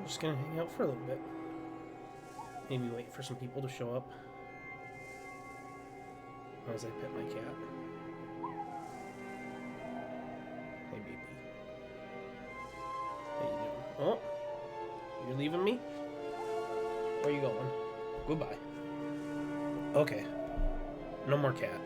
Just gonna hang out for a little bit. Maybe wait for some people to show up as I pet my cat. Hey, baby. How you doing? Oh, you're leaving me? Where are you going? Goodbye. Okay. No more cat.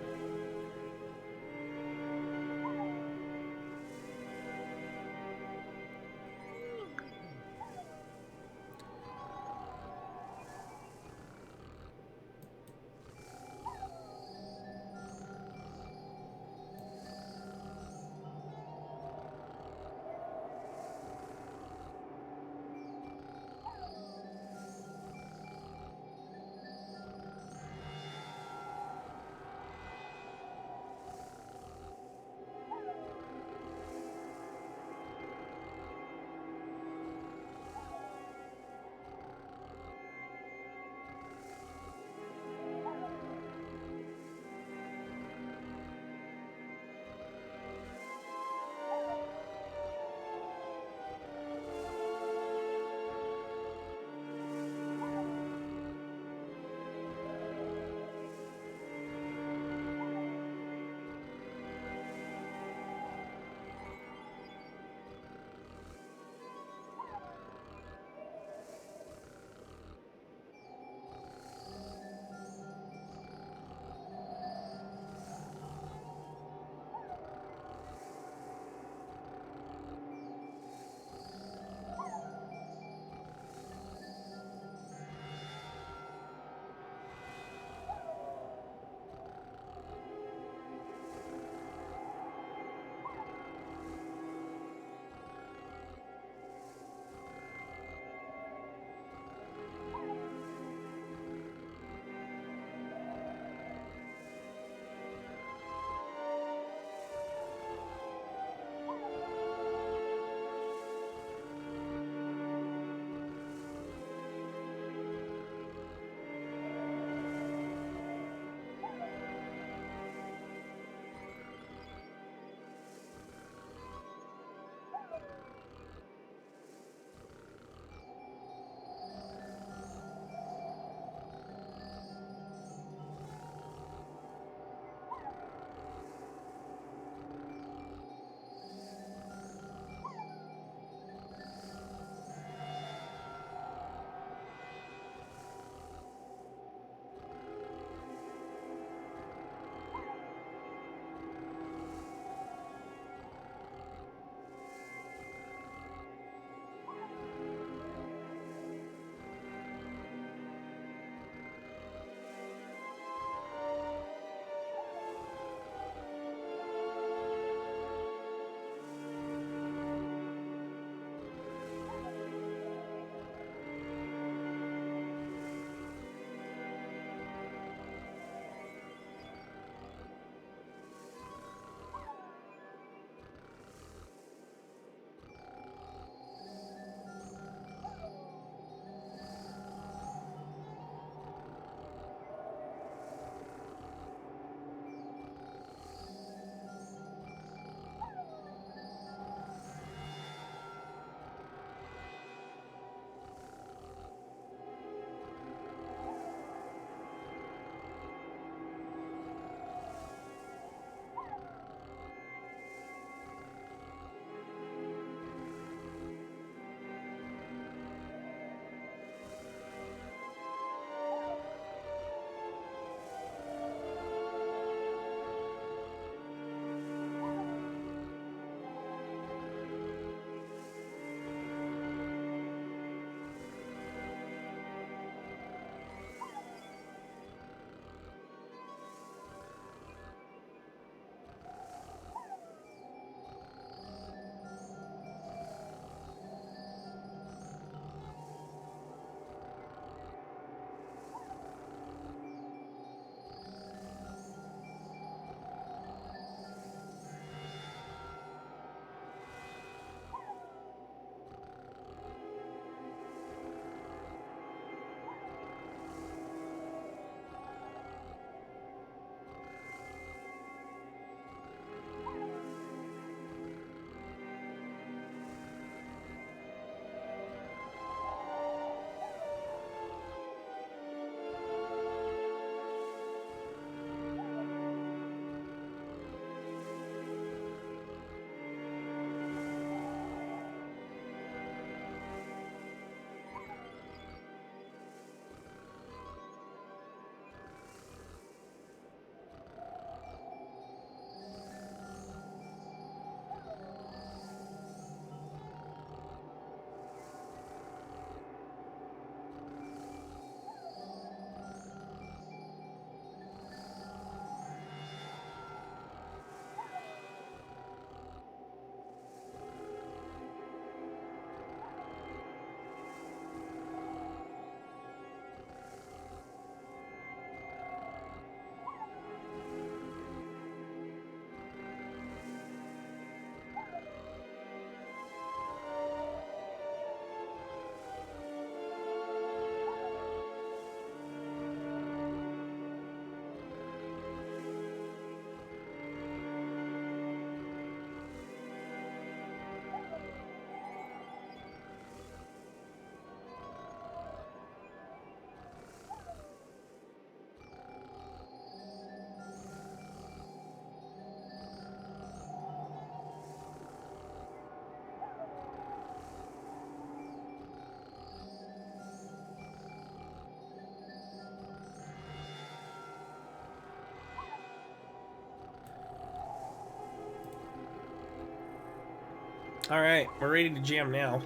Alright, we're ready to jam now.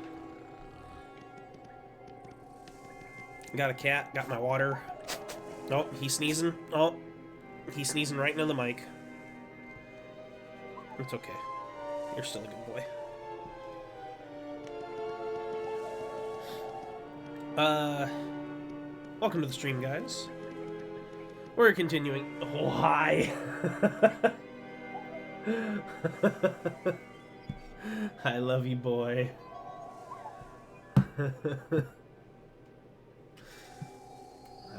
Got a cat, got my water. Oh, he's sneezing. Oh, he's sneezing right into the mic. It's okay. You're still a good boy. Welcome to the stream, guys. We're continuing. Oh, hi. I love you, boy. I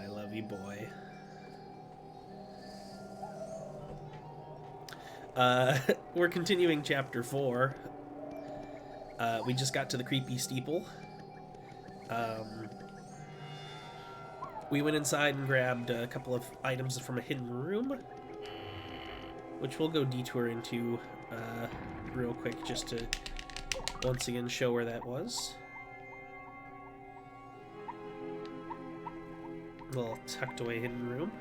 love you, boy. We're continuing chapter 4. We just got to the creepy steeple. We went inside and grabbed a couple of items from a hidden room, which we'll go detour into real quick just to once again show where that was. A little tucked away hidden room.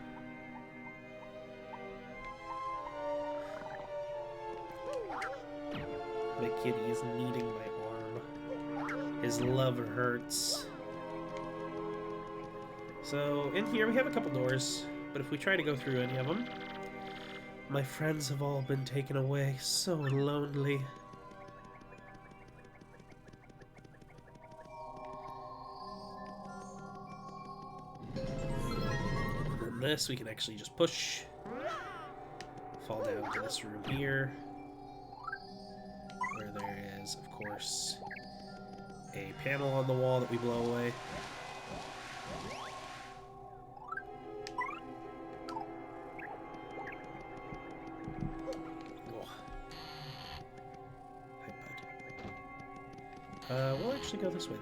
The kitty is kneading my arm. His love hurts. So, in here we have a couple doors, but if we try to go through any of them, my friends have all been taken away. So lonely. And this we can actually just push. Fall down to this room here, where there is, of course, a panel on the wall that we blow away. We'll actually go this way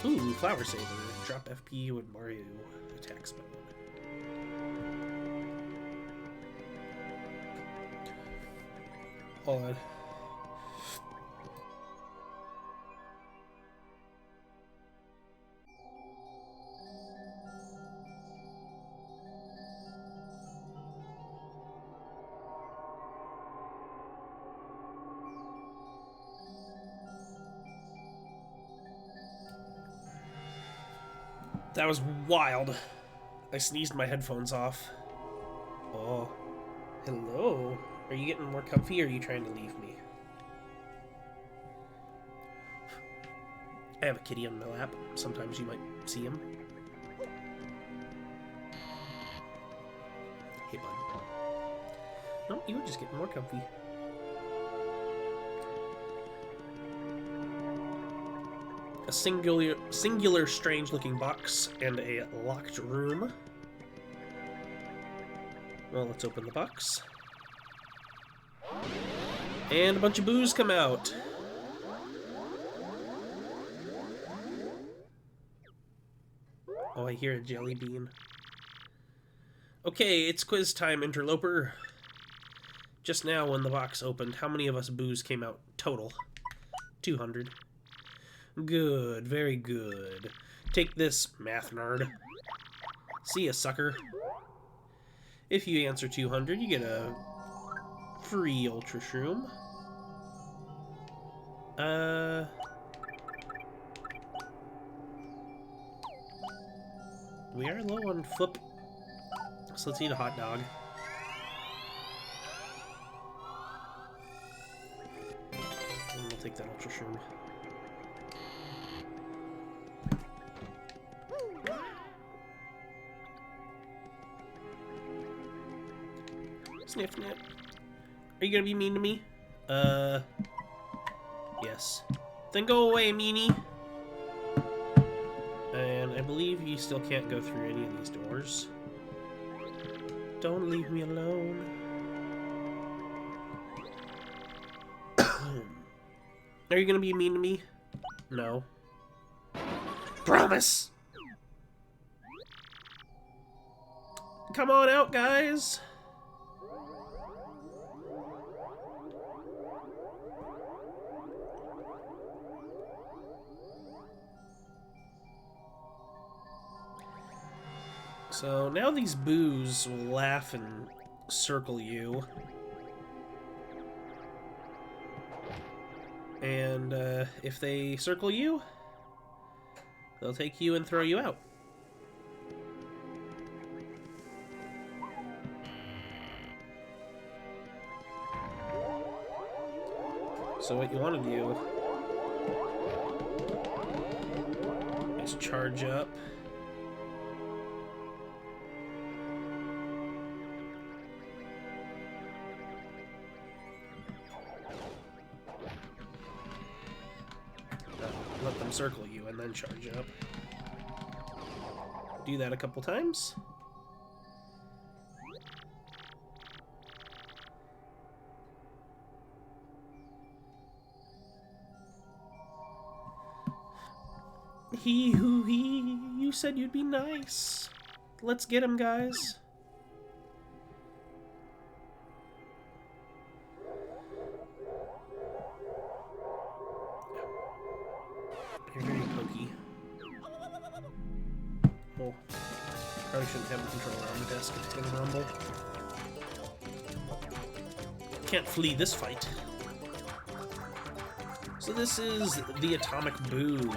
then. Ooh, Flower Saver. Drop FP when Mario attacks mode. Hold on. That was wild. I sneezed my headphones off. Oh. Hello. Are you getting more comfy or are you trying to leave me? I have a kitty on my lap. Sometimes you might see him. Hey, bud. No, you were just getting more comfy. A singular strange-looking box and a locked room. Well, let's open the box. And a bunch of boos come out. Oh, I hear a jelly bean. Okay, it's quiz time, interloper. Just now, when the box opened, how many of us boos came out total? 200. Good, very good. Take this, math nerd. See ya, sucker. If you answer 200, you get a free Ultra Shroom. We are low on flip, so let's eat a hot dog. And we'll take that Ultra Shroom. Sniff, sniff. Are you gonna be mean to me? Yes. Then go away, meanie. And I believe you still can't go through any of these doors. Don't leave me alone. Are you gonna be mean to me? No. Promise! Come on out, guys! So now these boos will laugh and circle you. And if they circle you, they'll take you and throw you out. So what you want to do is charge up. Let them circle you and then charge up. Do that a couple times. He, you said you'd be nice. Let's get him, guys. You're very pokey. Oh, probably shouldn't have the controller on the desk. It's gonna rumble. Can't flee this fight. So this is the Atomic Boo.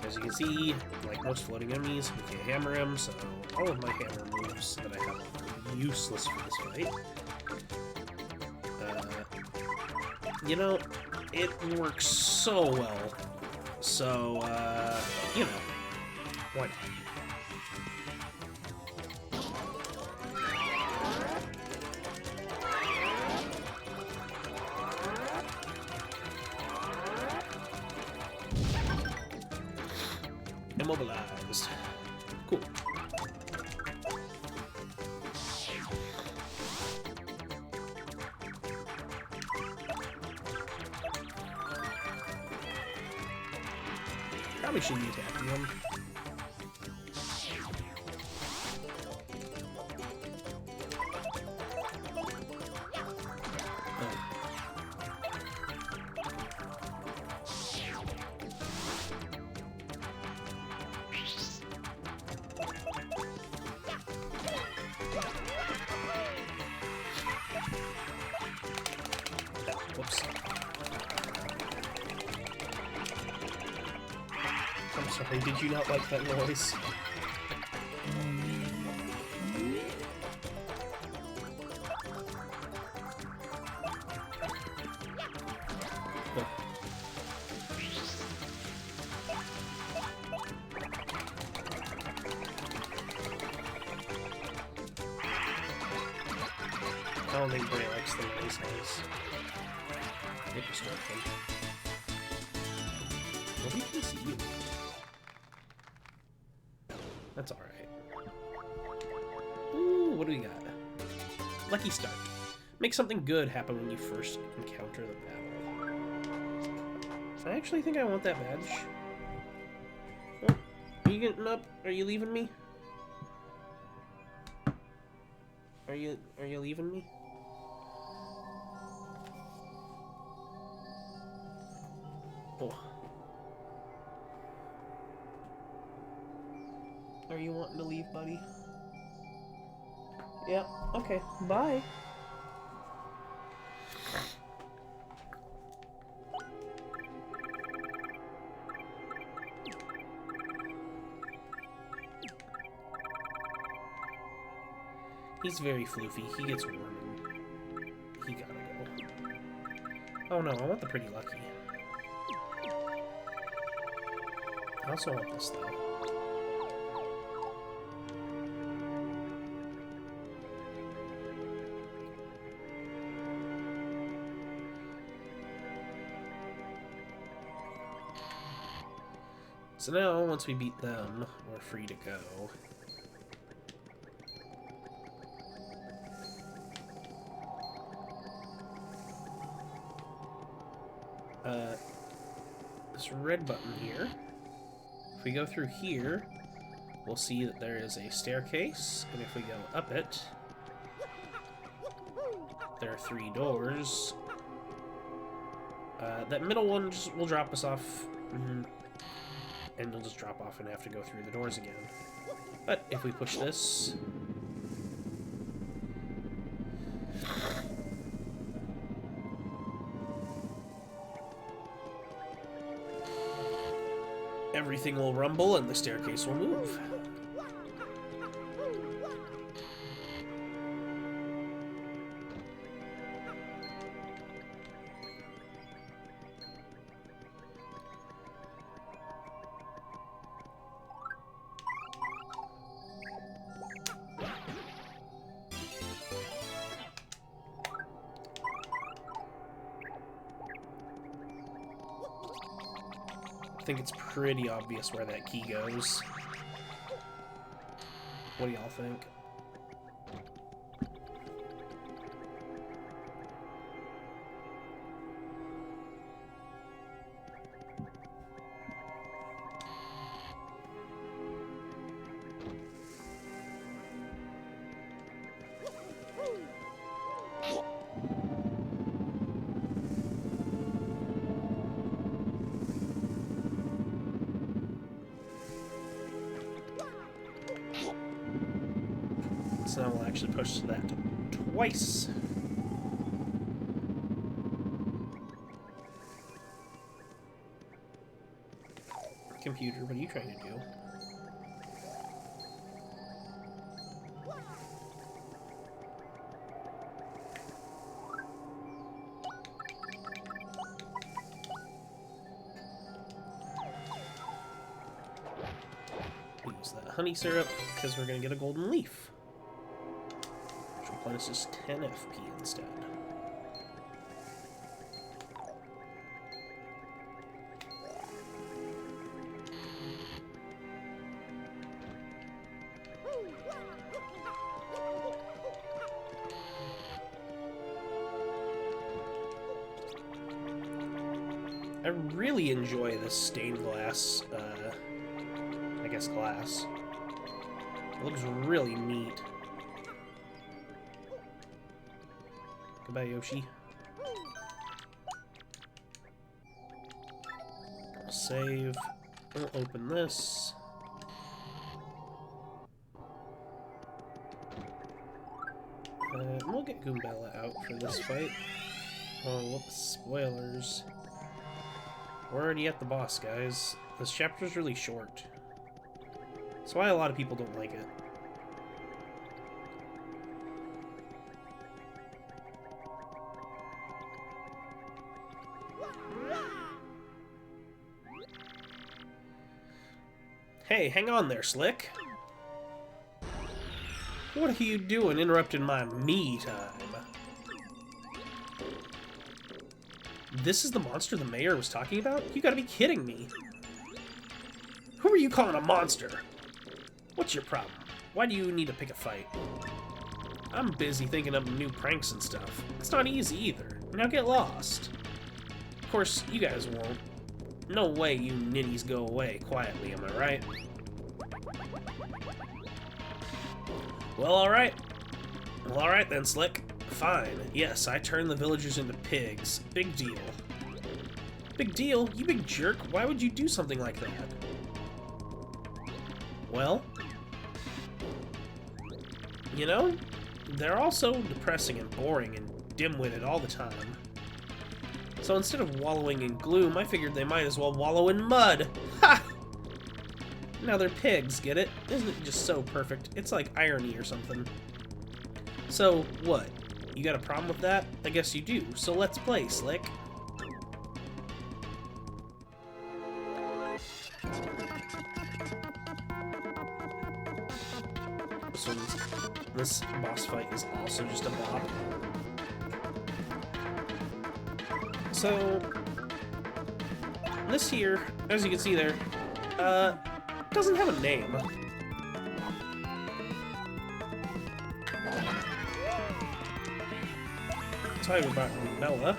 As you can see, like most floating enemies, we can hammer him, so all of my hammer moves that I have are useless for this fight. You know, it works so well, so, you know, why not? Immobilized. Cool. Probably should be attacking him. Whoops. I'm sorry, did you not like that noise? Oh. I don't think Bray likes the noise. Make a start him. Nobody can see you. That's alright. Ooh, what do we got? Lucky Start. Make something good happen when you first encounter the battle. I actually think I want that badge. Oh, are you getting up? Are you leaving me? Are you leaving me? Oh. Are you wanting to leave, buddy? Yeah, okay. Bye. He's very floofy. He gets warm and he gotta go. Oh no, I want the Pretty Lucky. I also want this though. So now, once we beat them, we're free to go. This red button here. If we go through here, we'll see that there is a staircase, and if we go up it, there are 3 doors. That middle one will drop us off, and you'll just drop off and have to go through the doors again. But if we push this... everything will rumble and the staircase will move. I think it's pretty obvious where that key goes. What do y'all think? So now we'll actually push that twice. Computer, what are you trying to do? Use that honey syrup, because we're going to get a golden leaf. Which will replenish us 10 FP instead. I really enjoy this stained glass, I guess glass. It looks really neat. Goodbye, Yoshi. I'll save. We'll open this. We'll get Goombella out for this fight. Oh, whoops. Spoilers. We're already at the boss, guys. This chapter's really short. That's why a lot of people don't like it. Hey, hang on there, Slick. What are you doing interrupting my me time? This is the monster the mayor was talking about? You gotta be kidding me. Who are you calling a monster? What's your problem? Why do you need to pick a fight? I'm busy thinking up new pranks and stuff. It's not easy either. Now get lost. Of course, you guys won't. No way you ninnies go away quietly, am I right? Well, alright. Well, alright then, Slick. Fine. Yes, I turned the villagers into pigs. Big deal. Big deal? You big jerk. Why would you do something like that? Well, you know, they're all so depressing and boring and dim-witted all the time. So instead of wallowing in gloom, I figured they might as well wallow in mud. Ha! Now they're pigs, get it? Isn't it just so perfect? It's like irony or something. So, what? You got a problem with that? I guess you do. So let's play, Slick. So this boss fight is also just a bop. So this here, as you can see there, doesn't have a name. Tell you about Bella.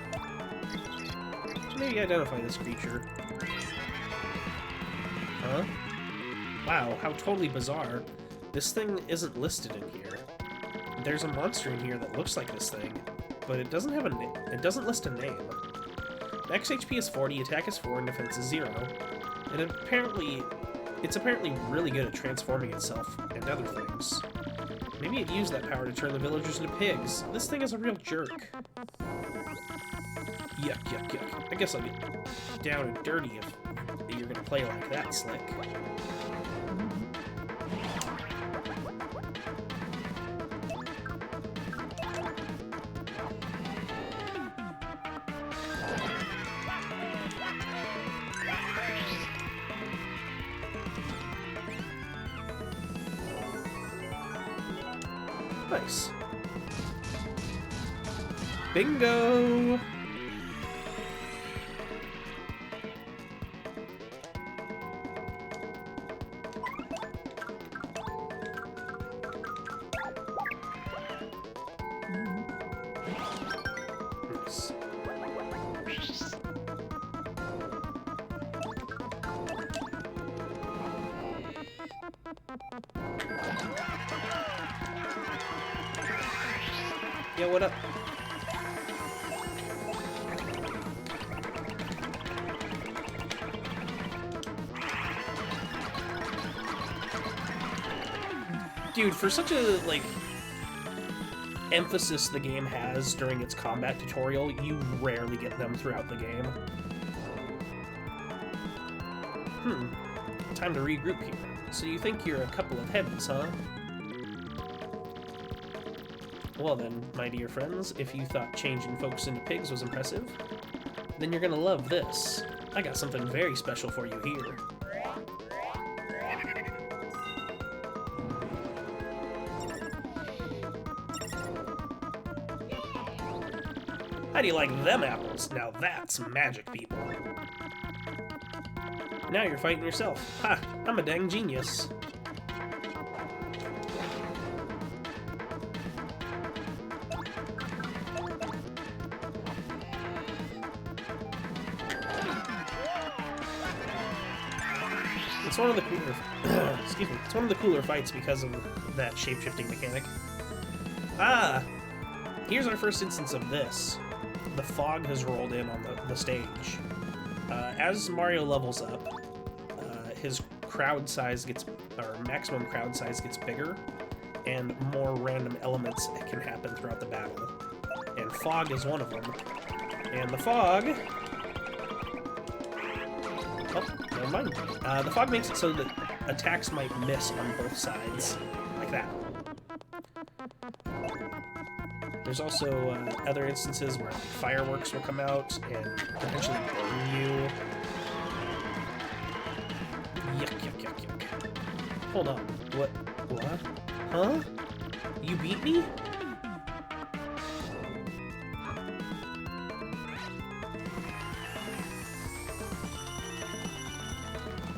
Maybe identify this creature. Huh? Wow, how totally bizarre. This thing isn't listed in here. There's a monster in here that looks like this thing, but it doesn't have a name. It doesn't list a name. Max HP is 40, attack is 4, and defense is 0. It apparently It's apparently really good at transforming itself and other things. Maybe it used that power to turn the villagers into pigs. This thing is a real jerk. Yuck, yuck, yuck. I guess I'll get down and dirty if you're gonna play like that, Slick. Nice. Bingo! Nice. Yo, what up? Dude, for such a, like, emphasis the game has during its combat tutorial, you rarely get them throughout the game. Time to regroup here. So you think you're a couple of heavies, huh? Well then, my dear friends, if you thought changing folks into pigs was impressive, then you're gonna love this. I got something very special for you here. How do you like them apples? Now that's magic, people. Now you're fighting yourself. Ha! I'm a dang genius. It's one of the cooler, excuse me, it's one of the cooler fights because of that shape-shifting mechanic. Ah! Here's our first instance of this. The fog has rolled in on the stage. As Mario levels up, his crowd size gets, or maximum crowd size gets bigger, and more random elements can happen throughout the battle. And fog is one of them. And the fog... Oh, never mind. The fog makes it so that attacks might miss on both sides, like that. There's also other instances where fireworks will come out and potentially burn you. Yuck, yuck, yuck, yuck. Hold on. What? What? Huh? You beat me?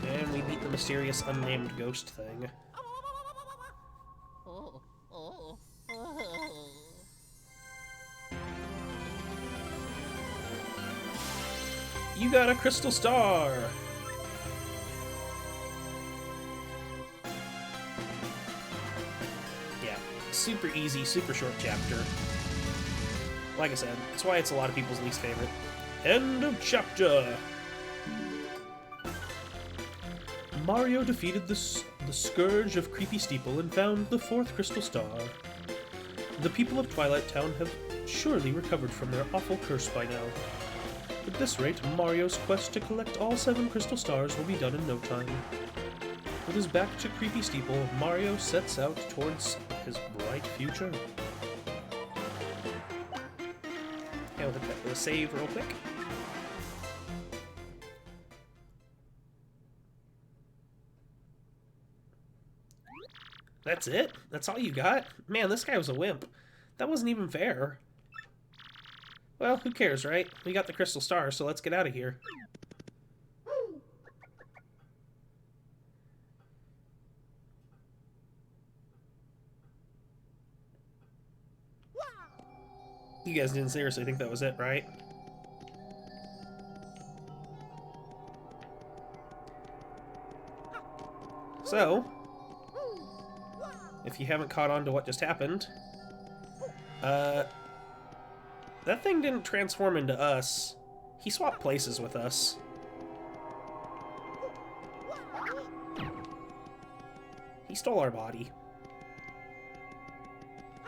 And we beat the mysterious unnamed ghost thing. You got a crystal star! Yeah, super easy, super short chapter. Like I said, that's why it's a lot of people's least favorite. End of chapter! Mario defeated the Scourge of Creepy Steeple and found the 4th crystal star. The people of Twilight Town have surely recovered from their awful curse by now. At this rate, Mario's quest to collect all 7 crystal stars will be done in no time. With his back to Creepy Steeple, Mario sets out towards his bright future. Yeah, we'll save real quick. That's it? That's all you got? Man, this guy was a wimp. That wasn't even fair. Well, who cares, right? We got the crystal star, so let's get out of here. You guys didn't seriously think that was it, right? So, if you haven't caught on to what just happened, that thing didn't transform into us. He swapped places with us. stole our body.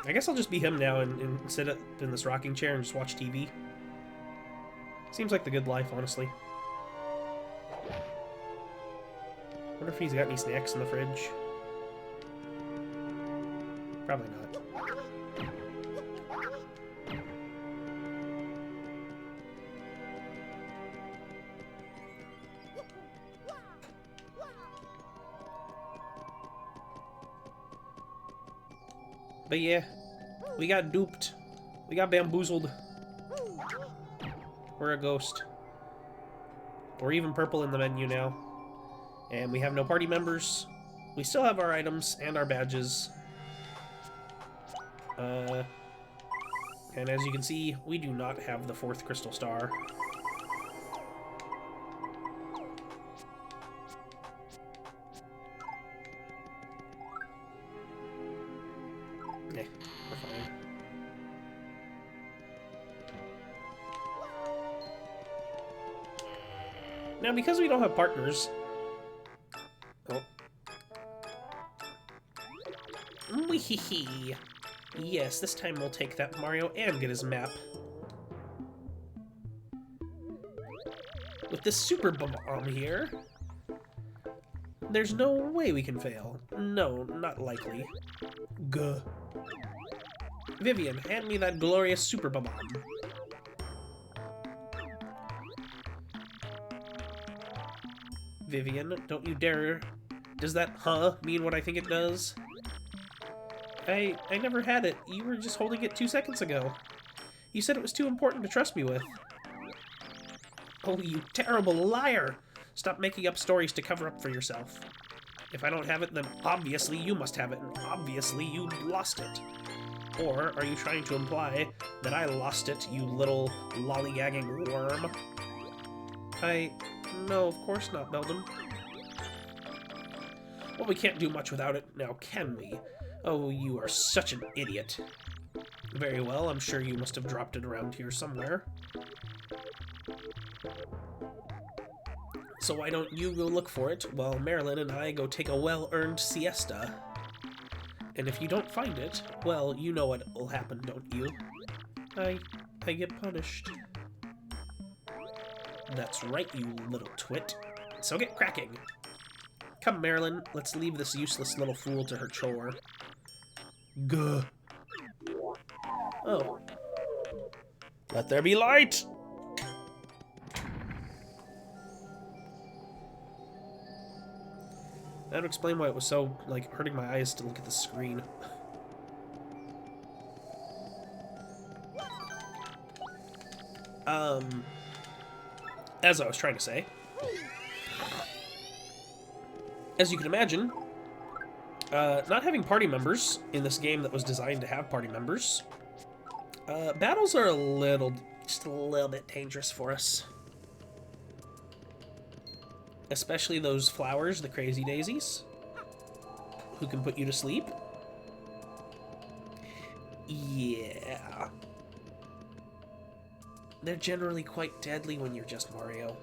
I guess I'll just be him now and sit up in this rocking chair and just watch TV. Seems like the good life, honestly. Wonder if he's got any snacks in the fridge. Probably not. But yeah, we got duped. We got bamboozled. We're a ghost. We're even purple in the menu now. And we have no party members. We still have our items and our badges. And as you can see, we do not have the 4th crystal star. Yeah, we're fine. Now, because we don't have partners... Oh. Weehee. Yes, this time we'll take that Mario and get his map. With this super bomb here, there's no way we can fail. No, not likely. Guh. Vivian, hand me that glorious super bomb. Vivian, don't you dare. Does that mean what I think it does? I never had it. You were just holding it 2 seconds ago. You said it was too important to trust me with. Oh, you terrible liar! Stop making up stories to cover up for yourself. If I don't have it, then obviously you must have it, and obviously you lost it. Or are you trying to imply that I lost it, you little lollygagging worm? No, of course not, Meldon. Well, we can't do much without it now, can we? Oh, you are such an idiot. Very well, I'm sure you must have dropped it around here somewhere. So why don't you go look for it, while Marilyn and I go take a well-earned siesta? And if you don't find it, well, you know what will happen, don't you? I get punished. That's right, you little twit. So get cracking. Come, Marilyn, let's leave this useless little fool to her chore. Guh. Oh. Let there be light! That would explain why it was so, like, hurting my eyes to look at the screen. As I was trying to say, as you can imagine, not having party members in this game that was designed to have party members, battles are just a little bit dangerous for us. Especially those flowers, the crazy daisies, who can put you to sleep. Yeah. They're generally quite deadly when you're just Mario.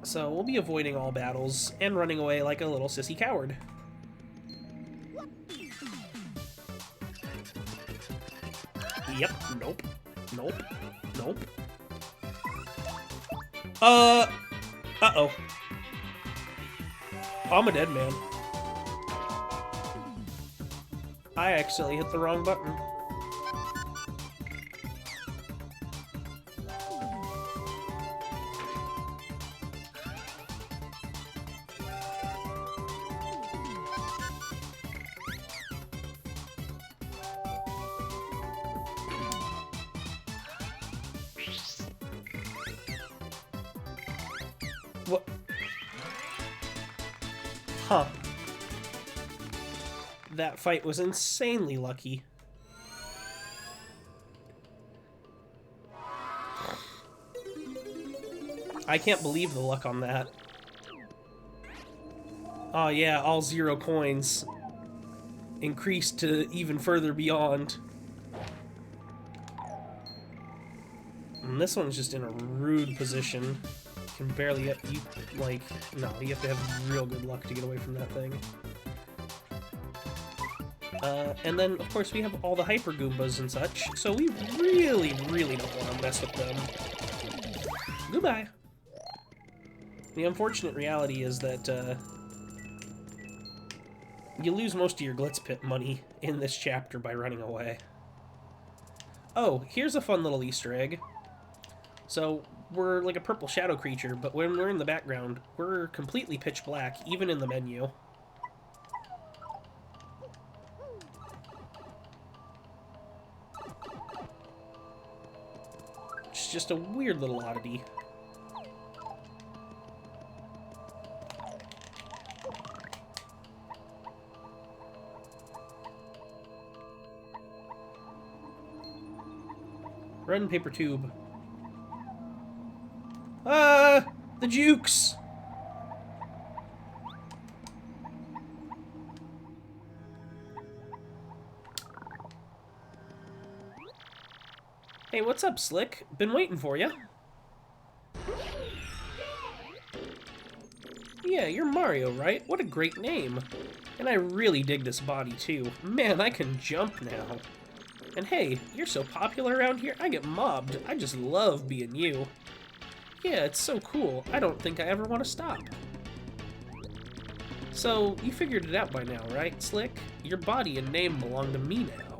So we'll be avoiding all battles and running away like a little sissy coward. Yep, nope, nope, nope. Uh-oh. I'm a dead man. I accidentally hit the wrong button. What? Huh. That fight was insanely lucky. I can't believe the luck on that. Oh yeah, all 0 coins. Increased to even further beyond. And this one's just in a rude position. Can barely get, you have to have real good luck to get away from that thing. And then, of course, we have all the Hyper Goombas and such, so we really, really don't want to mess with them. Goodbye! The unfortunate reality is that, you lose most of your Glitz Pit money in this chapter by running away. Oh, here's a fun little Easter egg. So, we're like a purple shadow creature, but when we're in the background, we're completely pitch black, even in the menu. It's just a weird little oddity. Run, paper tube. Ah! The jukes! Hey, what's up, Slick? Been waiting for you. Yeah, you're Mario, right? What a great name. And I really dig this body, too. Man, I can jump now. And hey, you're so popular around here, I get mobbed. I just love being you. Yeah, it's so cool. I don't think I ever want to stop. So, you figured it out by now, right, Slick? Your body and name belong to me now.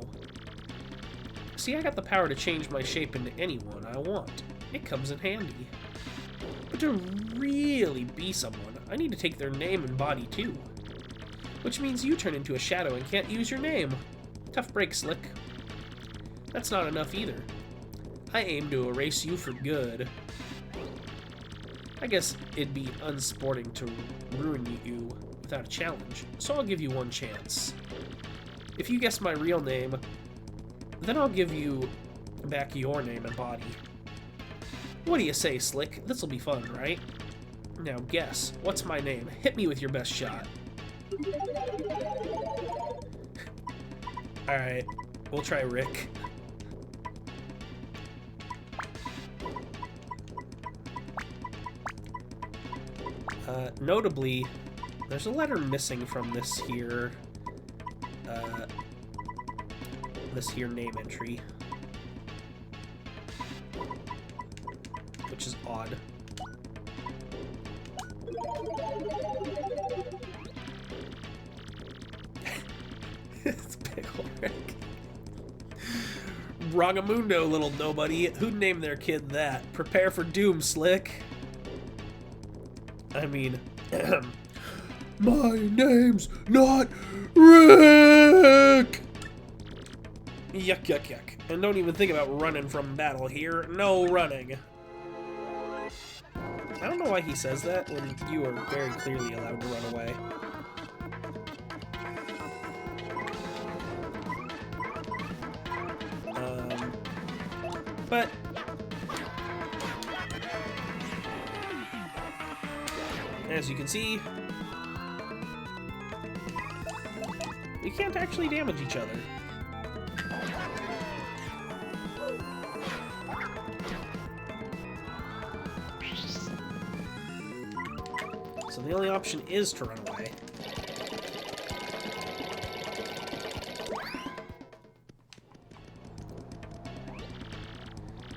See, I got the power to change my shape into anyone I want. It comes in handy. But to really be someone, I need to take their name and body too. Which means you turn into a shadow and can't use your name. Tough break, Slick. That's not enough either. I aim to erase you for good. I guess it'd be unsporting to ruin you without a challenge, so I'll give you one chance. If you guess my real name, then I'll give you back your name and body. What do you say, Slick? This'll be fun, right? Now guess, what's my name? Hit me with your best shot. Alright, we'll try Rick. Notably, there's a letter missing from this here name entry, which is odd. It's Big Ol' Rick. Wrongamundo, little nobody. Who'd name their kid that? Prepare for doom, Slick. I mean, my name's not Rick! Yuck, yuck, yuck. And don't even think about running from battle here. No running. I don't know why he says that when you are very clearly allowed to run away. But as you can see, we can't actually damage each other. So the only option is to run away.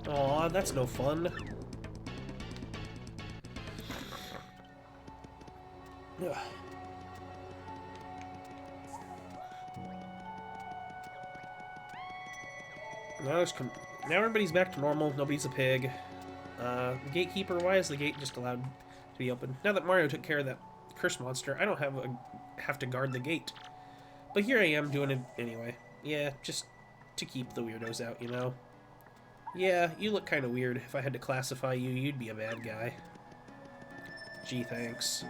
Aw, that's no fun. Ugh. Now everybody's back to normal. Nobody's a pig. The gatekeeper, why is the gate just allowed to be open? Now that Mario took care of that curse monster, I don't have to guard the gate. But here I am doing it anyway. Yeah, just to keep the weirdos out, you know? Yeah, you look kind of weird. If I had to classify you, you'd be a bad guy. Gee, thanks.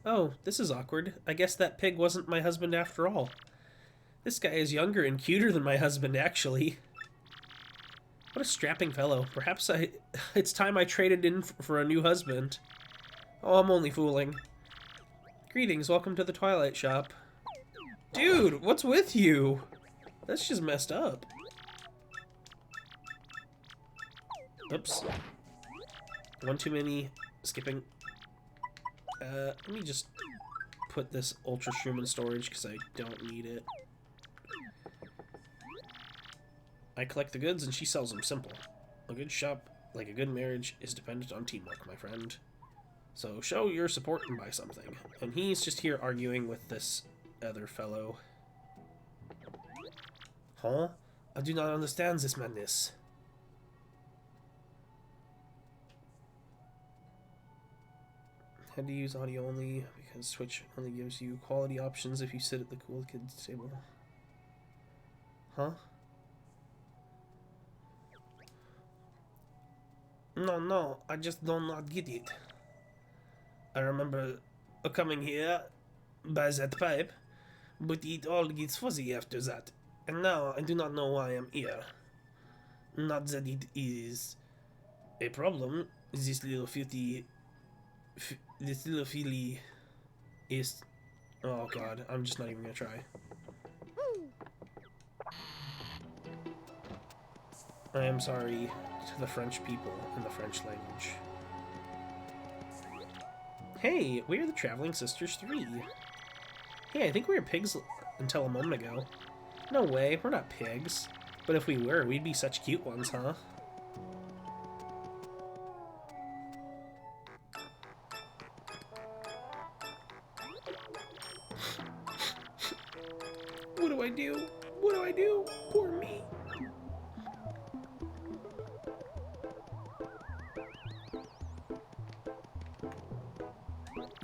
Oh, this is awkward. I guess that pig wasn't my husband after all. This guy is younger and cuter than my husband, actually. What a strapping fellow. Perhaps it's time I traded in for a new husband. Oh, I'm only fooling. Greetings, welcome to the Twilight Shop. Dude, what's with you? That's just messed up. Oops. One too many. Skipping. Let me just put this Ultra Shroom in storage because I don't need it. I collect the goods and she sells them. Simple. A good shop, like a good marriage, is dependent on teamwork, my friend. So show your support and buy something. And he's just here arguing with this other fellow. Huh? I do not understand this madness. Had to use audio only because Twitch only gives you quality options if you sit at the cool kids table. Huh? No, I just do not get it. I remember coming here by that pipe, but it all gets fuzzy after that. And now I do not know why I'm here. Not that it is a problem. This little filthy is... Oh god, I'm just not even gonna try. I am sorry to the French people in the French language. Hey, we are the Traveling Sisters 3. Hey, I think we were pigs until a moment ago. No way, we're not pigs. But if we were, we'd be such cute ones, huh? What do I do? What do I do? Poor me.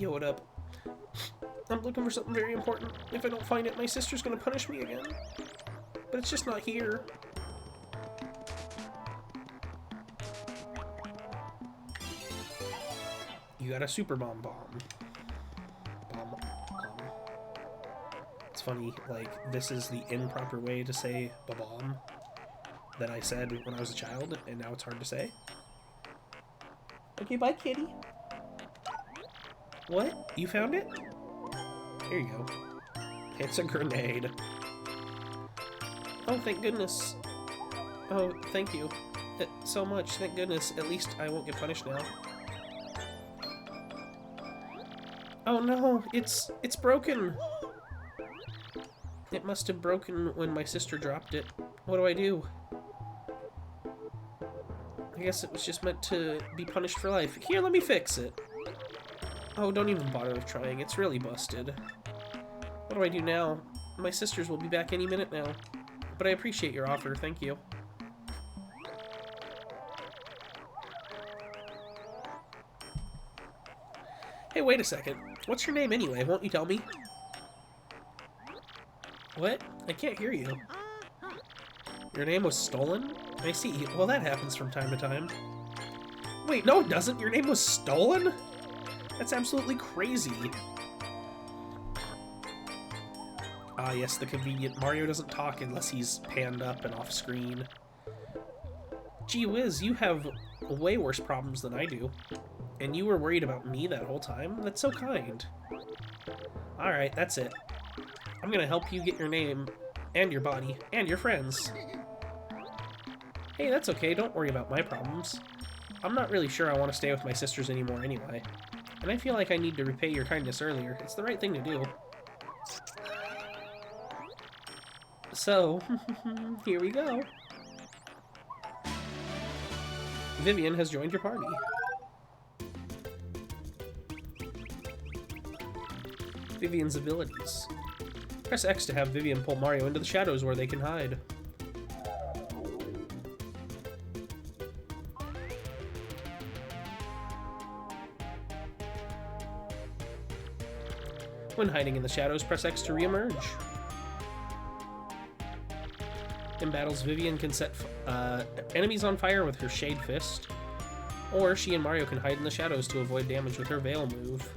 Yo, what up? I'm looking for something very important. If I don't find it, my sister's gonna punish me again. But it's just not here. You got a super bomb. It's funny, like, this is the improper way to say ba-bomb that I said when I was a child, and now it's hard to say. Okay, bye, kitty. What? You found it? Here you go. It's a grenade. Oh, thank goodness. Oh, thank you. So much, thank goodness. At least I won't get punished now. Oh no, it's broken! It must have broken when my sister dropped it. What do I do? I guess it was just meant to be punished for life. Here, let me fix it. Oh, don't even bother with trying. It's really busted. What do I do now? My sisters will be back any minute now. But I appreciate your offer. Thank you. Hey, wait a second. What's your name anyway? Won't you tell me? What? I can't hear you. Your name was stolen? I see. Well, that happens from time to time. Wait, no it doesn't. Your name was stolen? That's absolutely crazy. Ah, yes, the convenient. Mario doesn't talk unless he's panned up and off screen. Gee whiz, you have way worse problems than I do. And you were worried about me that whole time? That's so kind. Alright, that's it. I'm gonna help you get your name, and your body, and your friends. Hey, that's okay, don't worry about my problems. I'm not really sure I want to stay with my sisters anymore anyway. And I feel like I need to repay your kindness earlier. It's the right thing to do. So, here we go. Vivian has joined your party. Vivian's abilities. Press X to have Vivian pull Mario into the shadows where they can hide. When hiding in the shadows, press X to re-emerge. In battles, Vivian can set enemies on fire with her Shade Fist, or she and Mario can hide in the shadows to avoid damage with her Veil move.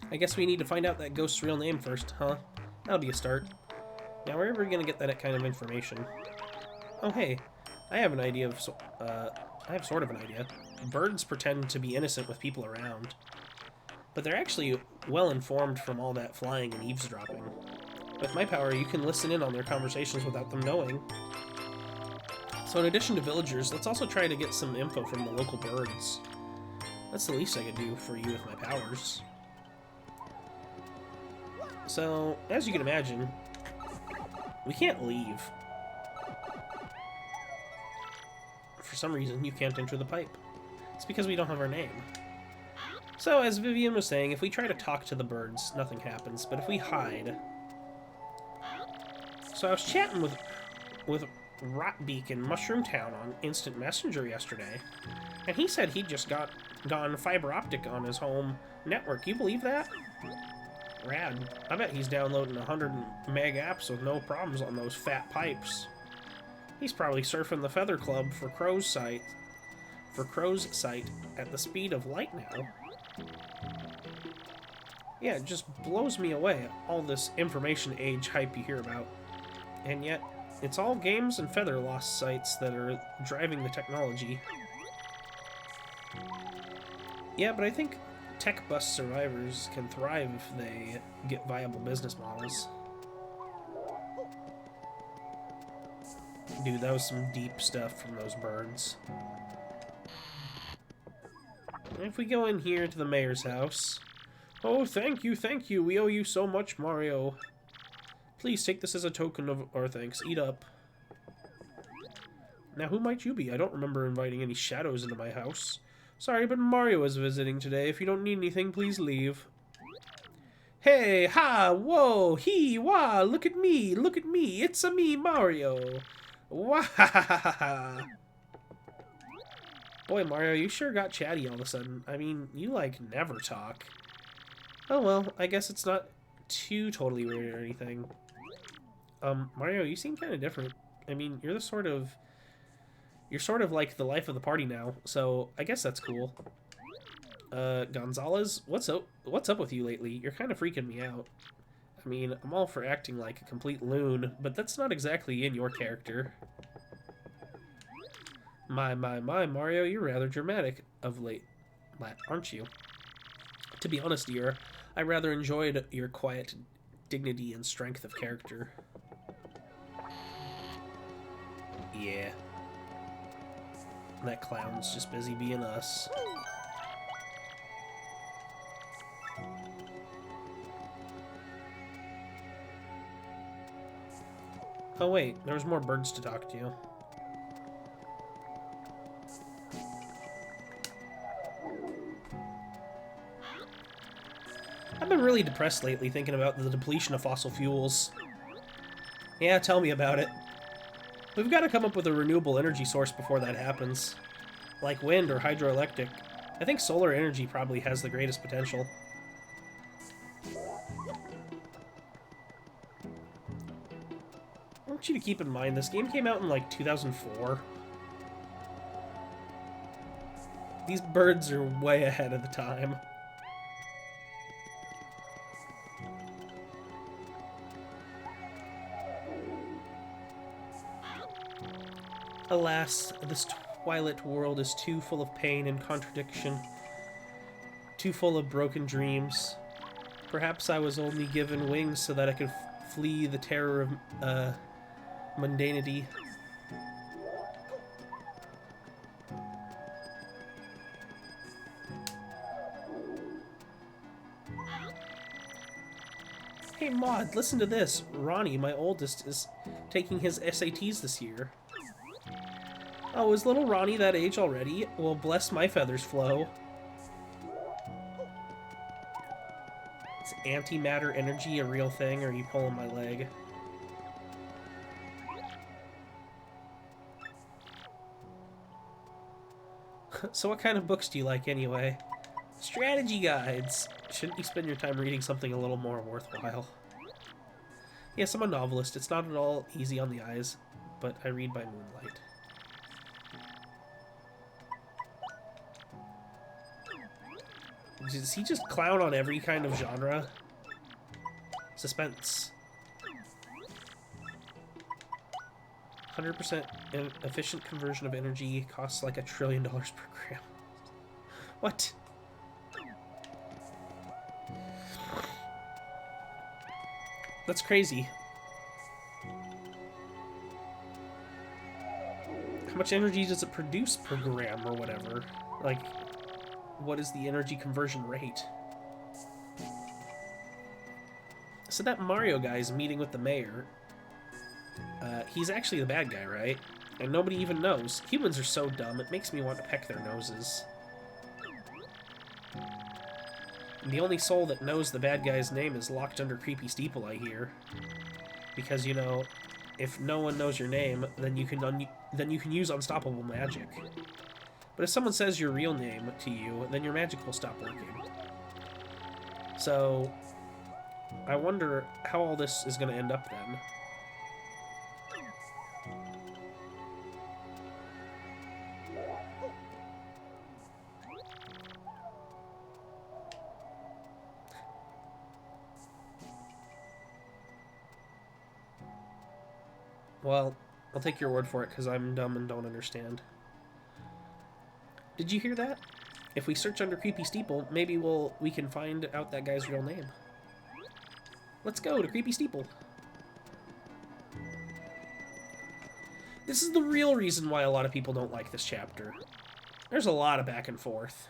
I guess we need to find out that ghost's real name first, huh? That'll be a start. Now, where are we gonna get that kind of information? Oh, hey, I have an idea of I have sort of an idea. birds pretend to be innocent with people around. But they're actually well-informed from all that flying and eavesdropping. With my power, you can listen in on their conversations without them knowing. So in addition to villagers, let's also try to get some info from the local birds. That's the least I could do for you with my powers. So, as you can imagine, we can't leave. For some reason, you can't enter the pipe. It's because we don't have our name. So, as Vivian was saying, if we try to talk to the birds, nothing happens. But if we hide... So I was chatting with Rotbeak in Mushroom Town on Instant Messenger yesterday, and he said he'd just gone fiber optic on his home network. You believe that? Rad. I bet he's downloading 100 meg apps with no problems on those fat pipes. He's probably surfing the Feather Club for Crow's site at the speed of light now. Yeah, it just blows me away, all this information age hype you hear about. And yet, it's all games and Feather Lost sites that are driving the technology. Yeah, but I think tech bust survivors can thrive if they get viable business models. Dude, that was some deep stuff from those birds. If we go in here to the mayor's house... Oh, thank you, we owe you so much, Mario. Please take this as a token of our thanks. Eat up. Now, who might you be? I don't remember inviting any shadows into my house. Sorry, but Mario is visiting today. If you don't need anything, please leave. Hey, ha, whoa, hee, wah, look at me, it's a me, Mario. Wah, ha, ha, ha, ha. Boy, Mario, you sure got chatty all of a sudden. I mean, you, like, never talk. Oh, well, I guess it's not too totally weird or anything. Mario, you seem kind of different. I mean, you're sort of like the life of the party now, so I guess that's cool. Gonzalez, what's up with you lately? You're kind of freaking me out. I mean, I'm all for acting like a complete loon, but that's not exactly in your character. My, Mario, you're rather dramatic of late, aren't you? To be honest, dear, I rather enjoyed your quiet dignity and strength of character. Yeah. That clown's just busy being us. Oh wait, there was more birds to talk to. I've been really depressed lately thinking about the depletion of fossil fuels. Yeah, tell me about it. We've got to come up with a renewable energy source before that happens. Like wind or hydroelectric. I think solar energy probably has the greatest potential. I want you to keep in mind, this game came out in like 2004. These birds are way ahead of the time. Alas, this twilight world is too full of pain and contradiction, too full of broken dreams. Perhaps I was only given wings so that I could flee the terror of, mundanity. Hey Maud, listen to this. Ronnie, my oldest, is taking his SATs this year. Oh, is little Ronnie that age already? Well, bless my feathers flow. Is antimatter energy a real thing, or are you pulling my leg? So what kind of books do you like, anyway? Strategy guides! Shouldn't you spend your time reading something a little more worthwhile? Yes, I'm a novelist. It's not at all easy on the eyes, but I read by moonlight. Does he just clown on every kind of genre? Suspense. 100% efficient conversion of energy costs like $1 trillion per gram. What? That's crazy. How much energy does it produce per gram or whatever? Like, what is the energy conversion rate? So that Mario guy is meeting with the mayor. He's actually the bad guy, right? And nobody even knows. Humans are so dumb, it makes me want to peck their noses. And the only soul that knows the bad guy's name is locked under Creepy Steeple, I hear. Because, you know, if no one knows your name, then you can use unstoppable magic. But if someone says your real name to you, then your magic will stop working. So, I wonder how all this is going to end up then. Well, I'll take your word for it, because I'm dumb and don't understand. Did you hear that? If we search under Creepy Steeple, maybe we can find out that guy's real name. Let's go to Creepy Steeple. This is the real reason why a lot of people don't like this chapter. There's a lot of back and forth.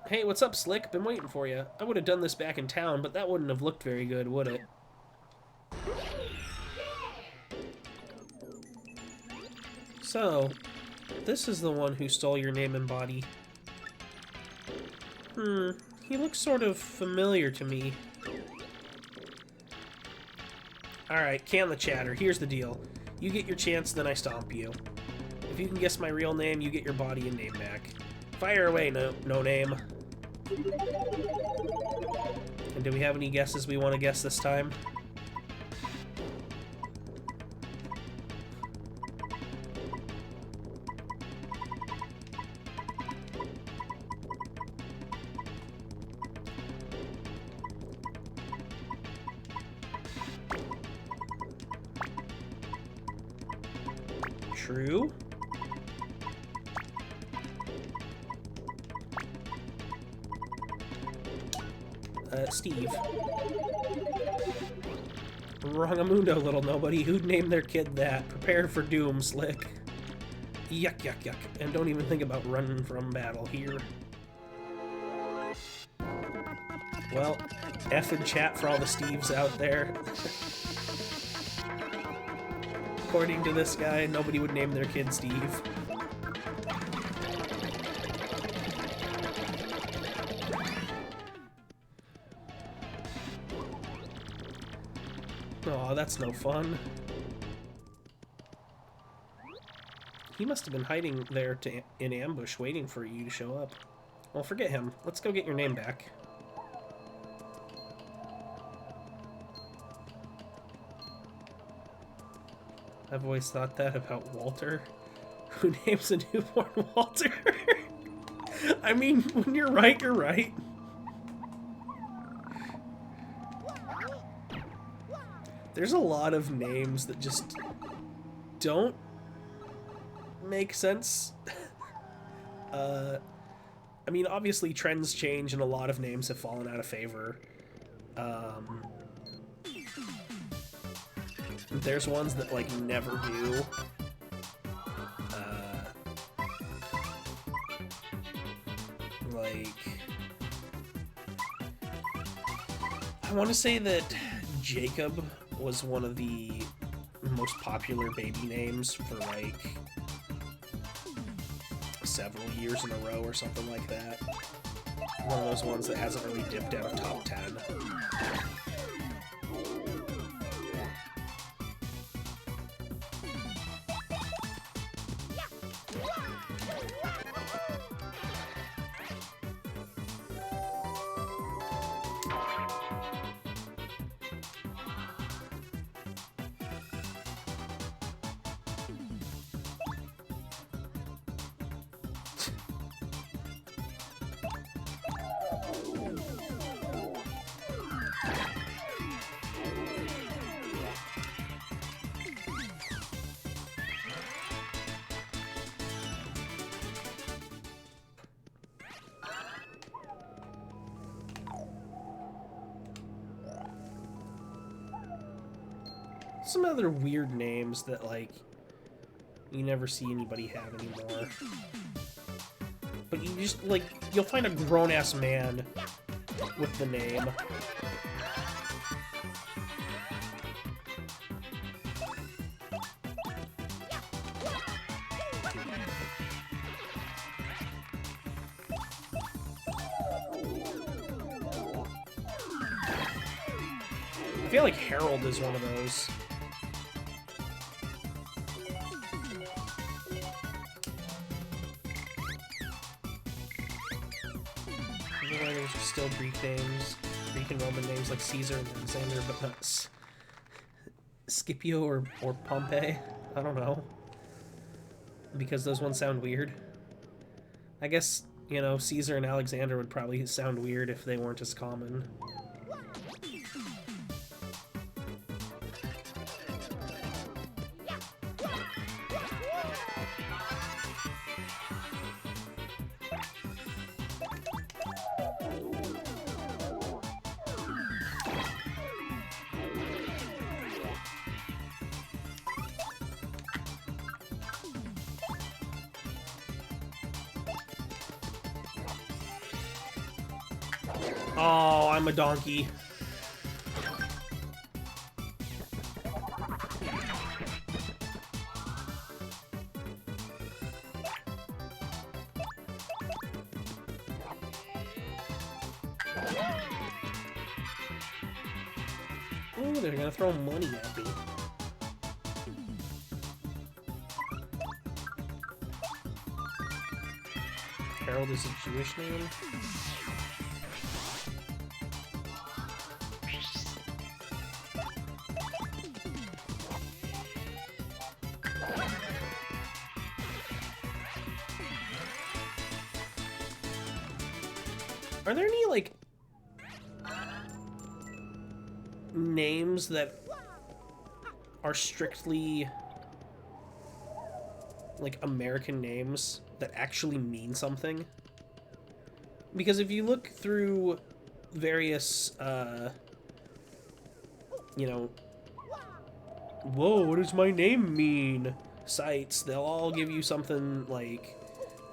Hey, what's up, Slick? Been waiting for you. I would have done this back in town, but that wouldn't have looked very good, would it? So, this is the one who stole your name and body. He looks sort of familiar to me. Alright, can the chatter. Here's the deal. You get your chance, then I stomp you. If you can guess my real name, you get your body and name back. Fire away, no name. And do we have any guesses we want to guess this time? True. Steve. Wrongamundo, little nobody. Who'd name their kid that? Prepare for doom, Slick. Yuck, yuck, yuck. And don't even think about running from battle here. Well, F in chat for all the Steves out there. According to this guy, nobody would name their kid Steve. Aw, that's no fun. He must have been hiding there in ambush, waiting for you to show up. Well, forget him. Let's go get your name back. I've always thought that about Walter. Who names a newborn Walter? I mean, when you're right, you're right. There's a lot of names that just don't make sense. I mean, obviously trends change and a lot of names have fallen out of favor. There's ones that, like, never do. Like, I want to say that Jacob was one of the most popular baby names for, like, several years in a row or something like that. One of those ones that hasn't really dipped out of top 10. some other weird names that, like, you never see anybody have anymore. But you just, like, you'll find a grown-ass man with the name. I feel like Harold is one of those. There's still Greek names, Greek and Roman names like Caesar and Alexander, but not Scipio or Pompey. I don't know. Because those ones sound weird. I guess, you know, Caesar and Alexander would probably sound weird if they weren't as common. Oh, I'm a donkey. Oh, they're gonna throw money at me. Harold is a Jewish name. Are there any, like, names that are strictly, like, American names that actually mean something? Because if you look through various, you know, whoa, what does my name mean? Sites, they'll all give you something like,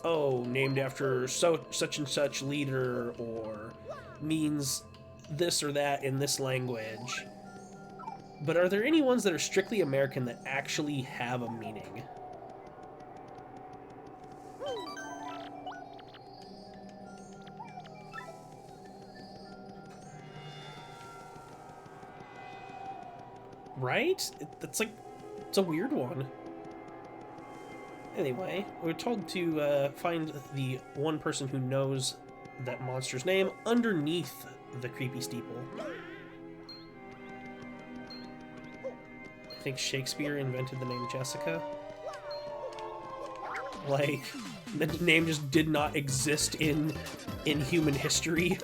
oh, named after such and such leader, or means this or that in this language. But are there any ones that are strictly American that actually have a meaning? Right? It's like, it's a weird one. Anyway, we're told to find the one person who knows that monster's name underneath the creepy steeple. I think Shakespeare invented the name Jessica. Like, the name just did not exist in human history.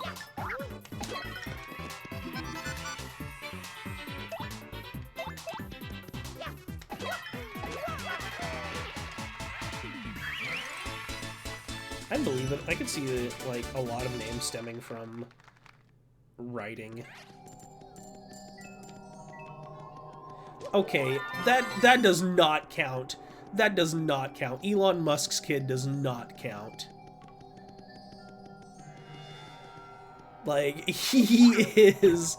I believe it. I could see like a lot of names stemming from writing. Okay, that does not count. That does not count. Elon Musk's kid does not count. Like, he is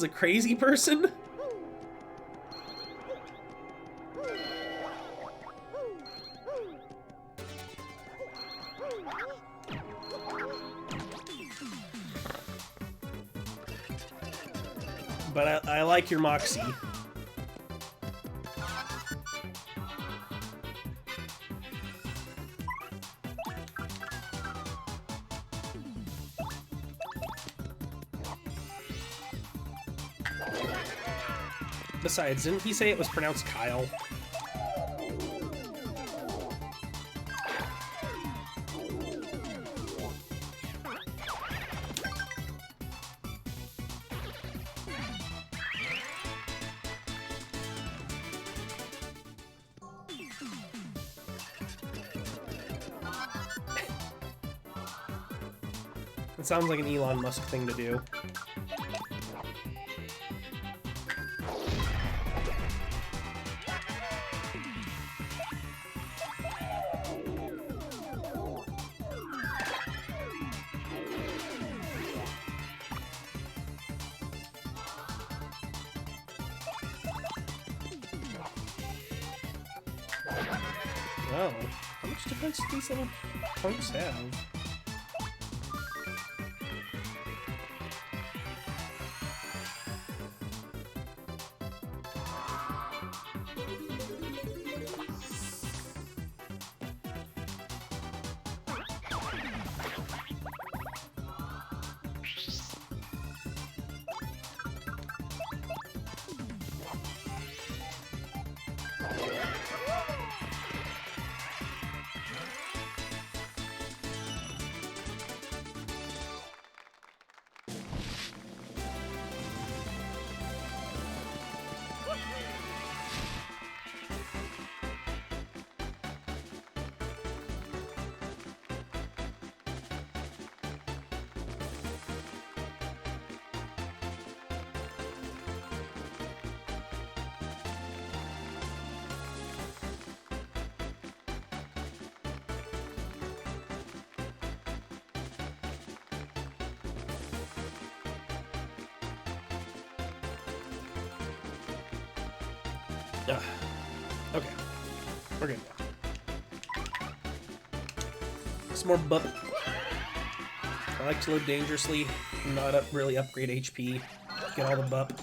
a crazy person. But I like your moxie. Besides, didn't he say it was pronounced Kyle? It sounds like an Elon Musk thing to do. Oh, how much defense do these little punks have? Okay. We're good now. Some more bup. I like to live dangerously, not really upgrade HP, get all the bup.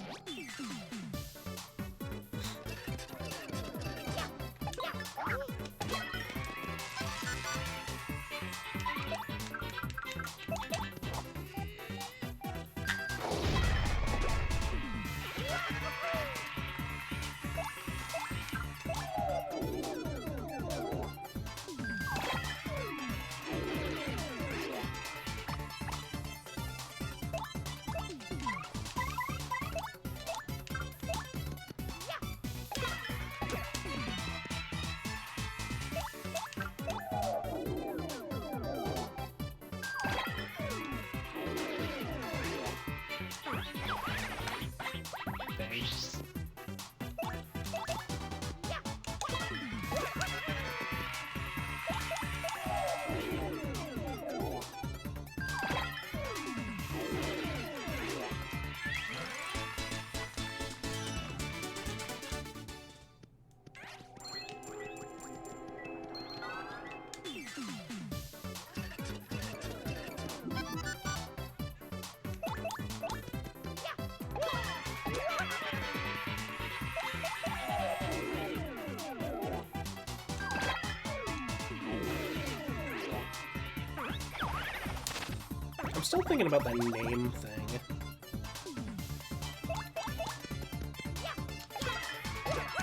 I'm still thinking about that name thing.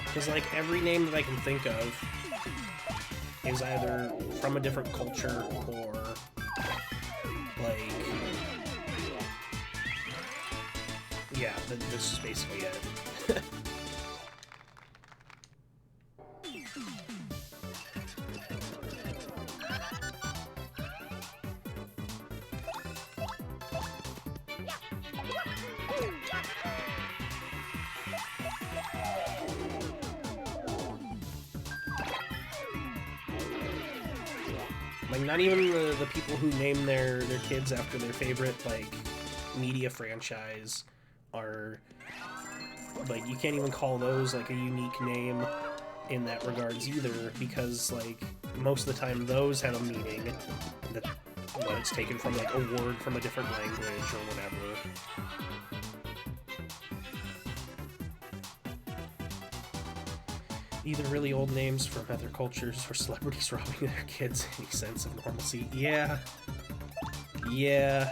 Because, like, every name that I can think of is either from a different culture or, like... Yeah, this is basically it. Like, not even the people who name their kids after their favorite, like, media franchise are, like, you can't even call those, like, a unique name in that regards either, because, like, most of the time those have a meaning that it's taken from, like, a word from a different language or whatever. Either really old names from other cultures or celebrities robbing their kids any sense of normalcy. Yeah. Yeah.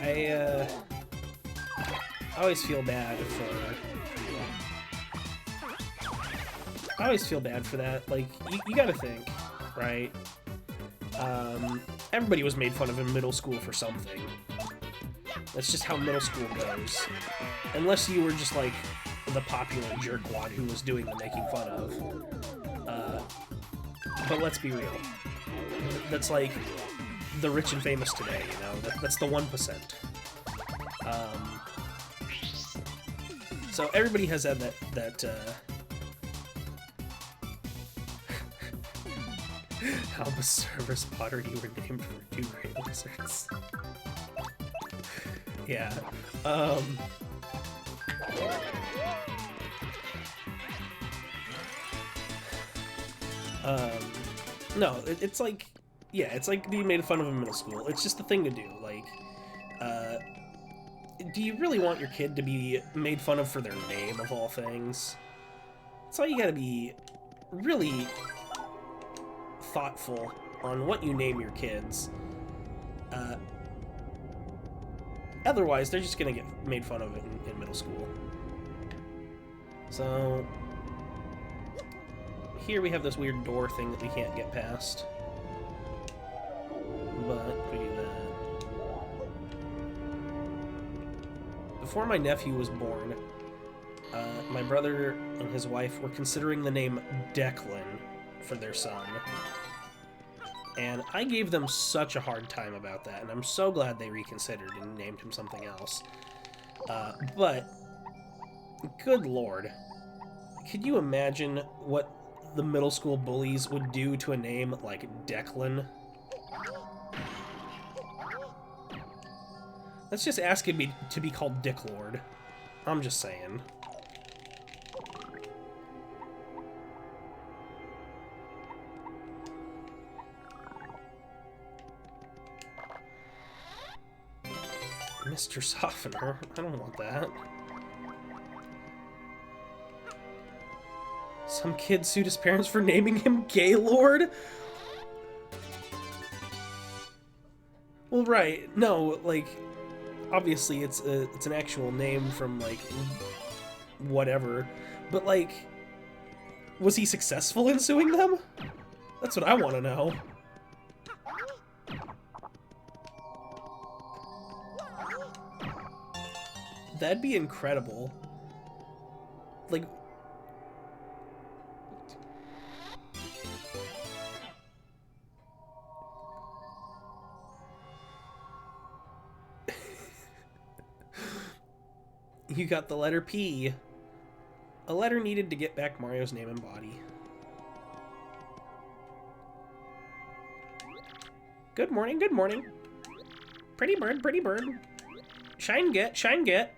I always feel bad for... I always feel bad for that. Like, you gotta think, right? Everybody was made fun of in middle school for something. That's just how middle school goes. Unless you were just, like, the popular jerkwad who was doing the making fun of. But let's be real. That's, like, the rich and famous today, you know? That's the 1%. So everybody has had that Albus Servus Potter, you were named for 2 great lizards. Yeah. No, it's like, yeah, it's like being made fun of in middle school. It's just the thing to do. Like, do you really want your kid to be made fun of for their name, of all things? That's why you gotta be really thoughtful on what you name your kids. Otherwise, they're just gonna get made fun of in middle school. So, here we have this weird door thing that we can't get past. But we do that. Before my nephew was born, my brother and his wife were considering the name Declan for their son. And I gave them such a hard time about that, and I'm so glad they reconsidered and named him something else. But, good lord. Could you imagine what the middle school bullies would do to a name like Declan? Let's just ask him to be called Dicklord. I'm just saying. Mr. Softener? I don't want that. Some kid sued his parents for naming him Gaylord? Well, right. No, like, obviously it's an actual name from, like, whatever. But, like, was he successful in suing them? That's what I want to know. That'd be incredible. Like... You got the letter P. A letter needed to get back Mario's name and body. Good morning, good morning. Pretty bird, pretty bird. Shine get, shine get.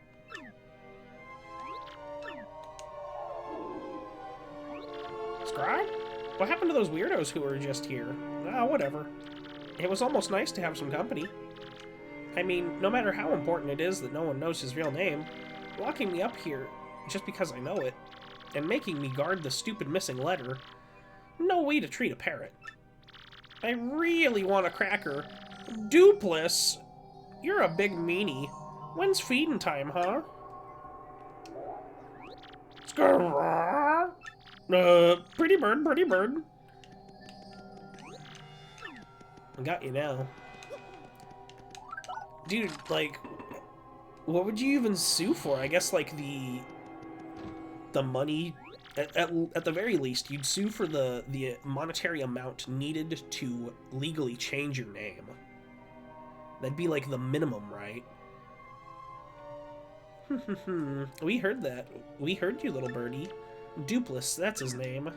Scribe? What happened to those weirdos who were just here? Ah, whatever. It was almost nice to have some company. I mean, no matter how important it is that no one knows his real name, locking me up here just because I know it, and making me guard the stupid missing letter, no way to treat a parrot. I really want a cracker. Dupless! You're a big meanie. When's feeding time, huh? Pretty bird, pretty bird. I got you now. Dude, like, what would you even sue for? I guess, like, the money, at the very least, you'd sue for the monetary amount needed to legally change your name. That'd be, like, the minimum, right? We heard that. We heard you, little birdie. Dupless, that's his name.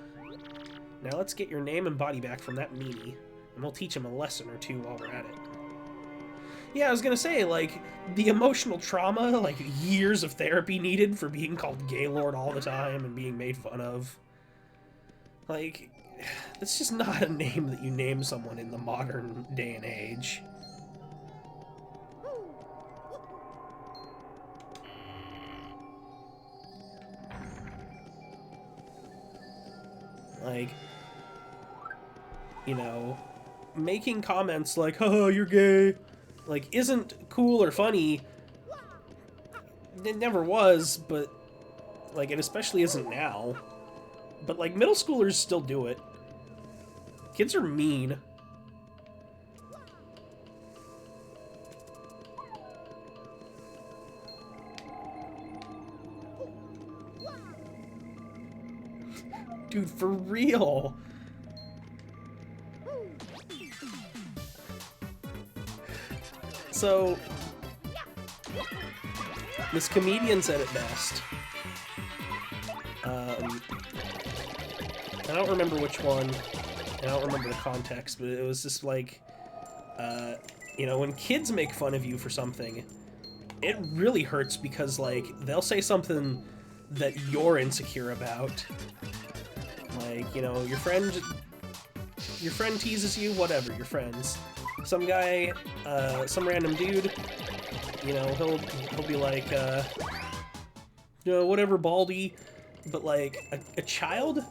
Now let's get your name and body back from that meanie, and we'll teach him a lesson or two while we're at it. Yeah, I was gonna say, like, the emotional trauma, like, years of therapy needed for being called Gaylord all the time and being made fun of. Like, that's just not a name that you name someone in the modern day and age. Like, you know, making comments like, "Oh, you're gay," like, isn't cool or funny. It never was, but, like, it especially isn't now. But, like, middle schoolers still do it. Kids are mean. Dude, for real. So, this comedian said it best. I don't remember which one, I don't remember the context, but it was just like, you know, when kids make fun of you for something, it really hurts because, like, they'll say something that you're insecure about. Like, you know, your friend teases you, whatever, you're friends. Some guy, some random dude, you know, he'll be like, you know, whatever, Baldy. But, like, a child,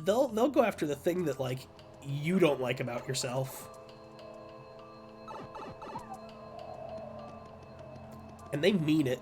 they'll go after the thing that, like, you don't like about yourself. And they mean it.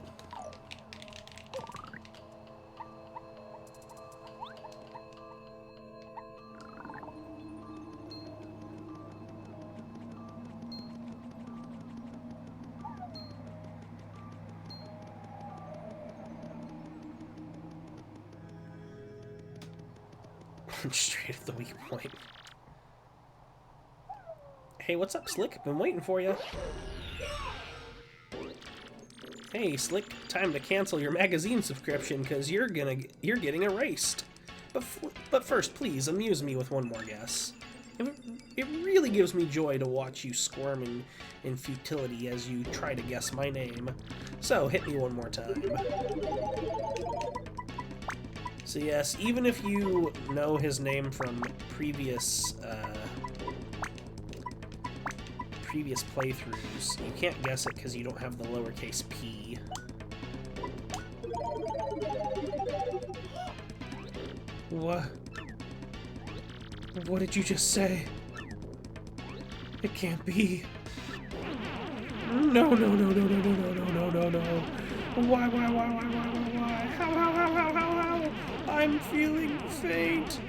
Straight at the weak point. Hey, what's up, Slick? Been waiting for you. Hey, Slick, time to cancel your magazine subscription because you're getting erased. But first, please amuse me with one more guess. It really gives me joy to watch you squirming in futility as you try to guess my name. So hit me one more time. So yes, even if you know his name from previous playthroughs, you can't guess it because you don't have the lowercase p. What? What did you just say? It can't be. No, no, no, no, no, no, no, no, no, no. Why? How? I'm feeling faint.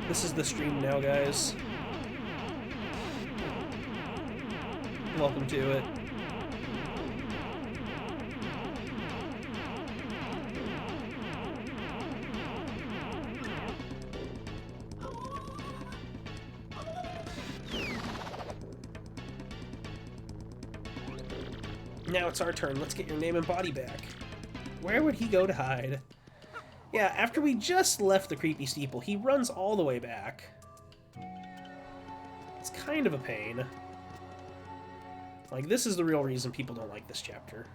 This is the stream now, guys. Welcome to it. Now it's our turn. Let's get your name and body back. Where would he go to hide? Yeah, after we just left the creepy steeple, he runs all the way back. It's kind of a pain. Like, this is the real reason people don't like this chapter.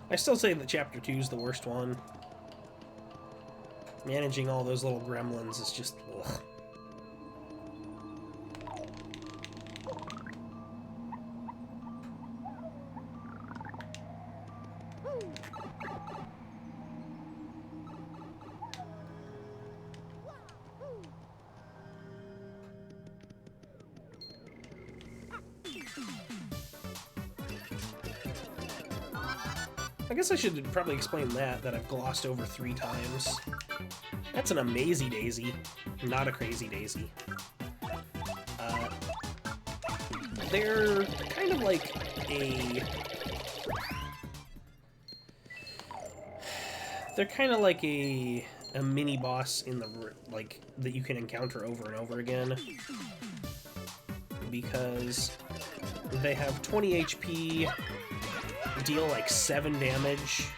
I still say that chapter 2 is the worst one. Managing all those little gremlins is just... ugh. I guess I should probably explain that I've glossed over 3 times. That's an Amazy Daisy, not a Crazy Daisy. They're kind of like a... They're kind of like a mini boss in the like that you can encounter over and over again, because they have 20 HP, deal like 7 damage,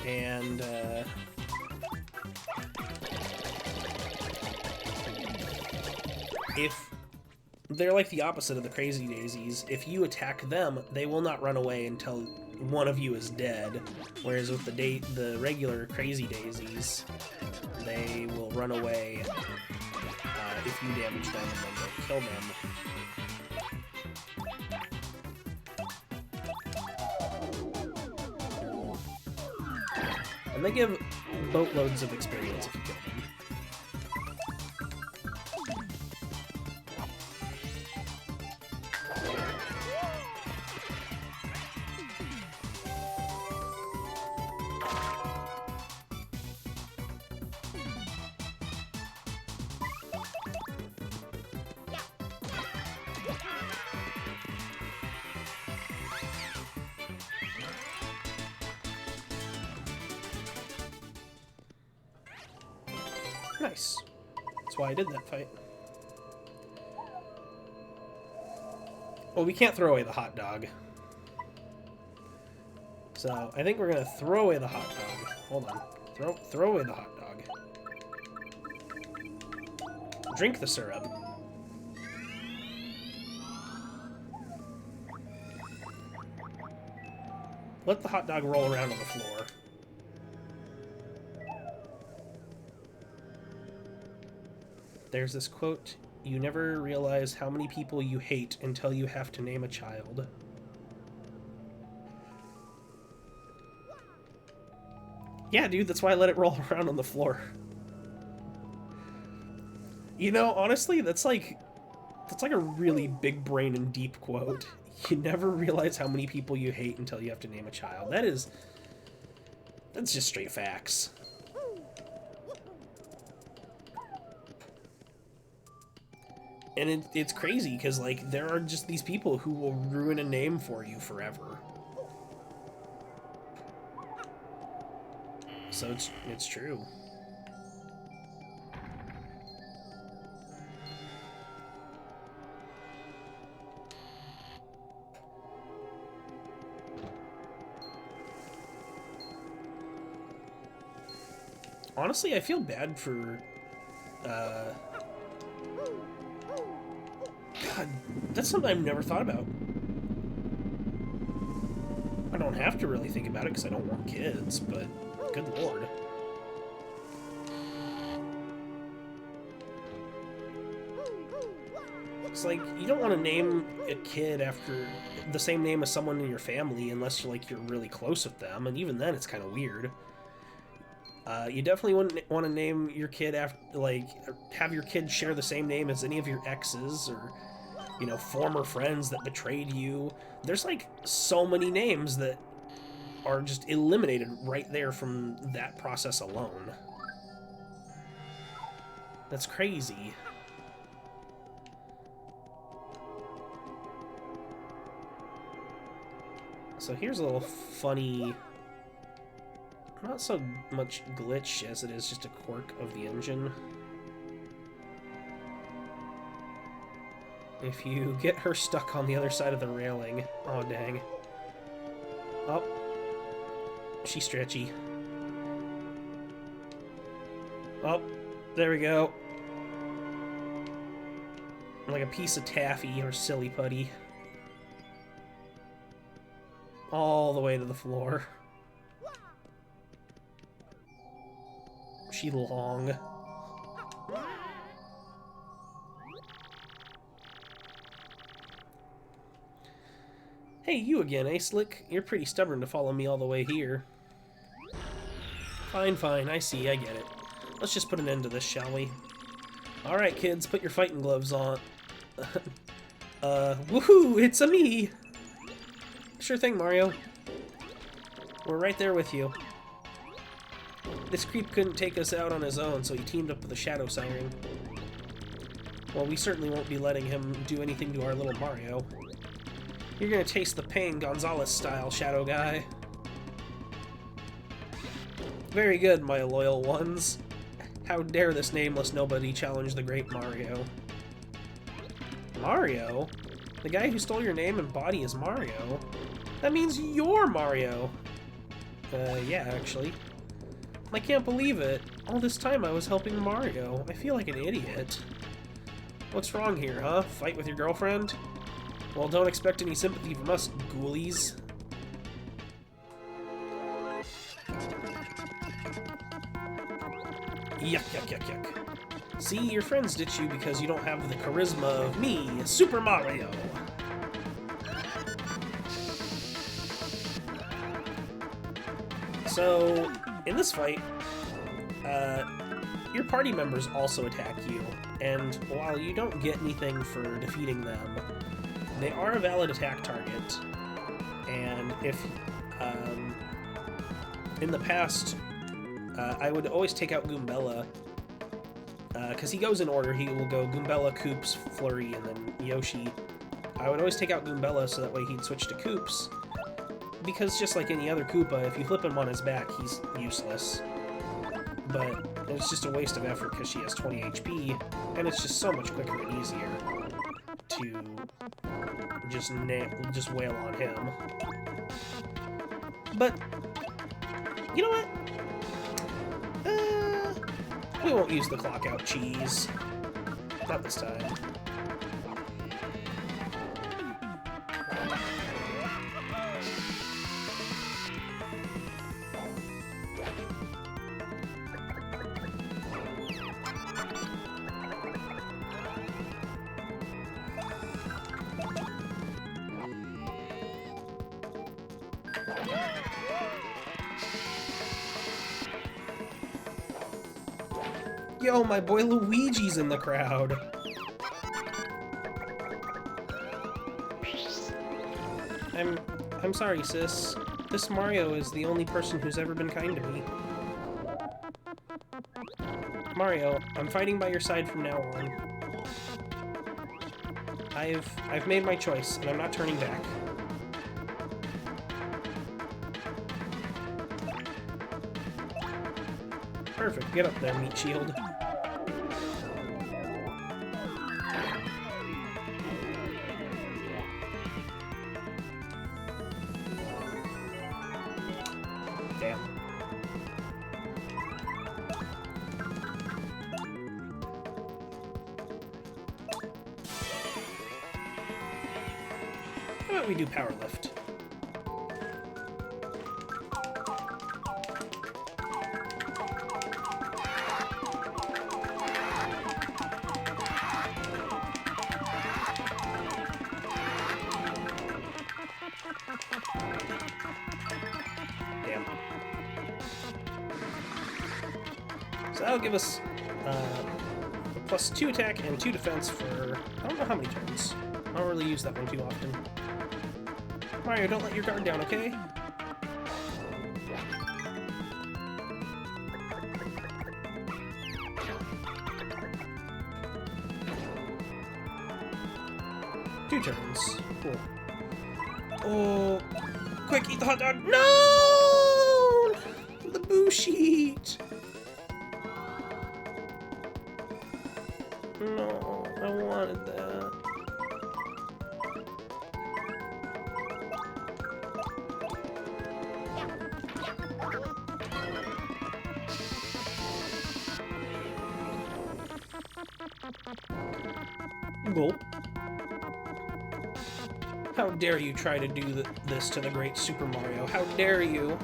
and if they're like the opposite of the Crazy Daisies, if you attack them, they will not run away until one of you is dead. Whereas with the regular Crazy Daisies, they will run away if you damage them and then they'll kill them. And they give boatloads of experience if you kill them. Nice. That's why I did that fight. Well, we can't throw away the hot dog. So, I think we're gonna throw away the hot dog. Hold on. Throw away the hot dog. Drink the syrup. Let the hot dog roll around on the floor. There's this quote, "You never realize how many people you hate until you have to name a child." Yeah, dude, that's why I let it roll around on the floor. You know, honestly, that's like a really big brain and deep quote. You never realize how many people you hate until you have to name a child. That's just straight facts. And it's crazy, because, like, there are just these people who will ruin a name for you forever. So it's true. Honestly, I feel bad for, God, that's something I've never thought about. I don't have to really think about it because I don't want kids, but good lord. It's like, you don't want to name a kid after the same name as someone in your family unless you're really close with them, and even then it's kind of weird. You definitely wouldn't want to name your kid after, like, have your kid share the same name as any of your exes or, you know, former friends that betrayed you. There's, like, so many names that are just eliminated right there from that process alone. That's crazy. So here's a little funny, not so much glitch as it is just a quirk of the engine. If you get her stuck on the other side of the railing, oh dang. Oh, she's stretchy. Oh, there we go. Like a piece of taffy or silly putty. All the way to the floor. She long. Hey, you again, eh, Slick? You're pretty stubborn to follow me all the way here. Fine, fine, I see, I get it. Let's just put an end to this, shall we? Alright, kids, put your fighting gloves on. Woohoo, it's a me! Sure thing, Mario. We're right there with you. This creep couldn't take us out on his own, so he teamed up with the Shadow Siren. Well, we certainly won't be letting him do anything to our little Mario. You're gonna taste the pain Gonzalez style, Shadow Guy. Very good, my loyal ones. How dare this nameless nobody challenge the great Mario? Mario? The guy who stole your name and body is Mario? That means you're Mario! Yeah, actually. I can't believe it. All this time I was helping Mario. I feel like an idiot. What's wrong here, huh? Fight with your girlfriend? Well, don't expect any sympathy from us, ghoulies. Yuck, yuck, yuck, yuck. See, your friends ditch you because you don't have the charisma of me, Super Mario! So, in this fight, your party members also attack you, and while you don't get anything for defeating them, they are a valid attack target, and if, in the past, I would always take out Goombella, because he goes in order. He will go Goombella, Koops, Flurry, and then Yoshi. I would always take out Goombella so that way he'd switch to Koops, because just like any other Koopa, if you flip him on his back, he's useless. But it's just a waste of effort because she has 20 HP, and it's just so much quicker and easier to just wail on him. But, you know what? We won't use the clock out cheese. Not this time. Yo, my boy Luigi's in the crowd. I'm sorry, sis. This Mario is the only person who's ever been kind to me. Mario, I'm fighting by your side from now on. I've made my choice, and I'm not turning back. Perfect. Get up there, Meat Shield. Damn. How about we do Power Lift? Damn. So that'll give us a +2 attack and 2 defense for I don't know how many turns. I don't really use that one too often. Mario, don't let your guard down, okay? Two turns. Cool. Oh, quick, eat the hot dog. No! The boo sheet. No, I wanted that. Gulp. How dare you try to do this to the great Super Mario? How dare you?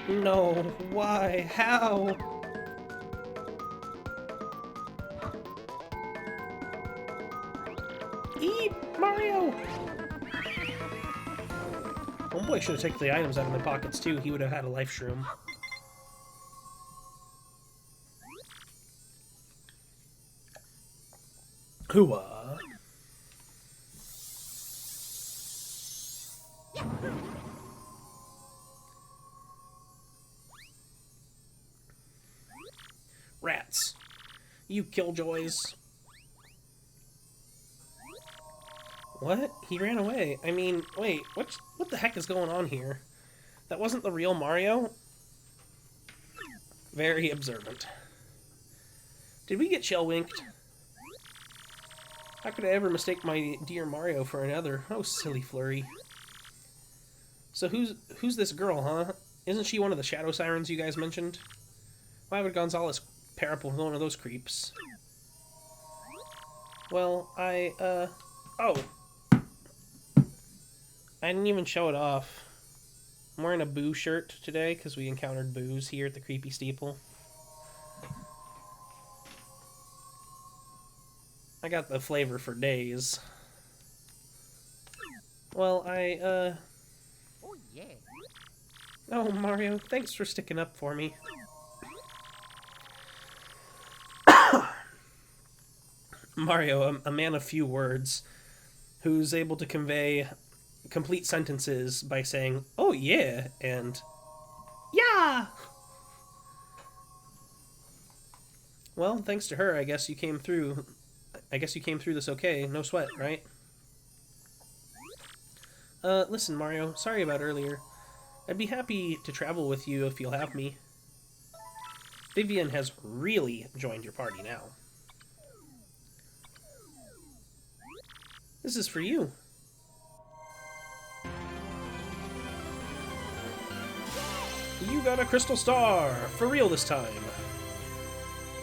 No, why? How? Eat, Mario! Homeboy should have taken the items out of my pockets too. He would have had a life shroom. Hooah! Rats. You killjoys. What? He ran away. I mean, wait, what the heck is going on here? That wasn't the real Mario? Very observant. Did we get shell-winked? How could I ever mistake my dear Mario for another? Oh, silly Flurry. So who's this girl, huh? Isn't she one of the Shadow Sirens you guys mentioned? Why would Gonzalez pair up with one of those creeps? Well, oh. I didn't even show it off. I'm wearing a Boo shirt today because we encountered Boos here at the Creepy Steeple. I got the flavor for days. Well, Oh, yeah. Oh, Mario, thanks for sticking up for me. Mario, a man of few words, who's able to convey complete sentences by saying, oh yeah, and yeah! Well, thanks to her, I guess you came through. I guess you came through this okay. No sweat, right? Listen, Mario. Sorry about earlier. I'd be happy to travel with you if you'll have me. Vivian has really joined your party now. This is for you. You got a crystal star! For real this time!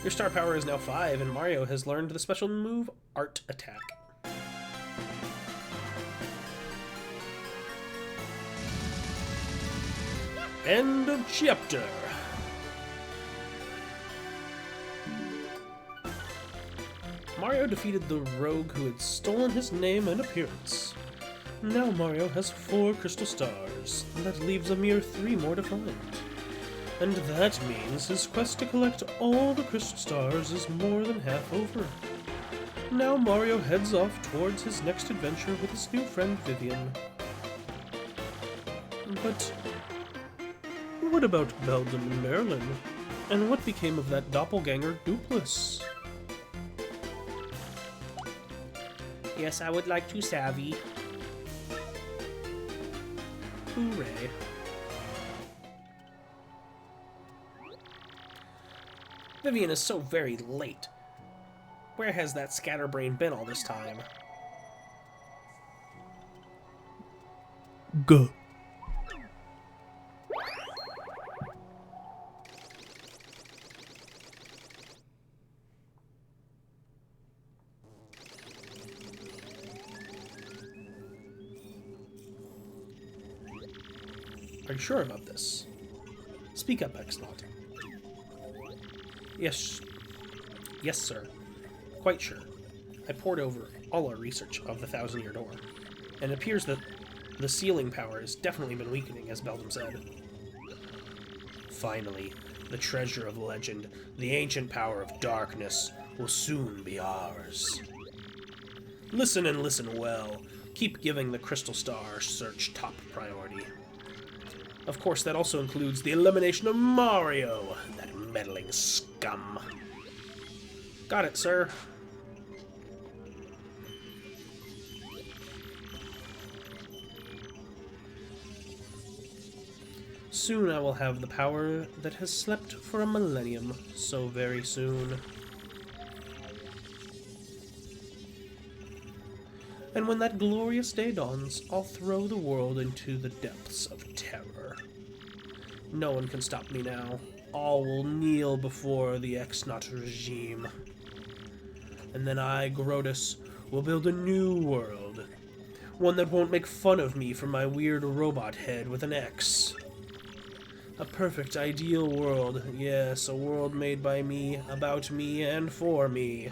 Your star power is now 5, and Mario has learned the special move, Art Attack. End of chapter! Mario defeated the rogue who had stolen his name and appearance. Now Mario has 4 crystal stars. That leaves a mere 3 more to find. And that means his quest to collect all the crystal stars is more than half over. Now Mario heads off towards his next adventure with his new friend Vivian. But what about Beldum and Merlin? And what became of that doppelganger Dupless? Yes, I would like to savvy. Hooray. Vivian is so very late. Where has that scatterbrain been all this time? Go. Are you sure about this? Speak up, X-Naut. Yes, sir. Quite sure. I pored over all our research of the Thousand-Year Door, and it appears that the sealing power has definitely been weakening, as Beldum said. Finally, the treasure of legend, the ancient power of darkness, will soon be ours. Listen and listen well. Keep giving the Crystal Star search top priority. Of course, that also includes the elimination of Mario, that meddling scum. Got it, sir. Soon I will have the power that has slept for a millennium, so very soon. And when that glorious day dawns, I'll throw the world into the depths of terror. No one can stop me now. All will kneel before the X-Naut regime. And then I, Grodus, will build a new world. One that won't make fun of me for my weird robot head with an X. A perfect, ideal world. Yes, a world made by me, about me, and for me.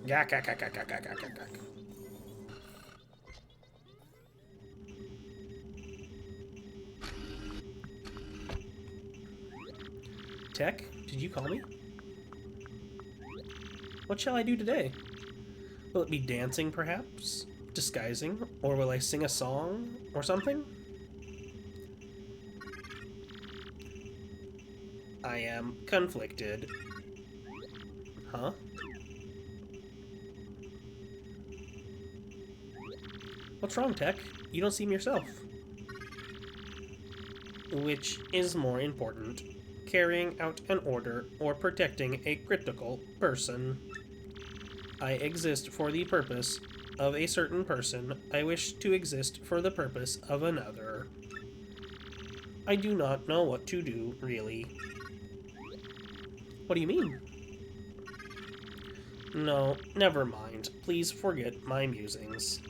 Gak, gak, gak, gak, gak, gak, gak, gak. Tech, did you call me? What shall I do today? Will it be dancing, perhaps? Disguising? Or will I sing a song? Or something? I am conflicted. Huh? What's wrong, Tech? You don't seem yourself. Which is more important? Carrying out an order or protecting a critical person? I exist for the purpose of a certain person. I wish to exist for the purpose of another. I do not know what to do, really. What do you mean? No, never mind. Please forget my musings.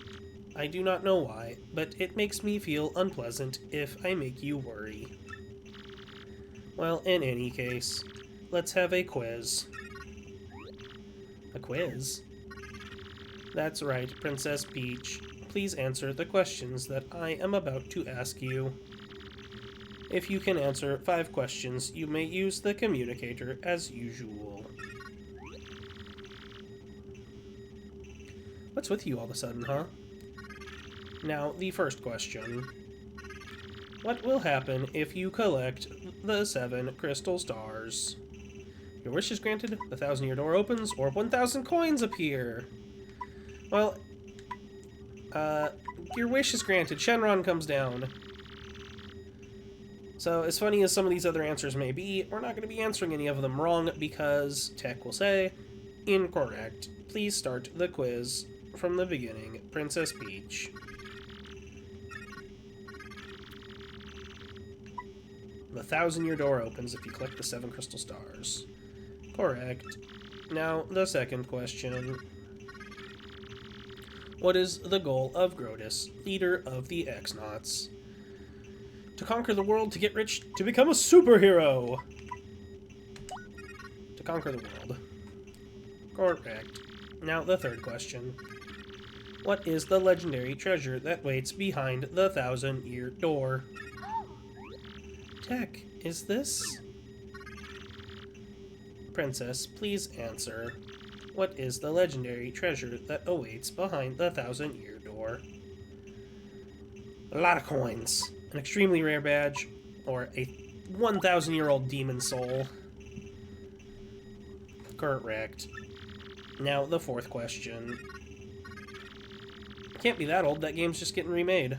I do not know why, but it makes me feel unpleasant if I make you worry. Well, in any case, let's have a quiz. A quiz? That's right, Princess Peach. Please answer the questions that I am about to ask you. If you can answer 5 questions, you may use the communicator as usual. What's with you all of a sudden, huh? Now, the first question. What will happen if you collect the 7 crystal stars? Your wish is granted, the 1,000-year door opens, or 1,000 coins appear. Well, your wish is granted. Shenron comes down. So, as funny as some of these other answers may be, we're not going to be answering any of them wrong because Tech will say, incorrect. Please start the quiz from the beginning. Princess Peach. The 1,000-year door opens if you collect the 7 crystal stars. Correct. Now, the second question. What is the goal of Grodus, leader of the X-Nauts? To conquer the world, to get rich, to become a superhero! To conquer the world. Correct. Now, the third question. What is the legendary treasure that waits behind the 1,000-year door? Tech, is this? Princess, please answer. What is the legendary treasure that awaits behind the 1,000-year door? A lot of coins. An extremely rare badge, or a 1,000-year-old demon soul. Correct. Now, the fourth question. Can't be that old, that game's just getting remade.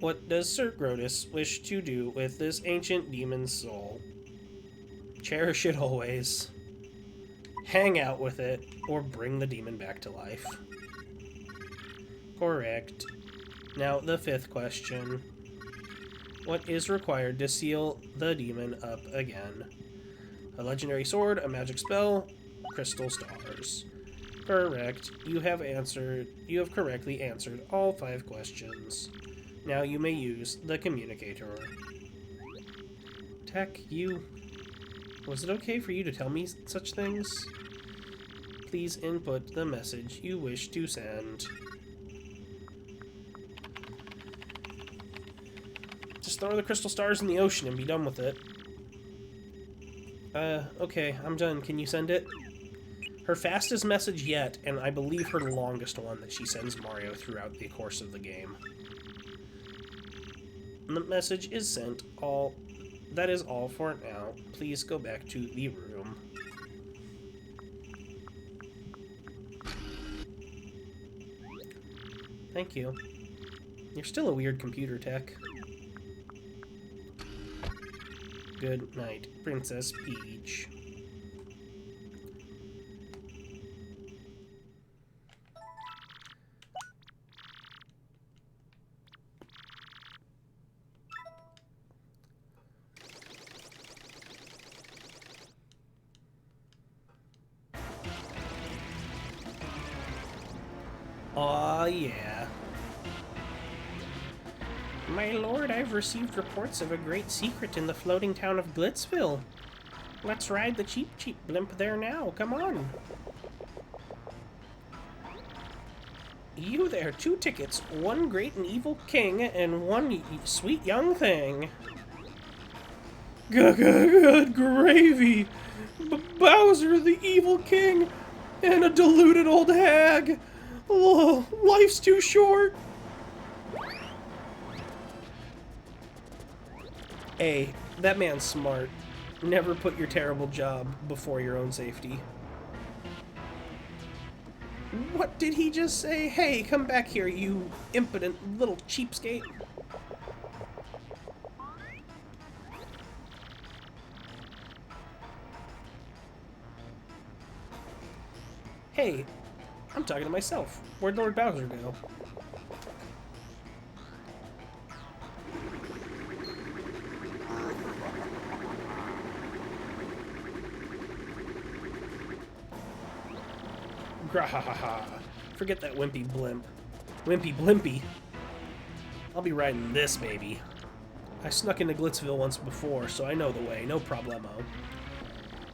What does Sir Grodus wish to do with this ancient demon's soul? Cherish it always. Hang out with it, or bring the demon back to life. Correct. Now, the fifth question. What is required to seal the demon up again? A legendary sword, a magic spell, crystal stars. Correct. You have correctly answered all 5 questions. Now you may use the communicator. Tech, was it okay for you to tell me such things? Please input the message you wish to send. Just throw the crystal stars in the ocean and be done with it. Okay, I'm done. Can you send it? Her fastest message yet, and I believe her longest one that she sends Mario throughout the course of the game. The message is sent. That is all for now. Please go back to the room. Thank you. You're still a weird computer, Tech. Good night, Princess Peach. Aw, yeah. My lord, I've received reports of a great secret in the floating town of Glitzville. Let's ride the Cheep Cheep blimp there now, come on. You there, 2 tickets, 1 great and evil king, and 1 sweet young thing. Good gravy! Bowser, the evil king, and a deluded old hag! Oh, life's too short! Hey, that man's smart. Never put your terrible job before your own safety. What did he just say? Hey, come back here, you impotent little cheapskate. Hey, I'm talking to myself. Where'd Lord Bowser go? Grahahaha. Forget that wimpy blimp. Wimpy blimpy. I'll be riding this baby. I snuck into Glitzville once before, so I know the way, no problemo.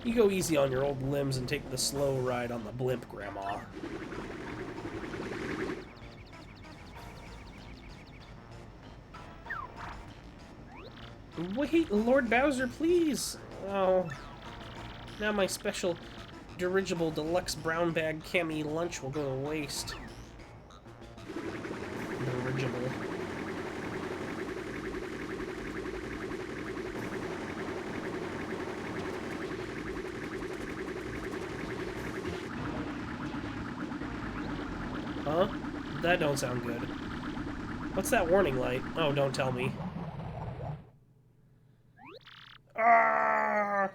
You go easy on your old limbs and take the slow ride on the blimp, Grandma. Wait, Lord Bowser, please! Oh. Now my special dirigible deluxe brown bag cami lunch will go to waste. Dirigible. Huh? That don't sound good. What's that warning light? Oh, don't tell me. Ah!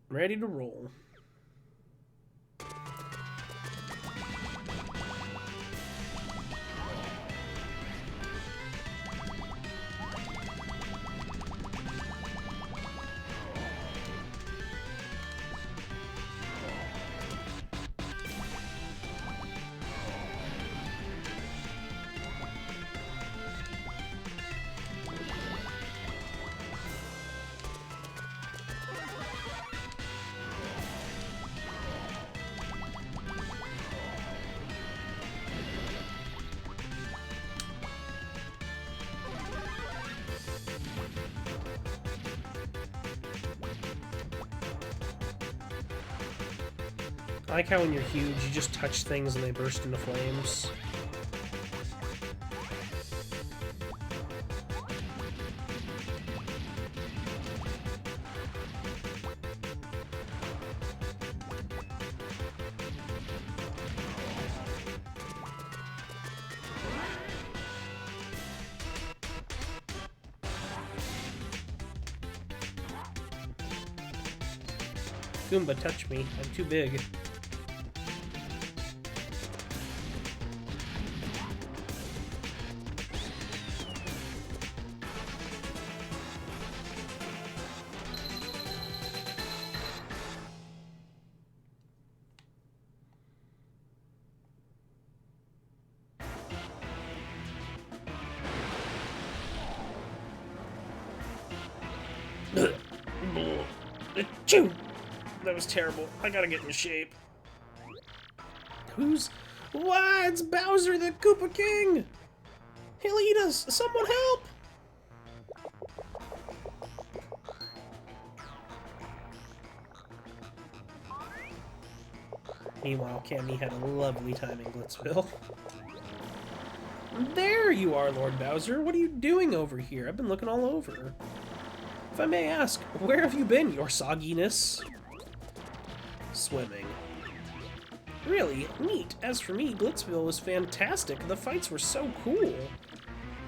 Ready to roll. I like how when you're huge, you just touch things and they burst into flames. Goomba, touch me. I'm too big. Achoo! That was terrible. I gotta get in shape. Who's... Why, it's Bowser the Koopa King! He'll eat us! Someone help! Meanwhile, Cammy had a lovely time in Glitzville. There you are, Lord Bowser. What are you doing over here? I've been looking all over. If I may ask, where have you been, your sogginess? Swimming. Really? Neat. As for me, Glitzville was fantastic. The fights were so cool.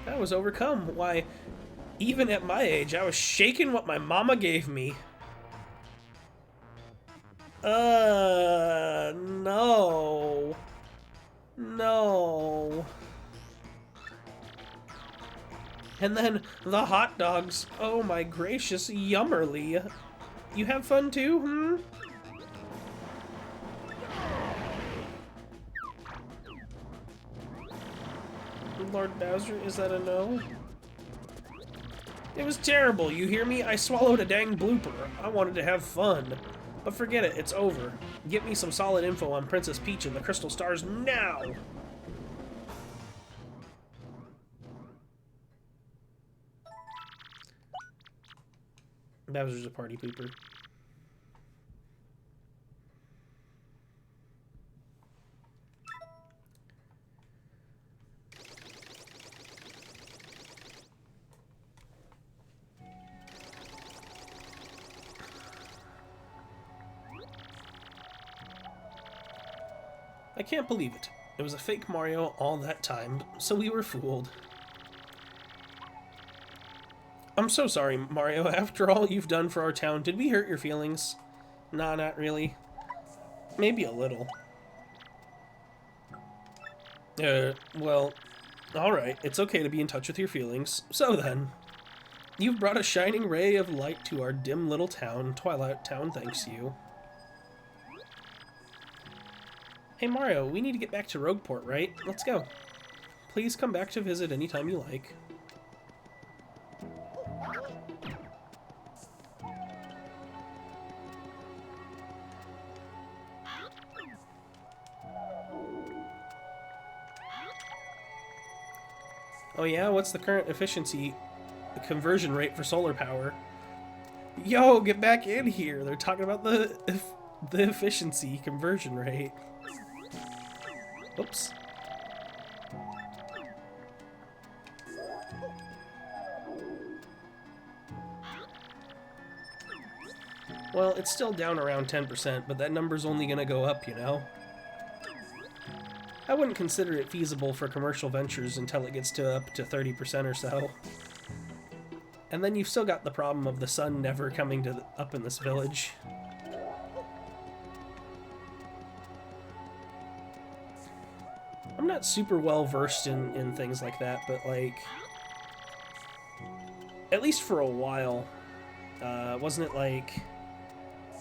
I was overcome. Why, even at my age, I was shaking what my mama gave me. No. No. And then the hot dogs. Oh my gracious, yummerly. You have fun too, hmm? Lord Bowser, is that a no? It was terrible, you hear me? I swallowed a dang blooper. I wanted to have fun. But forget it, it's over. Get me some solid info on Princess Peach and the Crystal Stars now! Bowser's a party pooper. I can't believe it. It was a fake Mario all that time, so we were fooled. I'm so sorry, Mario. After all you've done for our town, did we hurt your feelings? Nah, not really. Maybe a little. Well, alright. It's okay to be in touch with your feelings. So then, you've brought a shining ray of light to our dim little town, Twilight Town, thanks you. Hey Mario, we need to get back to Rogueport, right? Let's go. Please come back to visit anytime you like. Oh yeah? What's the current efficiency conversion rate for solar power? Yo, get back in here! They're talking about the efficiency conversion rate. Oops. Well, it's still down around 10%, but that number's only gonna go up, you know? I wouldn't consider it feasible for commercial ventures until it gets to up to 30% or so. And then you've still got the problem of the sun never coming to up in this village. I'm not super well versed in things like that, but like, at least for a while, wasn't it like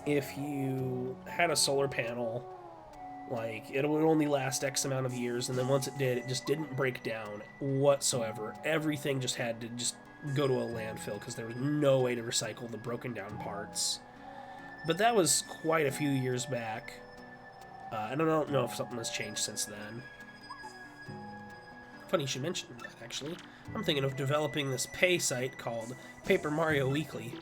if you had a solar panel, like it would only last X amount of years, and then once it did, it just didn't break down whatsoever. Everything just had to just go to a landfill because there was no way to recycle the broken down parts. But that was quite a few years back. I don't know if something has changed since then. Funny you should mention that, actually. I'm thinking of developing this pay site called Paper Mario Weekly.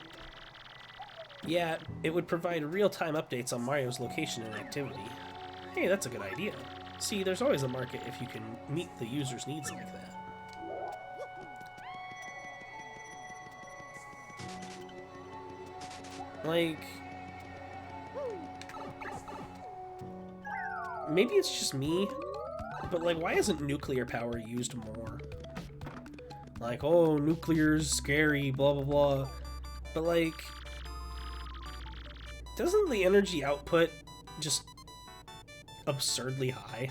Yeah, it would provide real-time updates on Mario's location and activity. Hey, that's a good idea. See, there's always a market if you can meet the user's needs like that. Like, maybe it's just me, but like, why isn't nuclear power used more? Like, oh, nuclear's scary, blah blah blah. But like, doesn't the energy output just absurdly high?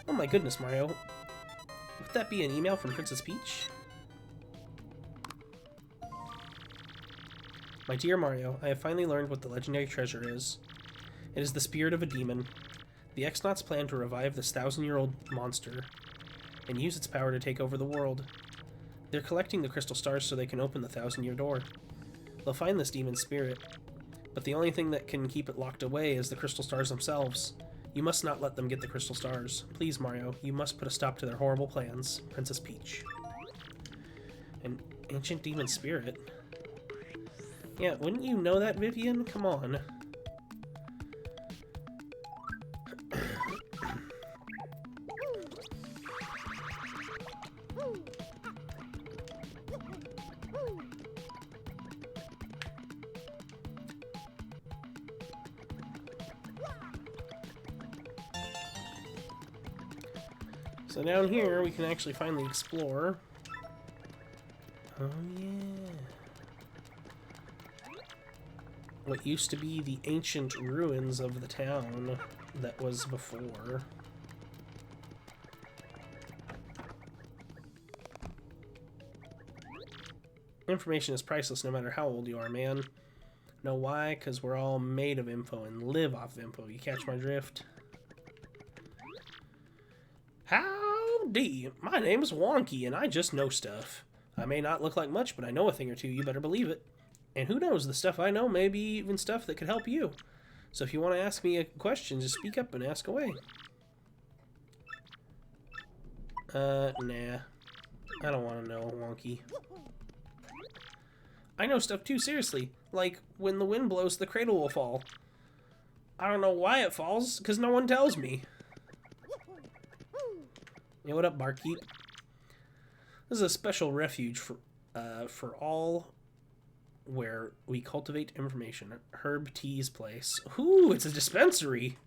Oh my goodness, Mario. Would that be an email from Princess Peach? My dear Mario, I have finally learned what the legendary treasure is. It is the spirit of a demon. The X-Nauts plan to revive this 1,000-year-old monster and use its power to take over the world. They're collecting the crystal stars so they can open the 1,000-year door. They'll find this demon spirit, but the only thing that can keep it locked away is the crystal stars themselves. You must not let them get the crystal stars. Please, Mario, you must put a stop to their horrible plans. Princess Peach. An ancient demon spirit? Yeah, wouldn't you know that, Vivian? Come on. So down here, we can actually finally explore. Oh, yeah. What used to be the ancient ruins of the town that was before. Information is priceless no matter how old you are, man. Know why? Because we're all made of info and live off of info. You catch my drift? Howdy! My name is Wonky, and I just know stuff. I may not look like much, but I know a thing or two, you better believe it. And who knows, the stuff I know may be even stuff that could help you. So if you want to ask me a question, just speak up and ask away. Nah. I don't want to know, Wonky. I know stuff too, seriously. Like, when the wind blows, the cradle will fall. I don't know why it falls, because no one tells me. Hey, what up, barkeep? This is a special refuge for all where we cultivate information. Herb Tea's place. Ooh, it's a dispensary.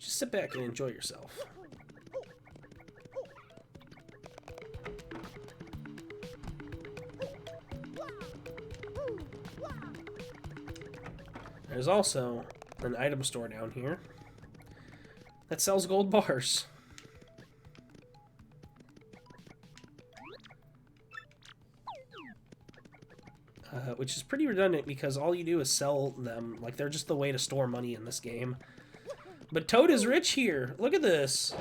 Just sit back and enjoy yourself. There's also an item store down here that sells gold bars. Which is pretty redundant because all you do is sell them. Like, they're just the way to store money in this game. But Toad is rich here. Look at this.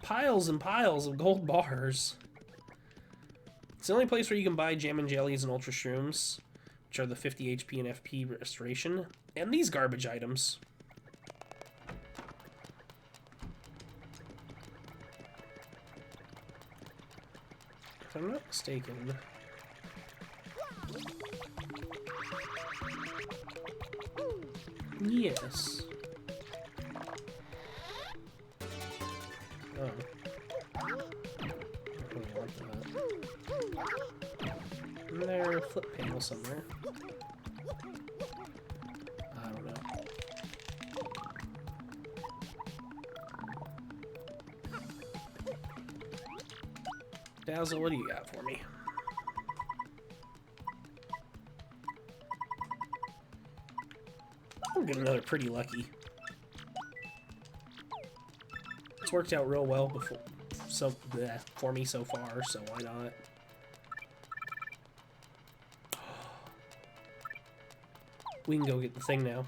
Piles and piles of gold bars. It's the only place where you can buy jam and jellies and ultra shrooms, which are the 50 HP and FP restoration, and these garbage items. If I'm not mistaken... Yes. Oh. I don't really want that. Isn't there a flip panel somewhere? I don't know. Dazzle, what do you got for me? I'll get another pretty lucky. It's worked out real well before, for me so far, so why not? We can go get the thing now.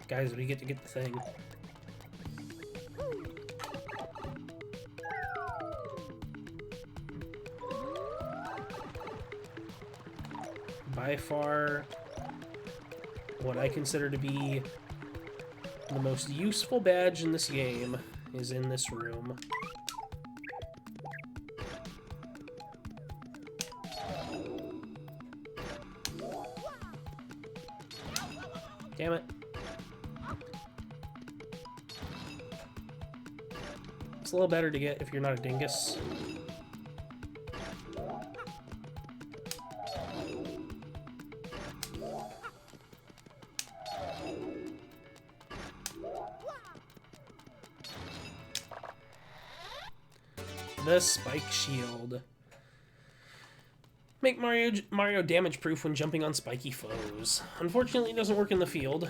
Guys, we get to get the thing. By far, what I consider to be the most useful badge in this game is in this room. Damn it. It's a little better to get if you're not a dingus. The spike shield. Make Mario damage proof when jumping on spiky foes. Unfortunately, it doesn't work in the field.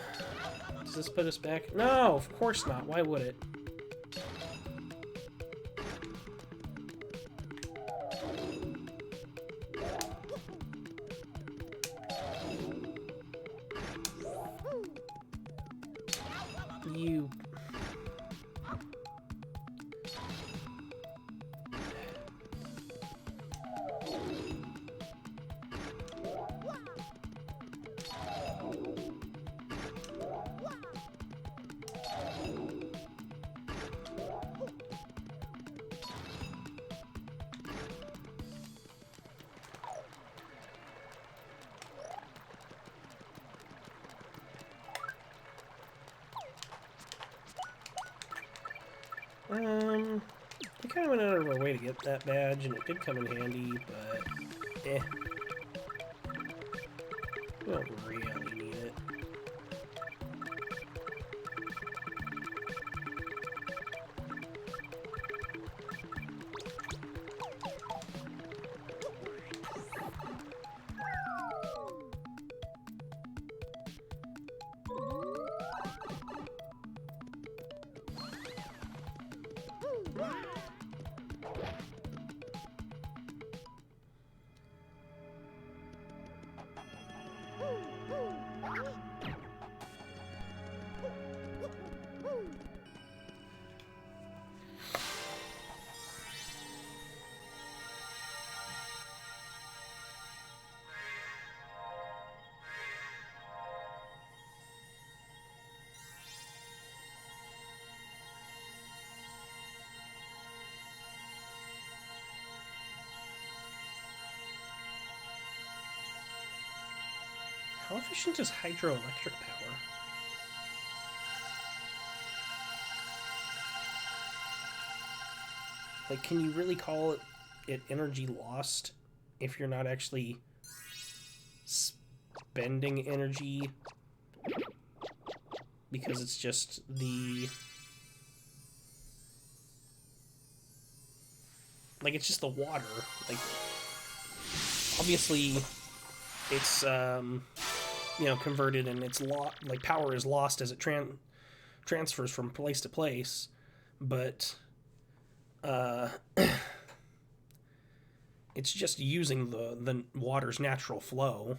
Does this put us back? No, of course not. Why would it? You... we kind of went out of our way to get that badge, and it did come in handy, but eh. We don't really need it. How efficient is hydroelectric power? Like, can you really call it energy lost if you're not actually spending energy? Because it's just the... Like, it's just the water. Like, obviously, it's, you know, converted, and it's like power is lost as it transfers from place to place, but it's just using the water's natural flow.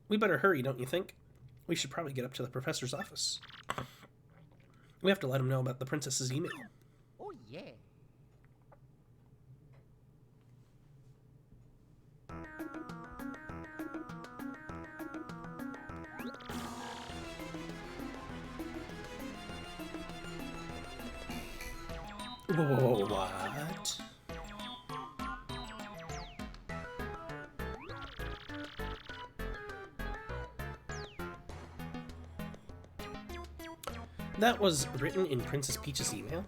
We better hurry, don't you think? We should probably get up to the professor's office. We have to let him know about the princess's email. Oh, yeah. Whoa, what? That was written in Princess Peach's email?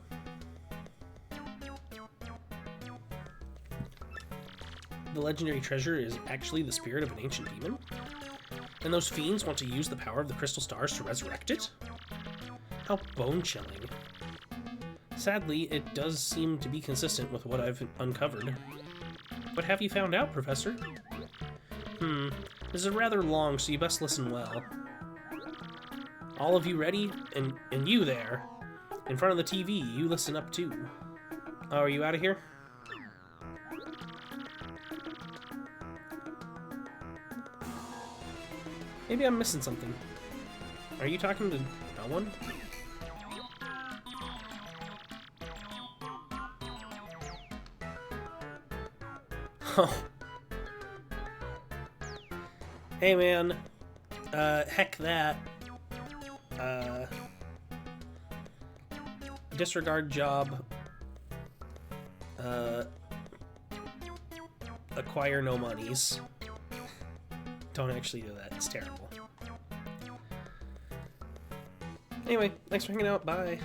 The legendary treasure is actually the spirit of an ancient demon? And those fiends want to use the power of the crystal stars to resurrect it? How bone-chilling. Sadly, it does seem to be consistent with what I've uncovered. What have you found out, Professor? This is rather long, so you best listen well. All of you ready? And you there, in front of the TV, you listen up too. Oh, are you out of here? Maybe I'm missing something. Are you talking to no one? Oh. Hey man. Heck that. Disregard job. Acquire no monies. Don't actually do that. It's terrible. Anyway, thanks for hanging out. Bye.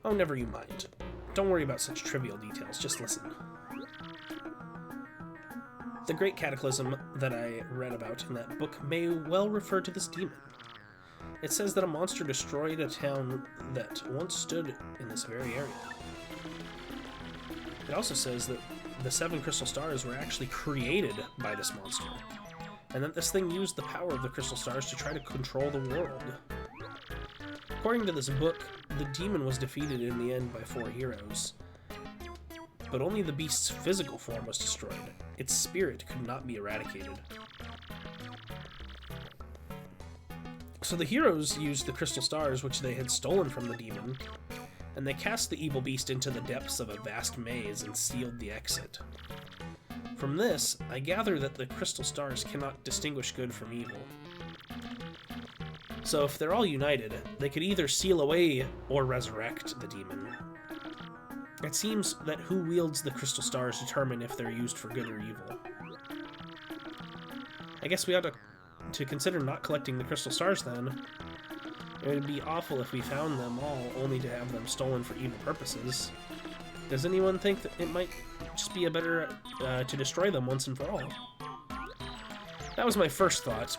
Oh, never you mind. Don't worry about such trivial details. Just listen. The Great Cataclysm that I read about in that book may well refer to this demon. It says that a monster destroyed a town that once stood in this very area. It also says that the 7 crystal stars were actually created by this monster, and that this thing used the power of the crystal stars to try to control the world. According to this book, the demon was defeated in the end by 4 heroes, but only the beast's physical form was destroyed. Its spirit could not be eradicated. So the heroes used the crystal stars which they had stolen from the demon, and they cast the evil beast into the depths of a vast maze and sealed the exit. From this, I gather that the crystal stars cannot distinguish good from evil. So if they're all united, they could either seal away or resurrect the demon. It seems that who wields the crystal stars determine if they're used for good or evil. I guess we ought to consider not collecting the crystal stars then. It would be awful if we found them all only to have them stolen for evil purposes. Does anyone think that it might just be better to destroy them once and for all? That was my first thought,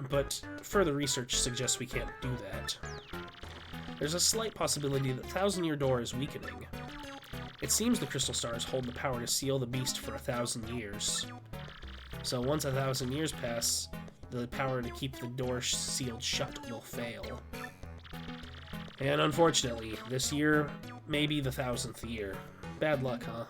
but further research suggests we can't do that. There's a slight possibility that Thousand-Year Door is weakening. It seems the crystal stars hold the power to seal the beast for 1,000 years. So once 1,000 years pass, the power to keep the door sealed shut will fail. And unfortunately, this year may be the 1,000th year. Bad luck, huh?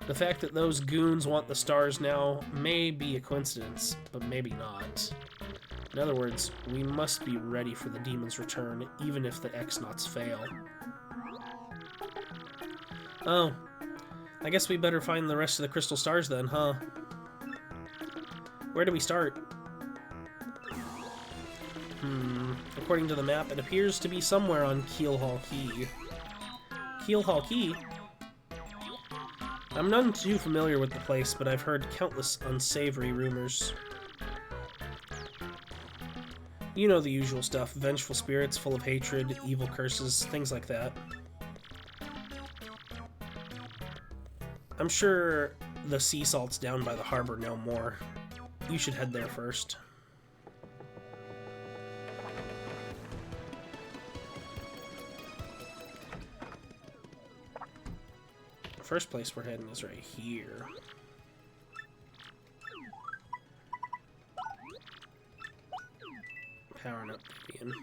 The fact that those goons want the stars now may be a coincidence, but maybe not. In other words, we must be ready for the demon's return, even if the X-Nauts fail. Oh, I guess we better find the rest of the crystal stars then, huh? Where do we start? According to the map, it appears to be somewhere on Keelhaul Key. Keelhaul Key? I'm none too familiar with the place, but I've heard countless unsavory rumors. You know the usual stuff. Vengeful spirits full of hatred, evil curses, things like that. I'm sure the sea salts down by the harbor know more. You should head there first. The first place we're heading is right here. Powering up Vivian.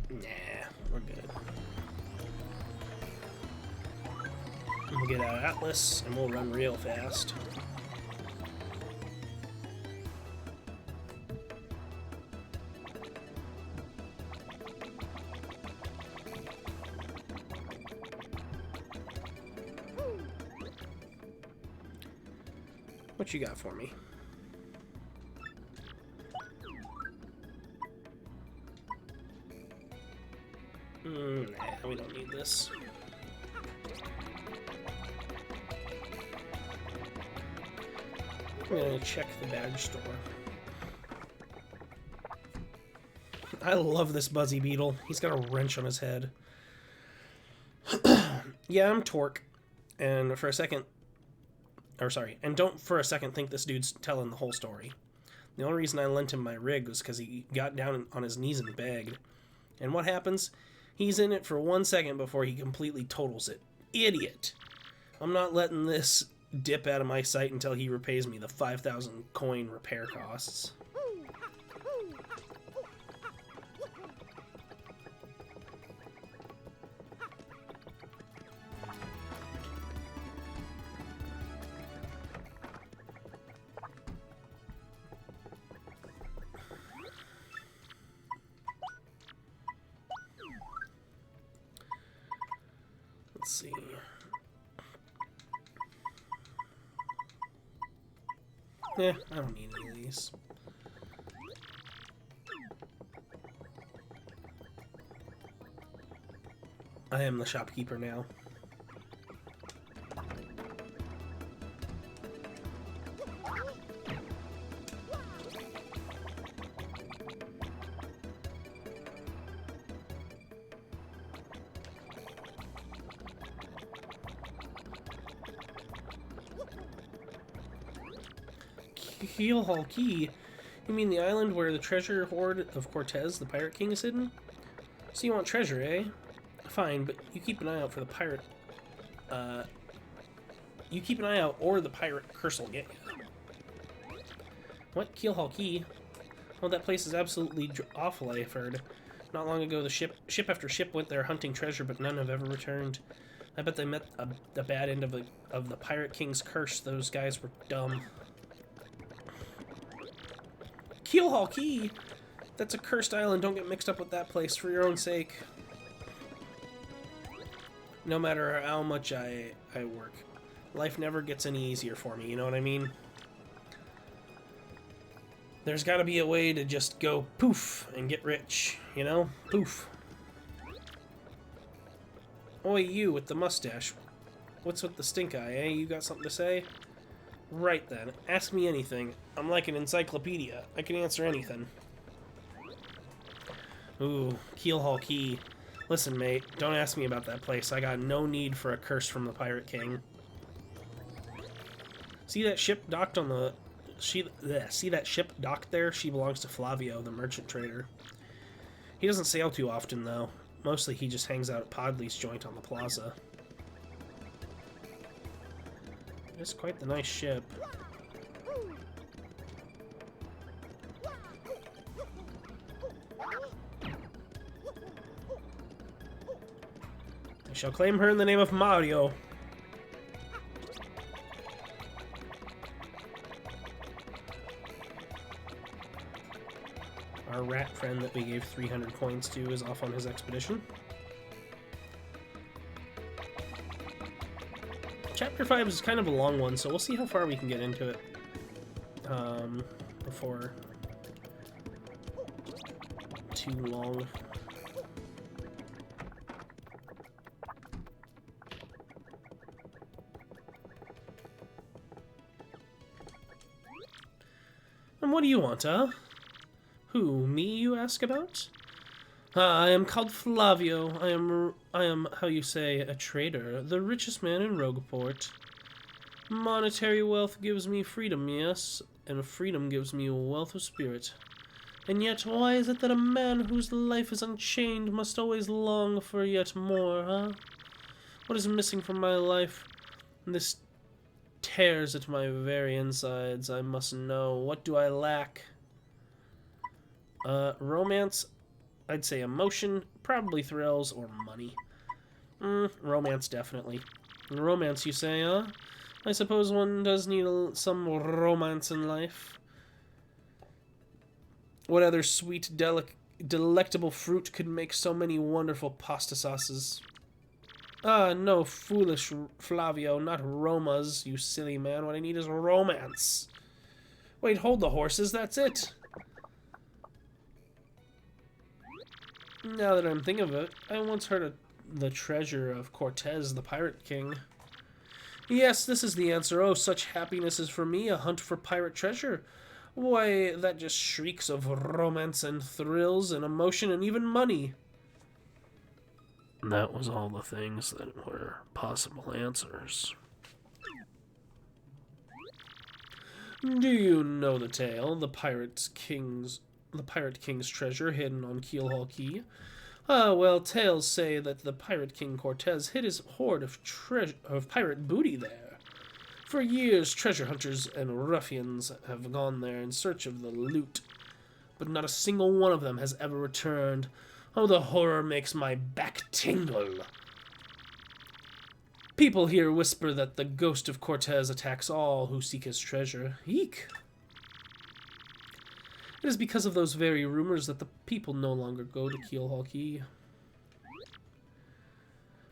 Nah, we're good. We'll get out Atlas, and we'll run real fast. What you got for me? Nah, we don't need this. I'm gonna check the badge store. I love this Buzzy Beetle. He's got a wrench on his head. Yeah, I'm Torque. And for a second... Or sorry, and don't for a second think this dude's telling the whole story. The only reason I lent him my rig was because he got down on his knees and begged. And what happens? He's in it for 1 second before he completely totals it. Idiot! I'm not letting this dip out of my sight until he repays me the 5,000 coin repair costs. Let's see. Yeah, I don't need any of these. I am the shopkeeper now. Keelhaul Key? You mean the island where the treasure hoard of Cortez, the Pirate King, is hidden? So you want treasure, eh? Fine, but you keep an eye out for the pirate... you keep an eye out, or the pirate curse will get you. What? Keelhaul Key? Oh, that place is absolutely awful, I've heard. Not long ago, the ship after ship went there hunting treasure, but none have ever returned. I bet they met the bad end of the Pirate King's curse. Those guys were dumb. Keelhaul Key? That's a cursed island. Don't get mixed up with that place for your own sake. No matter how much I work, life never gets any easier for me, you know what I mean? There's gotta be a way to just go poof and get rich, you know? Poof. Oi, you with the mustache. What's with the stink eye, eh? You got something to say? Right then. Ask me anything. I'm like an encyclopedia. I can answer anything. Ooh, Keelhaul Key. Listen, mate, don't ask me about that place. I got no need for a curse from the Pirate King. See that ship docked on the... See that ship docked there? She belongs to Flavio, the merchant trader. He doesn't sail too often, though. Mostly he just hangs out at Podley's joint on the plaza. It's quite the nice ship. I shall claim her in the name of Mario. Our rat friend that we gave 300 coins to is off on his expedition. Chapter 5 is kind of a long one, so we'll see how far we can get into it before too long. And what do you want, huh? Who, me, you ask about? I am called Flavio. I am, how you say, a trader, the richest man in Rogueport. Monetary wealth gives me freedom, yes, and freedom gives me a wealth of spirit. And yet, why is it that a man whose life is unchained must always long for yet more, huh? What is missing from my life? This tears at my very insides. I must know. What do I lack? Romance, I'd say emotion, probably thrills, or money. Romance, definitely. Romance, you say, huh? I suppose one does need some romance in life. What other sweet, delectable fruit could make so many wonderful pasta sauces? Ah, no, foolish Flavio, not Romas, you silly man. What I need is romance. Wait, hold the horses, that's it. Now that I'm thinking of it, I once heard of the treasure of Cortez, the Pirate King. Yes, this is the answer. Oh, such happiness is for me, a hunt for pirate treasure. Why, that just shrieks of romance and thrills and emotion and even money. That was all the things that were possible answers. Do you know the tale, the Pirate King's treasure hidden on Keelhaul Key? Ah, well, tales say that the Pirate King Cortez hid his hoard of pirate booty there. For years, treasure hunters and ruffians have gone there in search of the loot, but not a single one of them has ever returned. Oh, the horror makes my back tingle. People here whisper that the ghost of Cortez attacks all who seek his treasure. Eek! It is because of those very rumors that the people no longer go to Keelhaul Key.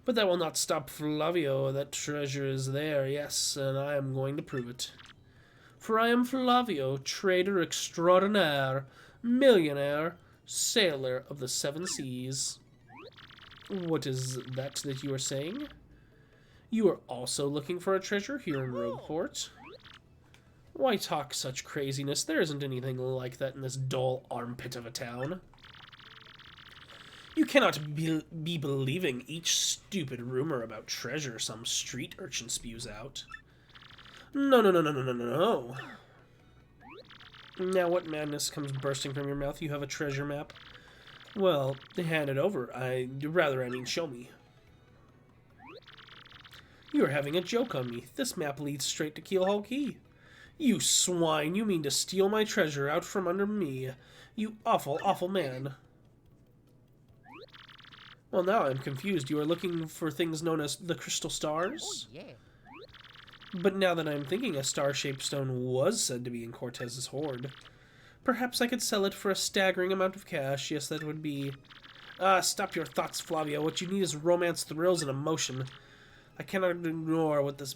But that will not stop Flavio. That treasure is there, yes, and I am going to prove it. For I am Flavio, trader extraordinaire, millionaire, sailor of the seven seas. What is that you are saying? You are also looking for a treasure here in Rogueport? Why talk such craziness? There isn't anything like that in this dull armpit of a town. You cannot be believing each stupid rumor about treasure some street urchin spews out. No, no, no, no, no, no, no, no. Now what madness comes bursting from your mouth? You have a treasure map? Well, hand it over. I mean, show me. You are having a joke on me. This map leads straight to Keelhaul Key. You swine, you mean to steal my treasure out from under me. You awful, awful man. Well, now I'm confused. You are looking for things known as the crystal stars? Oh, yeah. But now that I'm thinking, a star-shaped stone was said to be in Cortez's hoard. Perhaps I could sell it for a staggering amount of cash. Yes, that would be... stop your thoughts, Flavio. What you need is romance, thrills, and emotion. I cannot ignore what this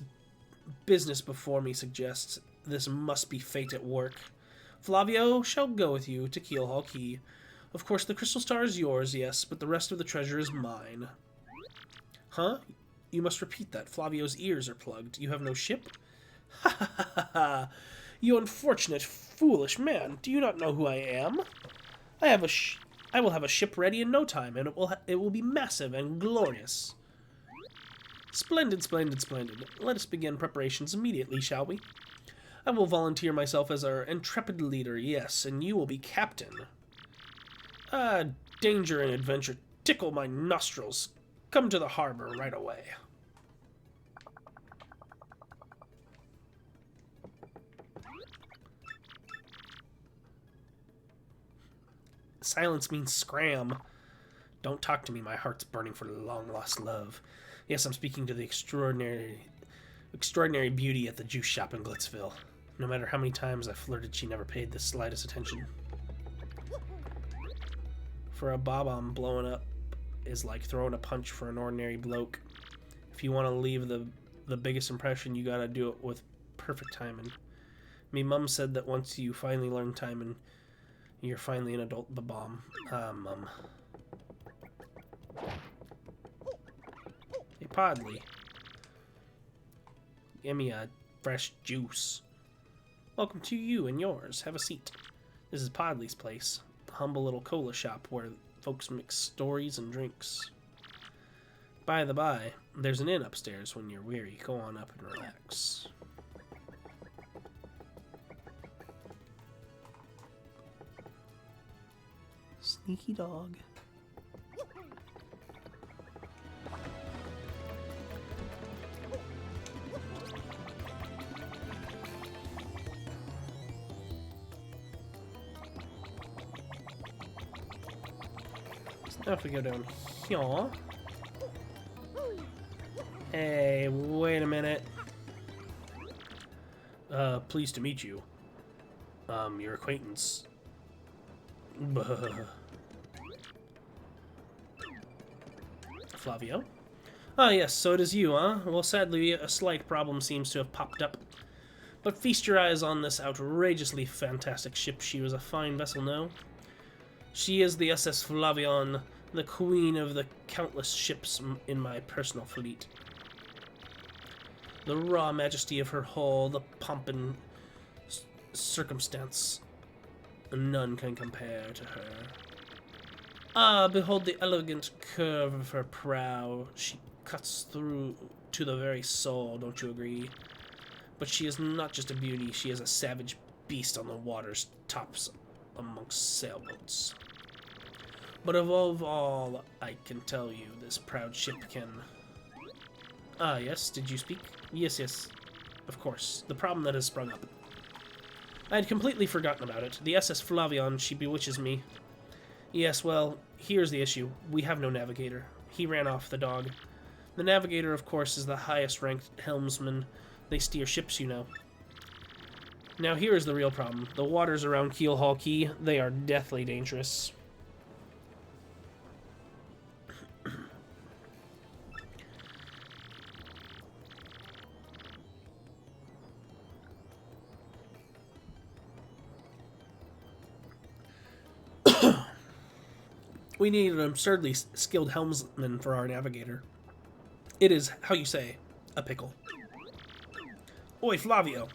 business before me suggests. This must be fate at work. Flavio shall go with you to Keelhaul Key. Of course, the crystal star is yours, yes, but the rest of the treasure is mine. Huh? You must repeat that. Flavio's ears are plugged. You have no ship? Ha ha ha ha ha! You unfortunate, foolish man! Do you not know who I am? I will have a ship ready in no time, and it will be massive and glorious. Splendid, splendid, splendid. Let us begin preparations immediately, shall we? I will volunteer myself as our intrepid leader, yes, and you will be captain. Danger and adventure tickle my nostrils. Come to the harbor right away. Silence means scram. Don't talk to me, my heart's burning for long-lost love. Yes, I'm speaking to the extraordinary beauty at the juice shop in Glitzville. No matter how many times I flirted, she never paid the slightest attention. For a bob-omb, blowing up is like throwing a punch for an ordinary bloke. If you want to leave the biggest impression, you gotta do it with perfect timing. Me mum said that once you finally learn timing, you're finally an adult bob-omb. Mum. Hey, Podley. Give me a fresh juice. Welcome to you and yours. Have a seat. This is Podley's place. A humble little cola shop where folks mix stories and drinks. By the by, there's an inn upstairs when you're weary. Go on up and relax. Sneaky dog. Now if we go down here... Hey, wait a minute. Pleased to meet you. Your acquaintance. Flavio? Ah, yes, so it is you, huh? Well, sadly, a slight problem seems to have popped up. But feast your eyes on this outrageously fantastic ship. She was a fine vessel, no? She is the SS Flavion, the queen of the countless ships in my personal fleet. The raw majesty of her hull, the pomp and circumstance, none can compare to her. Ah, behold the elegant curve of her prow. She cuts through to the very soul, don't you agree? But she is not just a beauty, she is a savage beast on the water's tops amongst sailboats. But above all, I can tell you, this proud ship can... Ah, yes, did you speak? Yes, of course, the problem that has sprung up. I had completely forgotten about it. The SS Flavion, she bewitches me. Yes, well, here's the issue. We have no navigator. He ran off, the dog. The navigator, of course, is the highest-ranked helmsman. They steer ships, you know. Now, here is the real problem. The waters around Keelhaul Key, they are deathly dangerous. We need an absurdly skilled helmsman for our navigator. It is, how you say, a pickle. Oi, Flavio.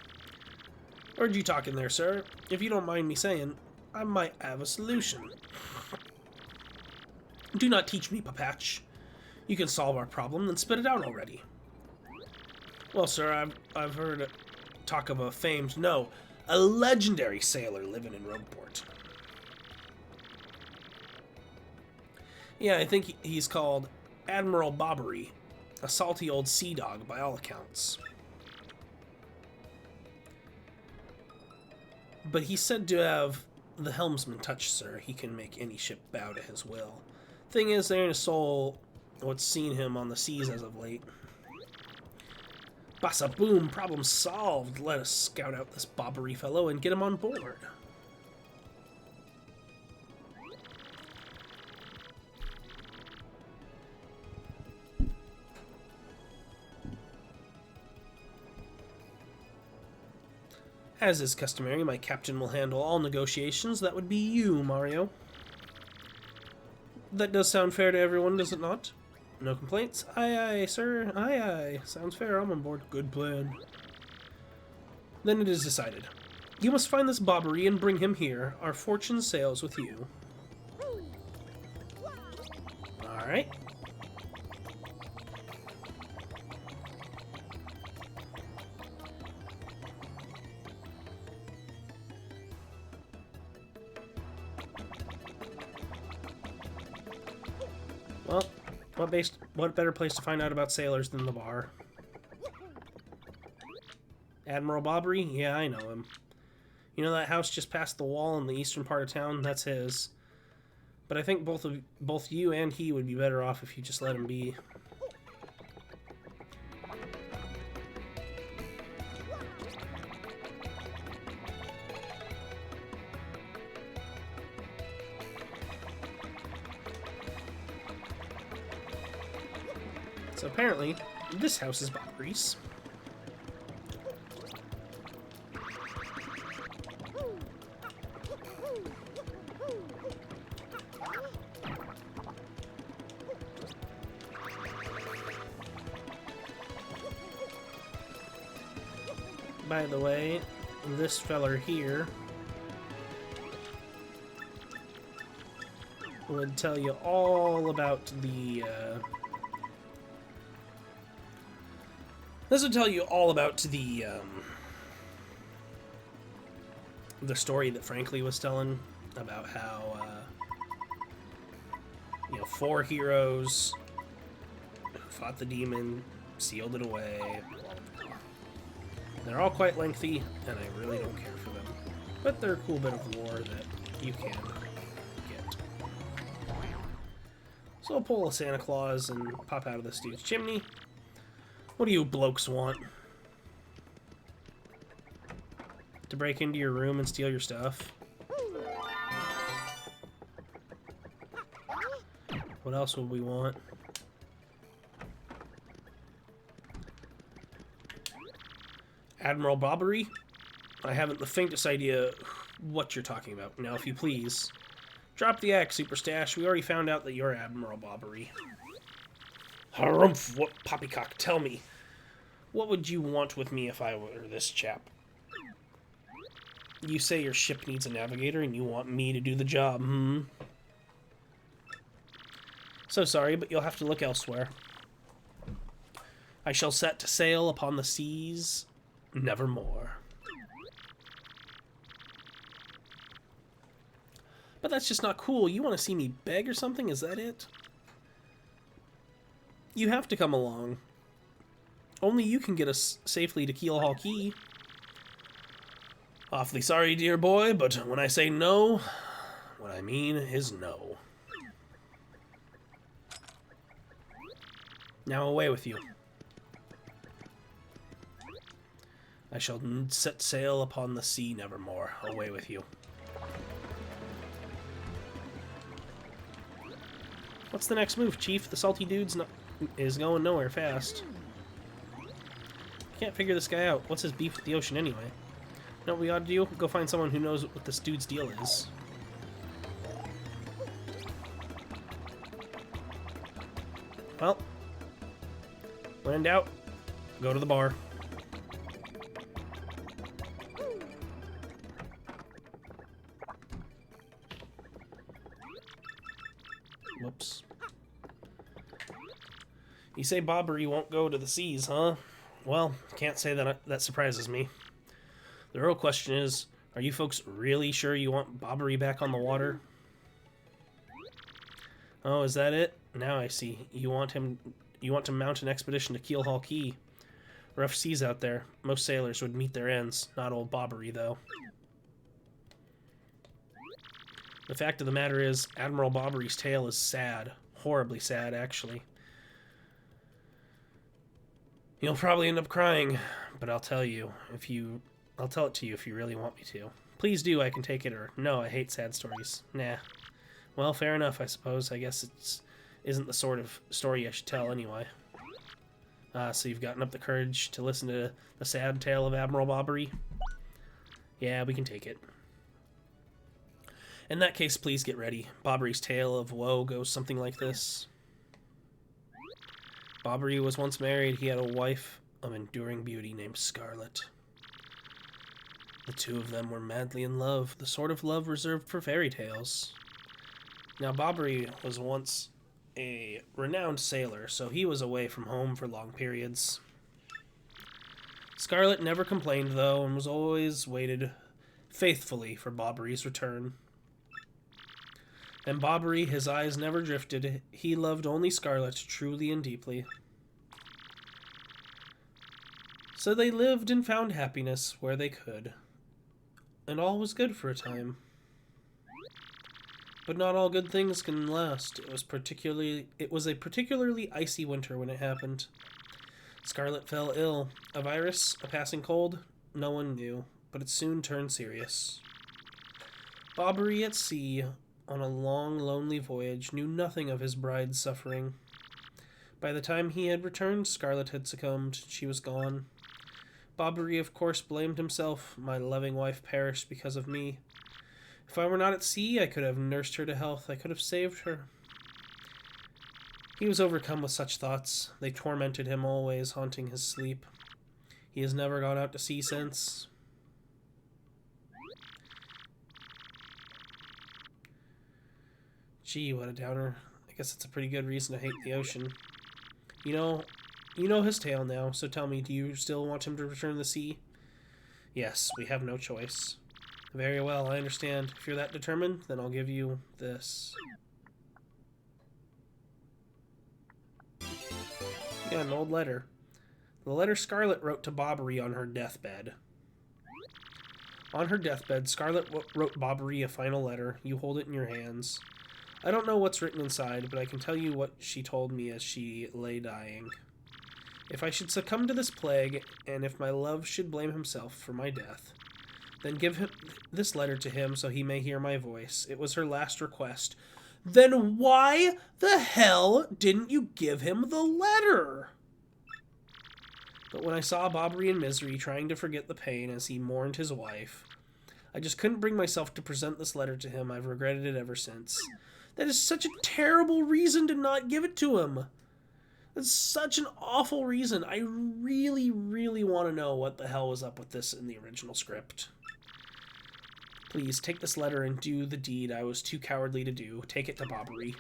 Heard you talking there, sir. If you don't mind me saying, I might have a solution. Do not teach me, Papatch. You can solve our problem, then spit it out already. Well, sir, I've heard talk of a famed, no, a legendary sailor living in Rogueport. Yeah, I think he's called Admiral Bobbery, a salty old sea dog by all accounts. But he's said to have the helmsman touch, sir. He can make any ship bow to his will. Thing is, there ain't a soul what's seen him on the seas as of late. Bassa boom, problem solved. Let us scout out this Bobbery fellow and get him on board. As is customary, my captain will handle all negotiations. That would be you, Mario. That does sound fair to everyone, does it not? No complaints? Aye, aye, sir. Aye, aye. Sounds fair. I'm on board. Good plan. Then it is decided. You must find this Bobbery and bring him here. Our fortune sails with you. Alright. Well, what better place to find out about sailors than the bar? Admiral Bobbery? Yeah, I know him. You know that house just past the wall in the eastern part of town? That's his. But I think both you and he would be better off if you just let him be. So apparently, this house is Bobbery's. By the way, this feller here would tell you all about the, this would tell you all about the story that Frankly was telling about how, you know, 4 heroes fought the demon, sealed it away, blah, blah, blah. They're all quite lengthy, and I really don't care for them. But they're a cool bit of lore that you can get. So I'll pull a Santa Claus and pop out of this dude's chimney. What do you blokes want? To break into your room and steal your stuff? What else would we want? Admiral Bobbery? I haven't the faintest idea what you're talking about. Now, if you please, drop the axe, Superstash. We already found out that you're Admiral Bobbery. Harumph, what poppycock, tell me. What would you want with me if I were this chap? You say your ship needs a navigator and you want me to do the job, hmm? So sorry, but you'll have to look elsewhere. I shall set to sail upon the seas nevermore. But that's just not cool. You want to see me beg or something? Is that it? You have to come along. Only you can get us safely to Keelhaul Key. Awfully sorry, dear boy, but when I say no, what I mean is no. Now away with you. I shall set sail upon the sea nevermore. Away with you. What's the next move, Chief? The salty dude's is going nowhere fast. Can't figure this guy out. What's his beef with the ocean anyway? You know what we ought to do? Go find someone who knows what this dude's deal is. Well, when in doubt, go to the bar. Whoops. You say Bobbery won't go to the seas, huh? Well, can't say that that surprises me. The real question is, are you folks really sure you want Bobbery back on the water? Oh, is that it? Now I see. You want to mount an expedition to Keelhaul Key. Rough seas out there. Most sailors would meet their ends. Not old Bobbery, though. The fact of the matter is, Admiral Bobbery's tale is sad. Horribly sad, actually. You'll probably end up crying, but I'll tell it to you if you really want me to. Please do, I can take it, or no, I hate sad stories. Nah. Well, fair enough, I suppose. I guess it isn't the sort of story I should tell anyway. So you've gotten up the courage to listen to the sad tale of Admiral Bobbery? Yeah, we can take it. In that case, please get ready. Bobbery's tale of woe goes something like this. Bobbery was once married. He had a wife of enduring beauty named Scarlet. The two of them were madly in love, the sort of love reserved for fairy tales. Now, Bobbery was once a renowned sailor, so he was away from home for long periods. Scarlet never complained, though, and was always waited faithfully for Bobbery's return. And Bobbery, his eyes never drifted. He loved only Scarlet, truly and deeply. So they lived and found happiness where they could. And all was good for a time. But not all good things can last. It was a particularly icy winter when it happened. Scarlet fell ill. A virus? A passing cold? No one knew, but it soon turned serious. Bobbery at sea, on a long, lonely voyage, knew nothing of his bride's suffering. By the time he had returned, Scarlet had succumbed. She was gone. Bobbery, of course, blamed himself. My loving wife perished because of me. If I were not at sea, I could have nursed her to health. I could have saved her. He was overcome with such thoughts. They tormented him always, haunting his sleep. He has never gone out to sea since. Gee, what a downer. I guess it's a pretty good reason to hate the ocean. You know his tale now, so tell me, do you still want him to return to the sea? Yes, we have no choice. Very well, I understand. If you're that determined, then I'll give you this. Yeah, an old letter. The letter Scarlet wrote to Bobbery on her deathbed. On her deathbed, Scarlet wrote Bobbery a final letter. You hold it in your hands. I don't know what's written inside, but I can tell you what she told me as she lay dying. If I should succumb to this plague, and if my love should blame himself for my death, then give him this letter to him so he may hear my voice. It was her last request. Then why the hell didn't you give him the letter? But when I saw Bobbery in misery, trying to forget the pain as he mourned his wife, I just couldn't bring myself to present this letter to him. I've regretted it ever since. That is such a terrible reason to not give it to him. That's such an awful reason. I really, really want to know what the hell was up with this in the original script. Please, take this letter and do the deed I was too cowardly to do. Take it to Bobbery.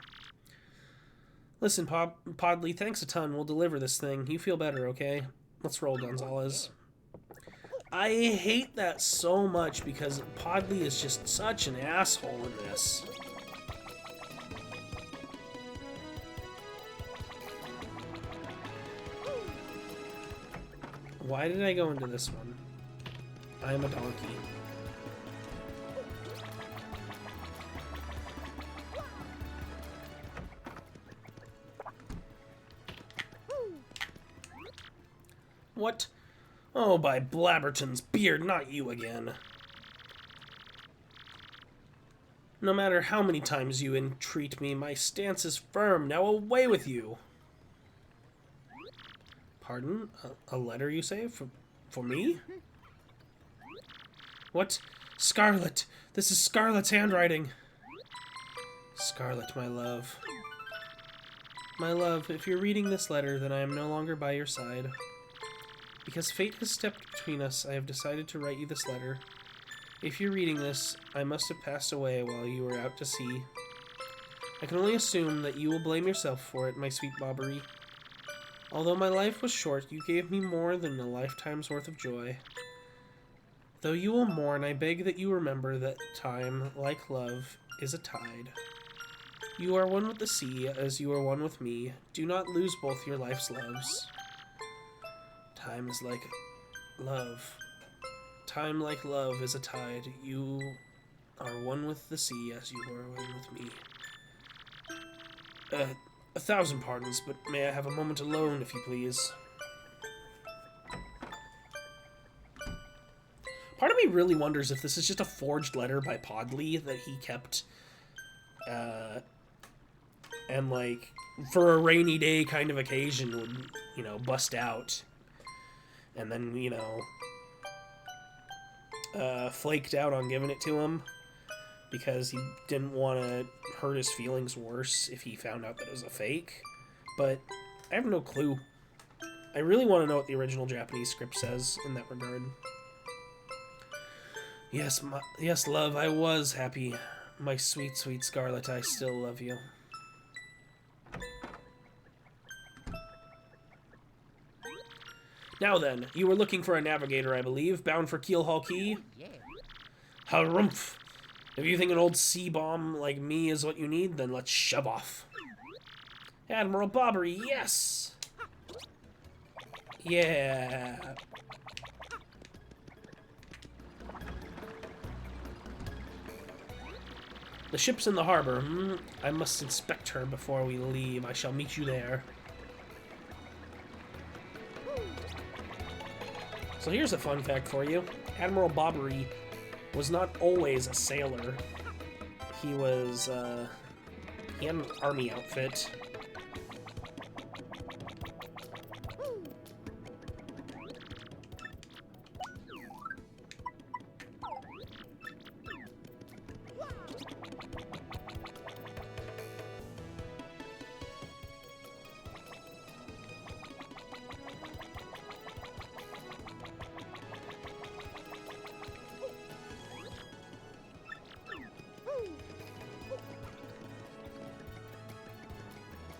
Listen, Podley, thanks a ton. We'll deliver this thing. You feel better, okay? Let's roll, Gonzalez. I hate that so much because Podley is just such an asshole in this. Why did I go into this one? I am a donkey. What? Oh, by Blabberton's beard, not you again. No matter how many times you entreat me, my stance is firm. Now away with you. Pardon? A letter, you say? For me? What? Scarlet! This is Scarlet's handwriting! Scarlet, my love. My love, if you're reading this letter, then I am no longer by your side. Because fate has stepped between us, I have decided to write you this letter. If you're reading this, I must have passed away while you were out to sea. I can only assume that you will blame yourself for it, my sweet Bobbery. Although my life was short, you gave me more than a lifetime's worth of joy. Though you will mourn, I beg that you remember that time, like love, is a tide. You are one with the sea, as you are one with me. Do not lose both your life's loves. Time is like love. Time like love is a tide. You are one with the sea as you are one with me. 1,000 pardons, but may I have a moment alone, if you please? Part of me really wonders if this is just a forged letter by Podley that he kept, and, like, for a rainy day kind of occasion would, you know, bust out. And then, you know, flaked out on giving it to him because he didn't want to hurt his feelings worse if he found out that it was a fake. But I have no clue. I really want to know what the original Japanese script says in that regard. Yes, yes, love, I was happy. My sweet, sweet Scarlet, I still love you. Now then, you were looking for a navigator, I believe, bound for Keelhaul Key? Yeah. Harumph! If you think an old sea bomb like me is what you need, then let's shove off. Admiral Bobbery, yes! Yeah. The ship's in the harbor. I must inspect her before we leave. I shall meet you there. So here's a fun fact for you. Admiral Bobbery was not always a sailor. He was, he had an army outfit.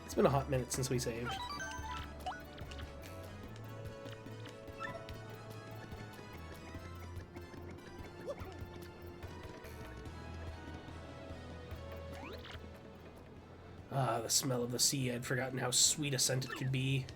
It's been a hot minute since we saved. Ah, the smell of the sea. I'd forgotten how sweet a scent it could be.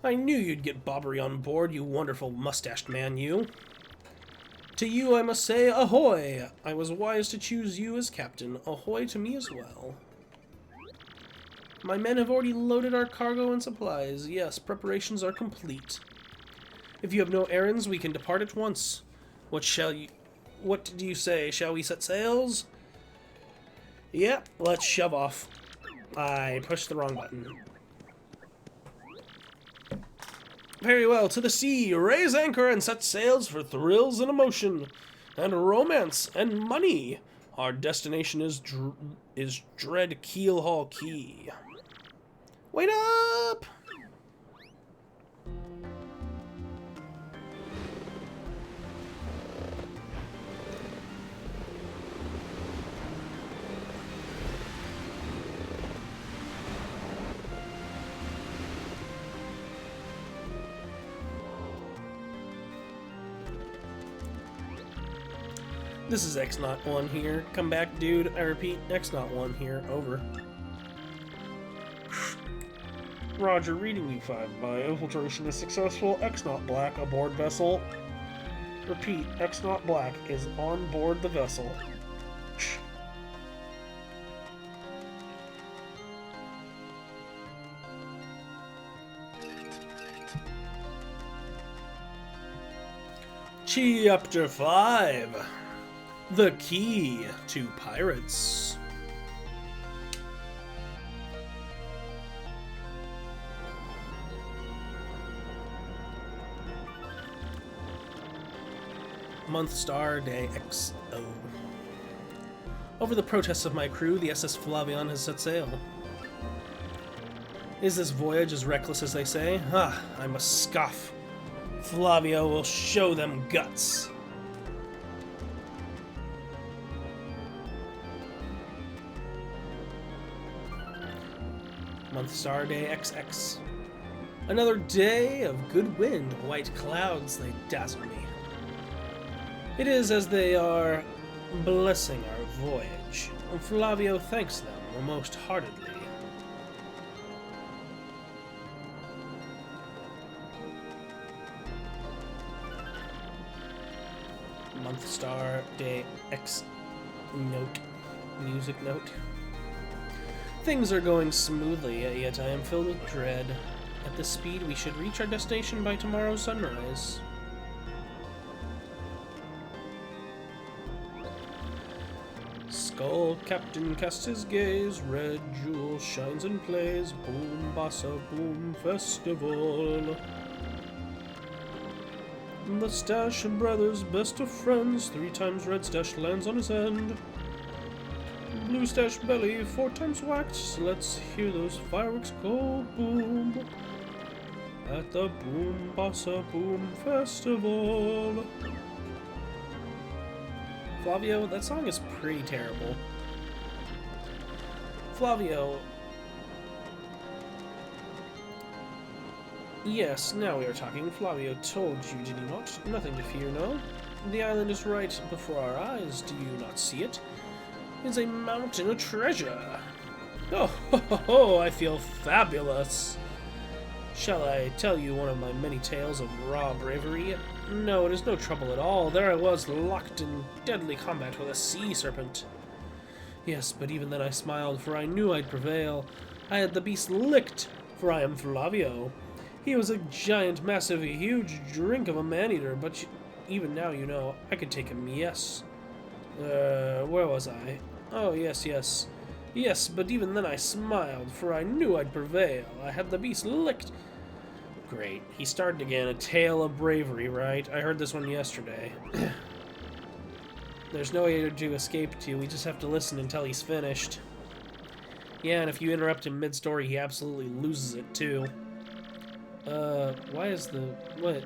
I knew you'd get Bobbery on board, you wonderful mustached man, you. To you I must say, ahoy! I was wise to choose you as captain. Ahoy to me as well. My men have already loaded our cargo and supplies. Yes, preparations are complete. If you have no errands, we can depart at once. What do you say? Shall we set sails? Yep, let's shove off. I pushed the wrong button. Very well, to the sea, raise anchor and set sails for thrills and emotion, and romance and money. Our destination is Dread Keelhaul Key. Wait up! This is X-Not-1 here. Come back, dude. I repeat, X-Not-1 here. Over. Roger, reading V5 by infiltration is successful. X-Not Black aboard vessel. Repeat, X-Not Black is on board the vessel. Chapter 5. The Key to Pirates. Month star day XO. Over the protests of my crew, the SS Flavion has set sail. Is this voyage as reckless as they say? Ah, I must scoff. Flavio will show them guts. Month star day XX. Another day of good wind, white clouds, they dazzle me. It is as they are blessing our voyage. Flavio thanks them most heartedly. Month star day X note. Music note. Things are going smoothly, yet I am filled with dread. At this speed, we should reach our destination by tomorrow's sunrise. Skull Captain casts his gaze, red jewel shines and plays, boom bassa boom festival. The Stash brothers, best of friends, 3 times red stash lands on his end. Blue stash belly, 4 times whacked, let's hear those fireworks go boom. At the Boom Bassa Boom Festival. Flavio, that song is pretty terrible. Flavio. Yes, now we are talking. Flavio told you, did he not? Nothing to fear, no? The island is right before our eyes. Do you not see it? It's a mountain of treasure. Oh, ho, ho, ho, I feel fabulous. Shall I tell you one of my many tales of raw bravery? No, it is no trouble at all. There I was, locked in deadly combat with a sea serpent. Yes, but even then I smiled, for I knew I'd prevail. I had the beast licked, for I am Flavio. He was a giant, massive, huge drink of a man-eater, but even now, you know, I could take him, yes. Where was I? Oh, yes. Yes, but even then I smiled, for I knew I'd prevail. I had the beast licked. Great. He started again. A tale of bravery, right? I heard this one yesterday. There's no way to escape to. We just have to listen until he's finished. Yeah, and if you interrupt him mid-story, he absolutely loses it, too. Why is the... What?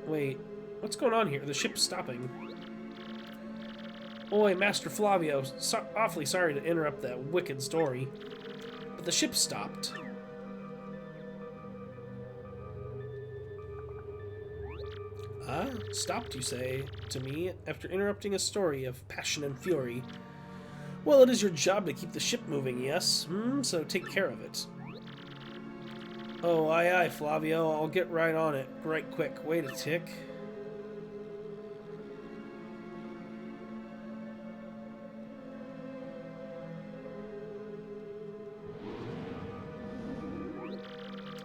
Wait. What's going on here? The ship's stopping. Oi, Master Flavio. Awfully sorry to interrupt that wicked story. But the ship stopped. Ah, stopped, you say, to me, after interrupting a story of passion and fury. Well, it is your job to keep the ship moving, yes? So take care of it. Oh, aye, Flavio. I'll get right on it. Right quick. Wait a tick.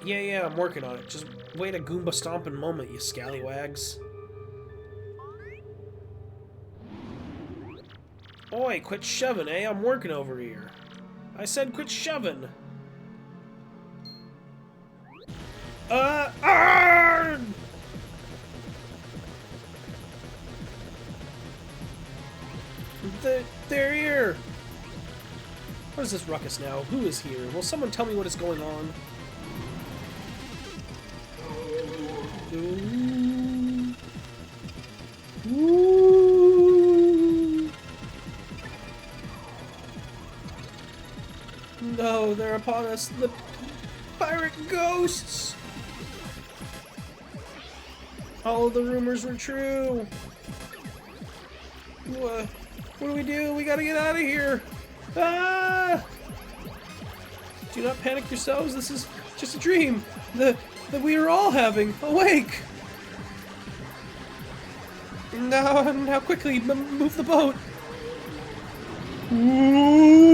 Yeah, I'm working on it. Just wait a Goomba stomping moment, you scallywags. Oi, quit shoving, eh? I'm working over here. I said quit shoving. Arrgh! They're here! What is this ruckus now? Who is here? Will someone tell me what is going on? Ooh. Ooh. No, they're upon us. The pirate ghosts! All of the rumors were true. What do we do? We gotta get out of here. Ah! Do not panic yourselves. This is just a dream that we are all having. Awake! Now quickly, move the boat. Ooh.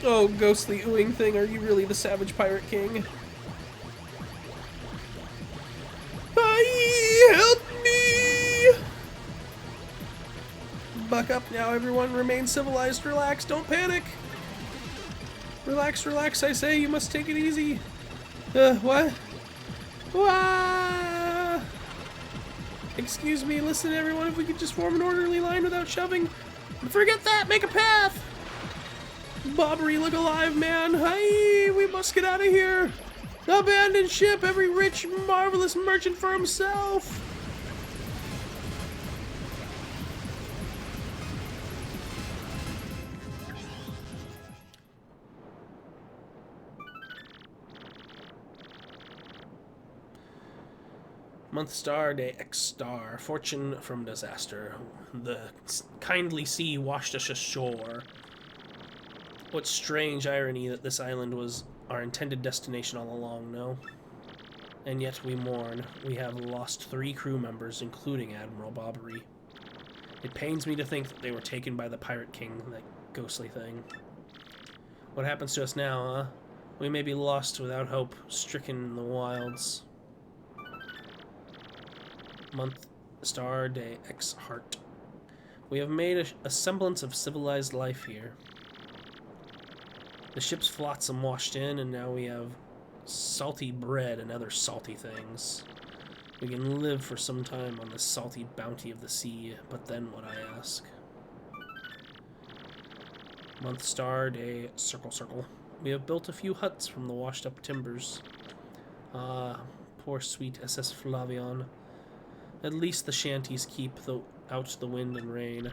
Oh, ghostly oohing thing, are you really the Savage Pirate King? Help me! Buck up now, everyone. Remain civilized. Relax. Don't panic. Relax, relax, I say. You must take it easy. What? Wah! Excuse me. Listen, everyone. If we could just form an orderly line without shoving. Forget that. Make a path. Bobbery, look alive, man. Hey, we must get out of here. Abandon ship. Every rich, marvelous merchant for himself. Month star, day X star. Fortune from disaster. The kindly sea washed us ashore. What strange irony that this island was our intended destination all along, no? And yet we mourn. We have lost 3 crew members, including Admiral Bobbery. It pains me to think that they were taken by the Pirate King, that ghostly thing. What happens to us now, huh? We may be lost without hope, stricken in the wilds. Month, star, day, X, heart. We have made a semblance of civilized life here. The ship's flotsam washed in, and now we have salty bread and other salty things. We can live for some time on the salty bounty of the sea, but then what, I ask? Month, star, day, circle, circle. We have built a few huts from the washed-up timbers. Ah, poor sweet SS Flavion. At least the shanties keep out the wind and rain.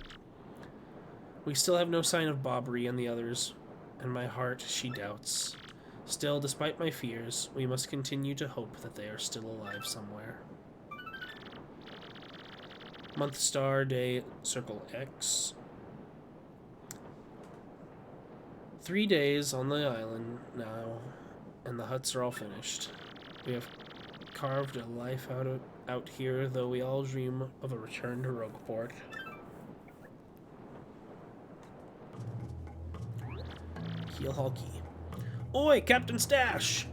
We still have no sign of Bobbery and the others. In my heart, she doubts. Still, despite my fears, we must continue to hope that they are still alive somewhere. Month, star, day, circle, X. 3 days on the island now, and the huts are all finished. We have carved a life out here, though we all dream of a return to Rogueport. Keelhaul key. Oi, Captain Stash!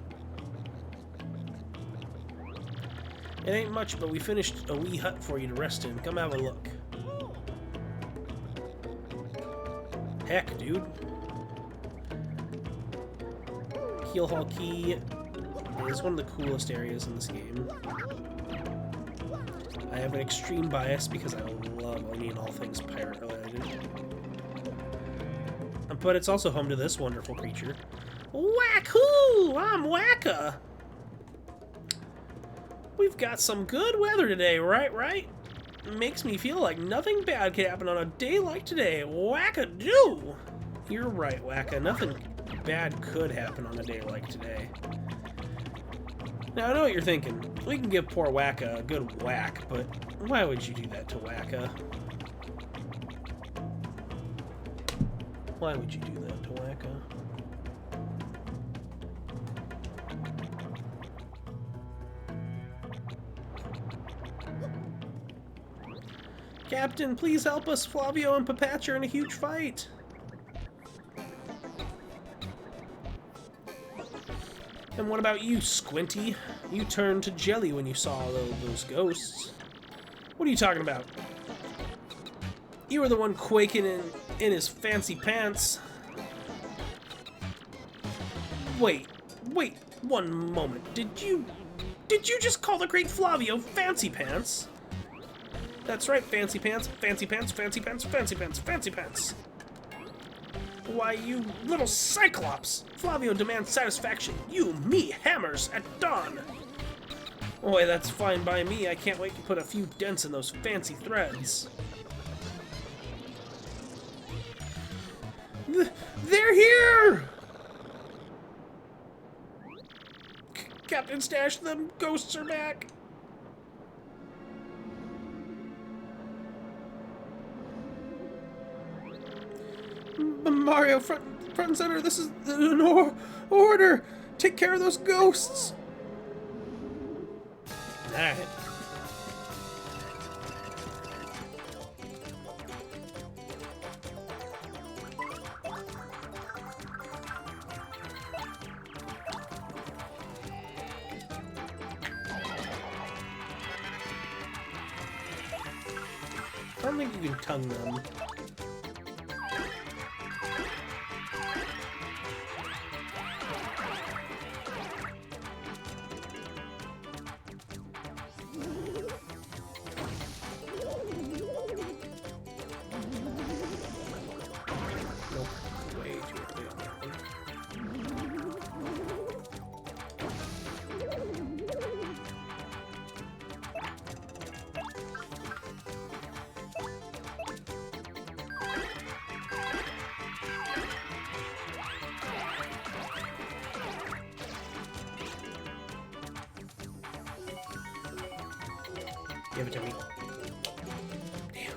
It ain't much, but we finished a wee hut for you to rest in. Come have a look. Heck, dude. Keelhaul key is one of the coolest areas in this game. I have an extreme bias because I love any and all things pirate related. But it's also home to this wonderful creature. Whack-hoo! I'm Wacka! We've got some good weather today, right? Makes me feel like nothing bad could happen on a day like today. Wacka-doo! You're right, Wacka. Nothing bad could happen on a day like today. Now, I know what you're thinking. We can give poor Wacka a good whack, but why would you do that to Wacka? Why would you do that to Wacka? Captain, please help us. Flavio and Papatch are in a huge fight. And what about you, Squinty? You turned to jelly when you saw those ghosts. What are you talking about? You were the one quaking in his fancy pants. Wait, one moment. Did you just call the great Flavio Fancy Pants? That's right, Fancy Pants, Fancy Pants, Fancy Pants, Fancy Pants, Fancy Pants. Why, you little cyclops! Flavio demands satisfaction. You, me, hammers at dawn. Boy, that's fine by me. I can't wait to put a few dents in those fancy threads. They're here! Captain Stash, the ghosts are back. Mario, front and center, this is an order! Take care of those ghosts! Alright. I don't think you can tongue them. Give it to me. Damn.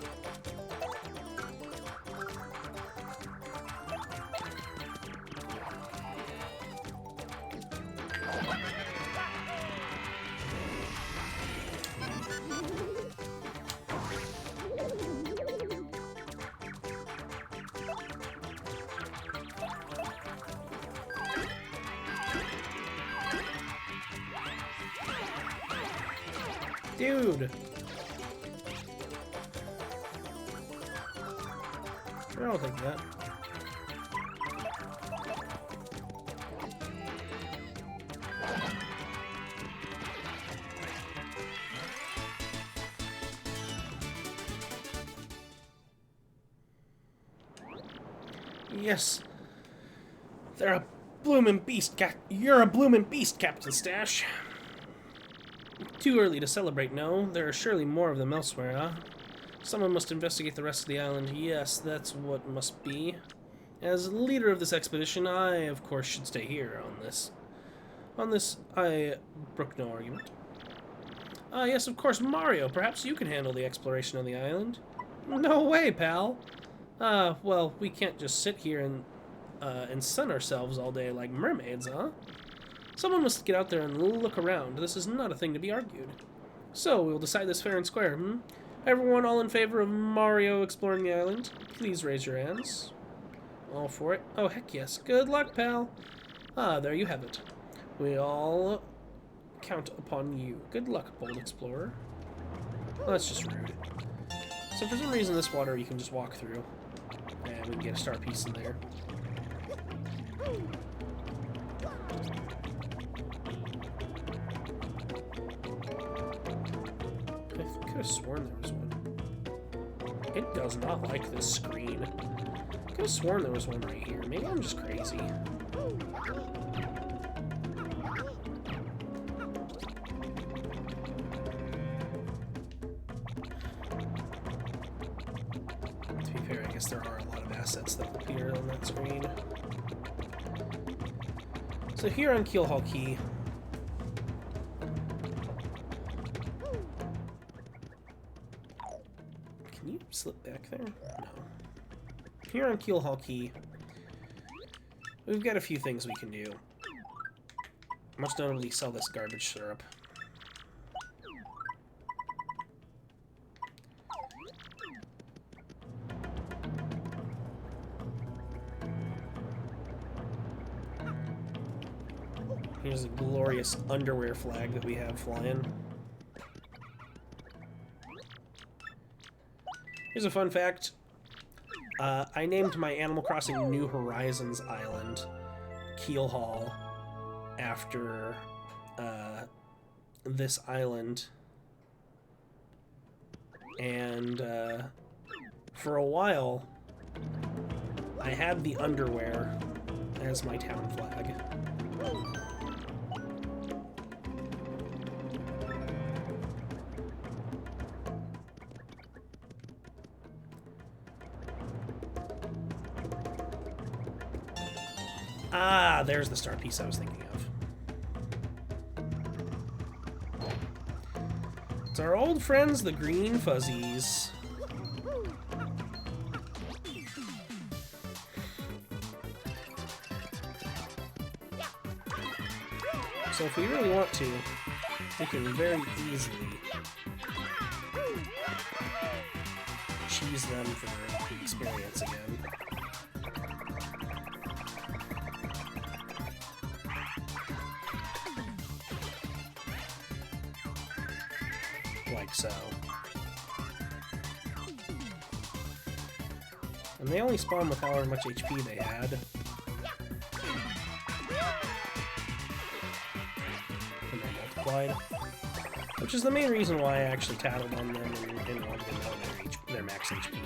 Dude. I'll take that. Yes. They're a bloomin' beast, You're a bloomin' beast, Captain Stash. Too early to celebrate, no. There are surely more of them elsewhere, huh? Someone must investigate the rest of the island. Yes, that's what must be. As leader of this expedition, I, of course, should stay here on this. On this, I brook no argument. Ah, yes, of course, Mario. Perhaps you can handle the exploration of the island. No way, pal. Well, we can't just sit here and sun ourselves all day like mermaids, huh? Someone must get out there and look around. This is not a thing to be argued. So, we'll decide this fair and square, hmm? Everyone all in favor of Mario exploring the island? Please raise your hands. All for it? Oh, heck yes. Good luck, pal. Ah, there you have it. We all count upon you. Good luck, bold explorer. Oh, that's just rude. So for some reason, this water you can just walk through. And we can get a star piece in there. I could have sworn there was one. It does not like this screen. I could have sworn there was one right here. Maybe I'm just crazy. To be fair, I guess there are a lot of assets that appear on that screen. So here on Keelhaul Key, can you slip back there? No. Here on Keelhaul Key, we've got a few things we can do. Most notably, sell this garbage syrup. Here's a glorious underwear flag that we have flying. Here's a fun fact. I named my Animal Crossing New Horizons island Keel Hall after this island. And for a while, I had the underwear as my town flag. Ah, there's the star piece I was thinking of. It's our old friends, the Green Fuzzies. So if we really want to, we can very easily cheese them for the experience again. Like so. And they only spawn with however much HP they had. And they multiplied. Which is the main reason why I actually tattled on them and didn't want to know their max HP.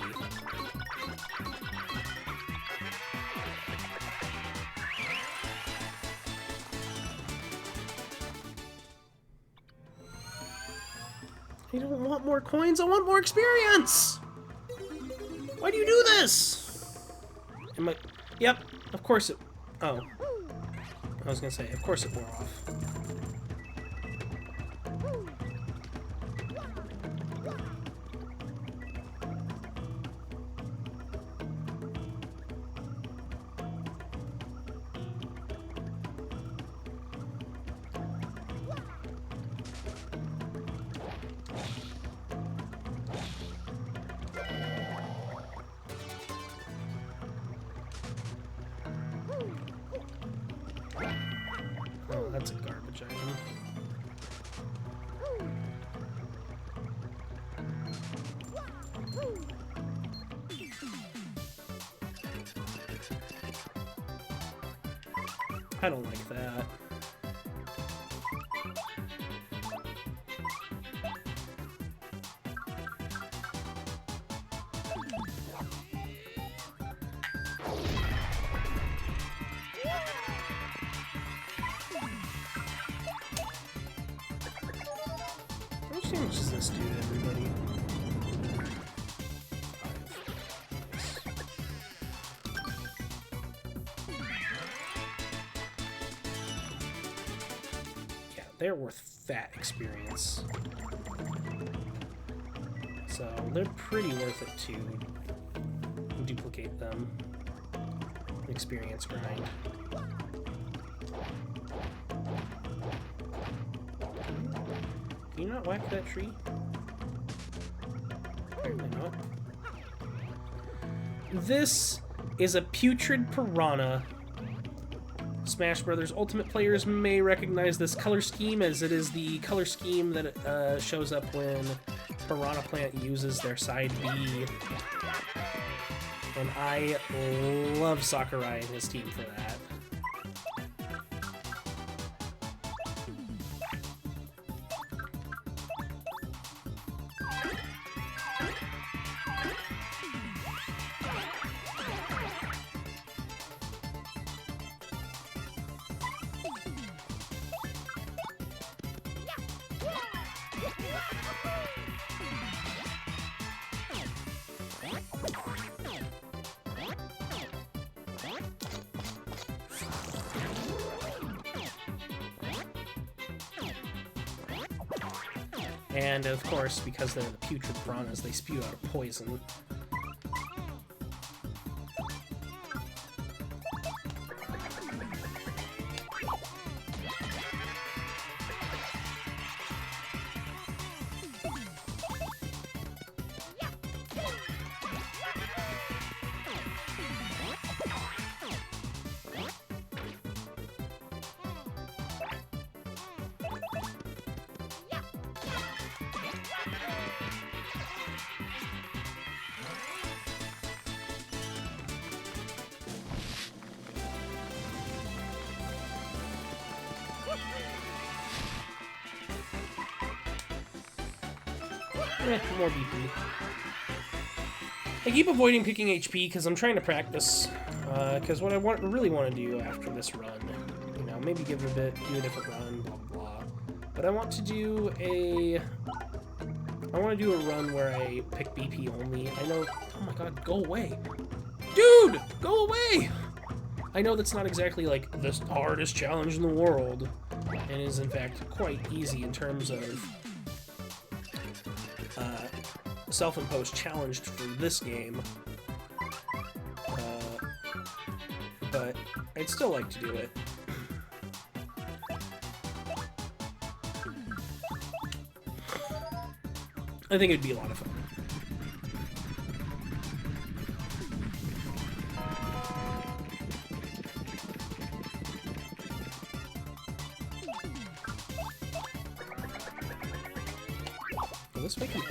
I don't want more coins, I want more experience! Why do you do this? Am I... Yep, of course it... Oh. I was gonna say, of course it wore off. Oh, that's a garbage item. I don't like that. How much damage does this do to everybody? 5. Yeah, they're worth fat experience. So they're pretty worth it to duplicate them. Experience grind. Can you not whack that tree? Apparently not. This is a putrid piranha. Smash Brothers Ultimate players may recognize this color scheme, as it is the color scheme that shows up when Piranha Plant uses their side B. And I love Sakurai and his team for that. And of course, because they're the putrid piranhas, they spew out a poison. More BP. I keep avoiding picking HP because I'm trying to practice. Because what I really want to do after this run, you know, maybe give it a bit, do a different run, blah blah blah. But I want to do a run where I pick BP only. I know. Oh my God, go away, dude! Go away! I know that's not exactly like the hardest challenge in the world, and is in fact quite easy in terms of self-imposed challenge for this game. But I'd still like to do it. I think it'd be a lot of fun. Will this make me?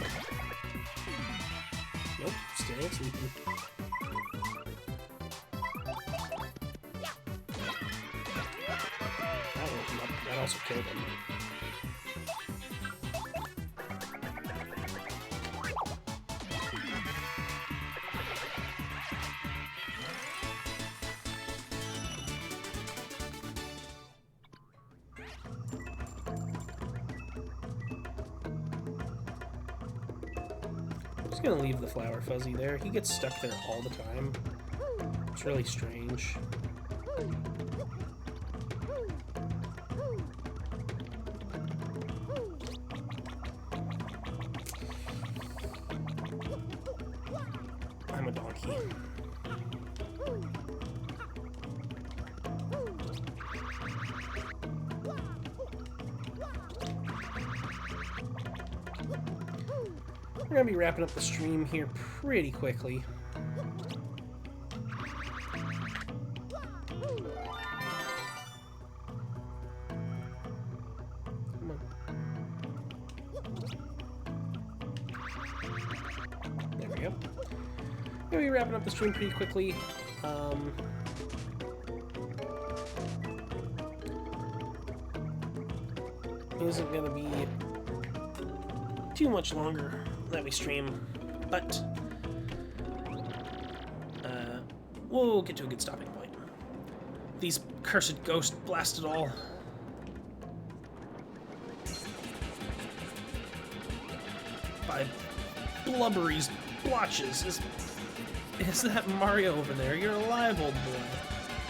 Nope, still sleeping. That also killed him. I'm just gonna leave the Flower Fuzzy there. He gets stuck there all the time. It's really strange. I'm a donkey. We're gonna be wrapping up the stream here pretty quickly. Come on. There we go. Gonna be wrapping up the stream pretty quickly. Isn't gonna be too much longer that we stream, but we'll get to a good stopping point. These cursed ghosts blast it all. By blubbery blotches. Is that Mario over there? You're alive, old boy.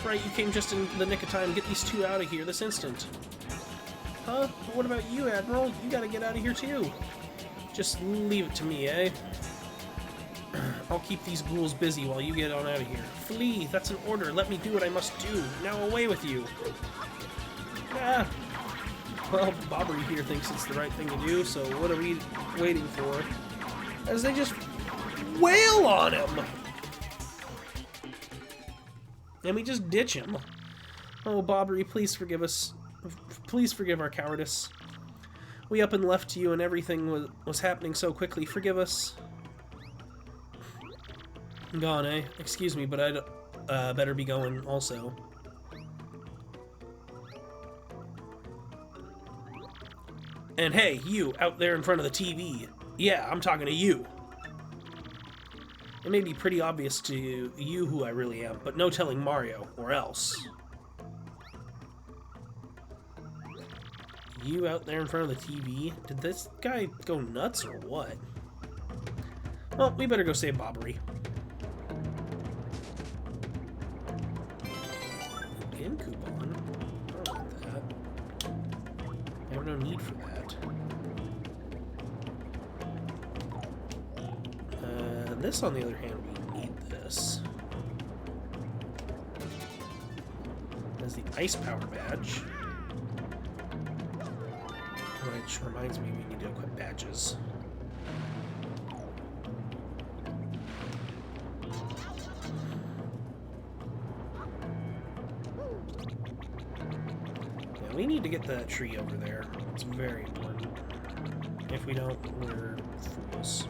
Right, you came just in the nick of time. Get these two out of here this instant. Huh? What about you, Admiral? You gotta get out of here too. Just leave it to me, eh? I'll keep these ghouls busy while you get on out of here. Flee! That's an order. Let me do what I must do. Now away with you. Ah. Well, Bobbery here thinks it's the right thing to do, so what are we waiting for? As they just wail on him! And we just ditch him. Oh, Bobbery, please forgive us. Please forgive our cowardice. We up and left you and everything was happening so quickly. Forgive us. Gone, eh? Excuse me, but I'd better be going also. And hey, you out there in front of the TV. Yeah, I'm talking to you. It may be pretty obvious to you who I really am, but no telling Mario, or else. You out there in front of the TV? Did this guy go nuts or what? Well, we better go save Bobbery. Again, coupon? I don't want that. I have no need for that. This, on the other hand, we need this. There's the Ice Power Badge. Which reminds me we need to equip badges. Yeah, we need to get that tree over there. It's very important. If we don't, we're fools.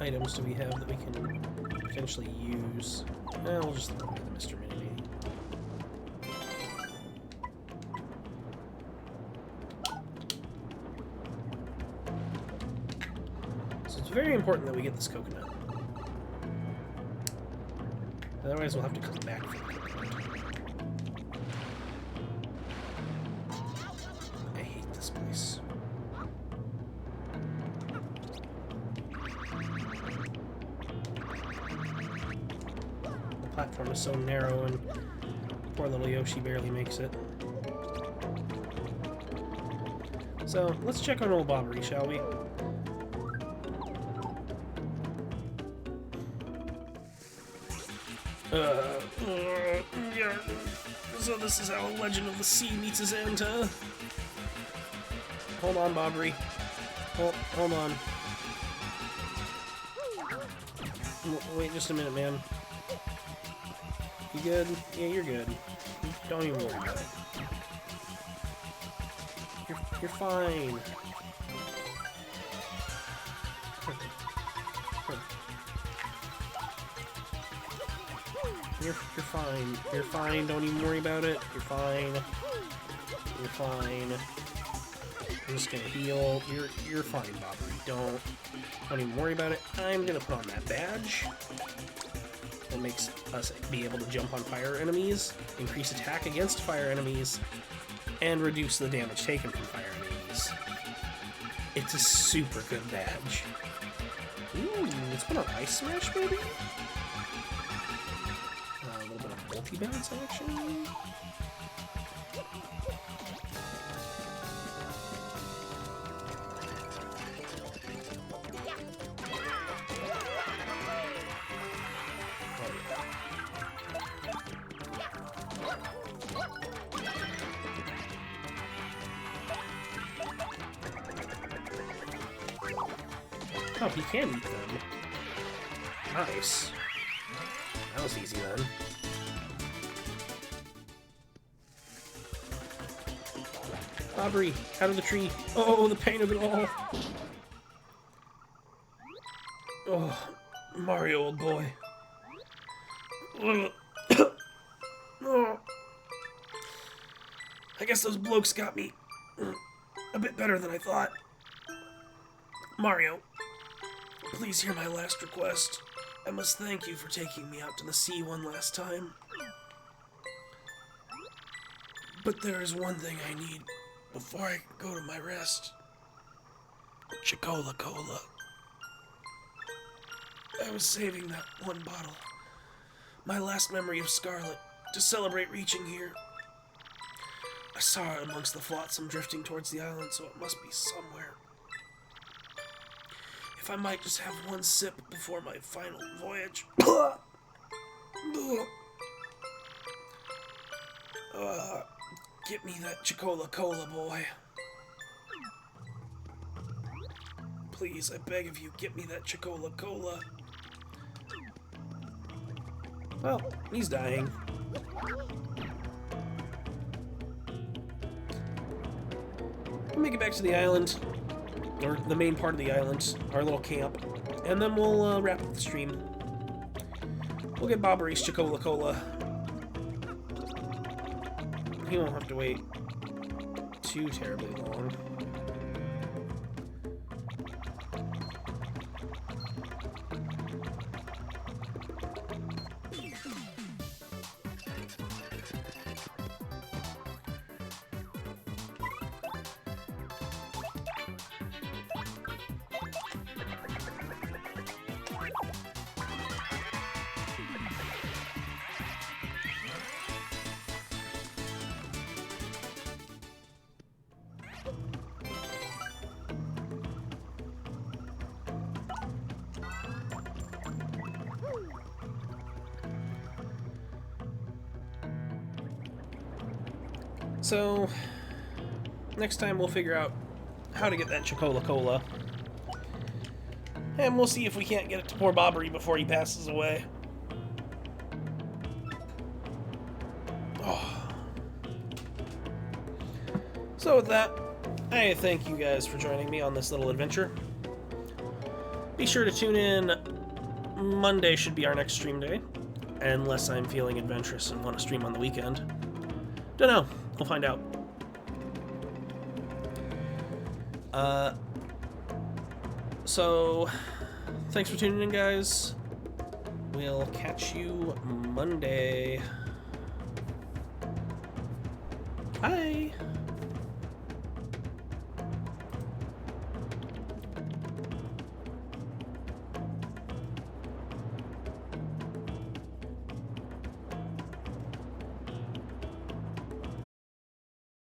items do we have that we can potentially use? We'll just throw away the Mr. Mini. So it's very important that we get this coconut. Otherwise we'll have to come back for it. I hate this place. The platform is so narrow and poor little Yoshi barely makes it. So, let's check on old Bobbery, shall we? Yeah. So this is how Legend of the Sea meets his end, huh? Hold on, Bobbery. Hold on. Wait just a minute, man. You good? Yeah, you're good. Don't even worry about it. You're fine. You're fine. You're fine. Don't even worry about it. You're fine. You're fine. I'm just gonna heal. You're fine, Bobbery. Don't even worry about it. I'm gonna put on that badge. That makes us be able to jump on fire enemies, increase attack against fire enemies, and reduce the damage taken from fire enemies. It's a super good badge. Ooh, let's put on Ice Smash, maybe? A little bit of multi-bounce action. Oh, he can eat them. Nice. That was easy then. Bobbery, out of the tree. Oh, the pain of it all. Oh, Mario, old boy. Oh. I guess those blokes got me a bit better than I thought. Mario, please hear my last request. I must thank you for taking me out to the sea one last time. But there is one thing I need before I go to my rest. Chicola Cola. I was saving that one bottle, my last memory of Scarlet, to celebrate reaching here. I saw it amongst the flotsam drifting towards the island, so it must be somewhere. If I might just have one sip before my final voyage. Get me that Chicola Cola, boy. Please, I beg of you, get me that Chicola Cola. Well, he's dying. We'll make it back to the island. Or the main part of the island, our little camp, and then we'll wrap up the stream. We'll get Bobbery's Chicola Cola. He won't have to wait too terribly long. So, next time we'll figure out how to get that Chicola Cola. And we'll see if we can't get it to poor Bobbery before he passes away. Oh. So with that, I thank you guys for joining me on this little adventure. Be Be sure to tune in. Monday should be our next stream day, unless I'm feeling adventurous and want to stream on the weekend. Don't know. We'll find out. So, thanks for tuning in, guys. We'll catch you Monday. Bye.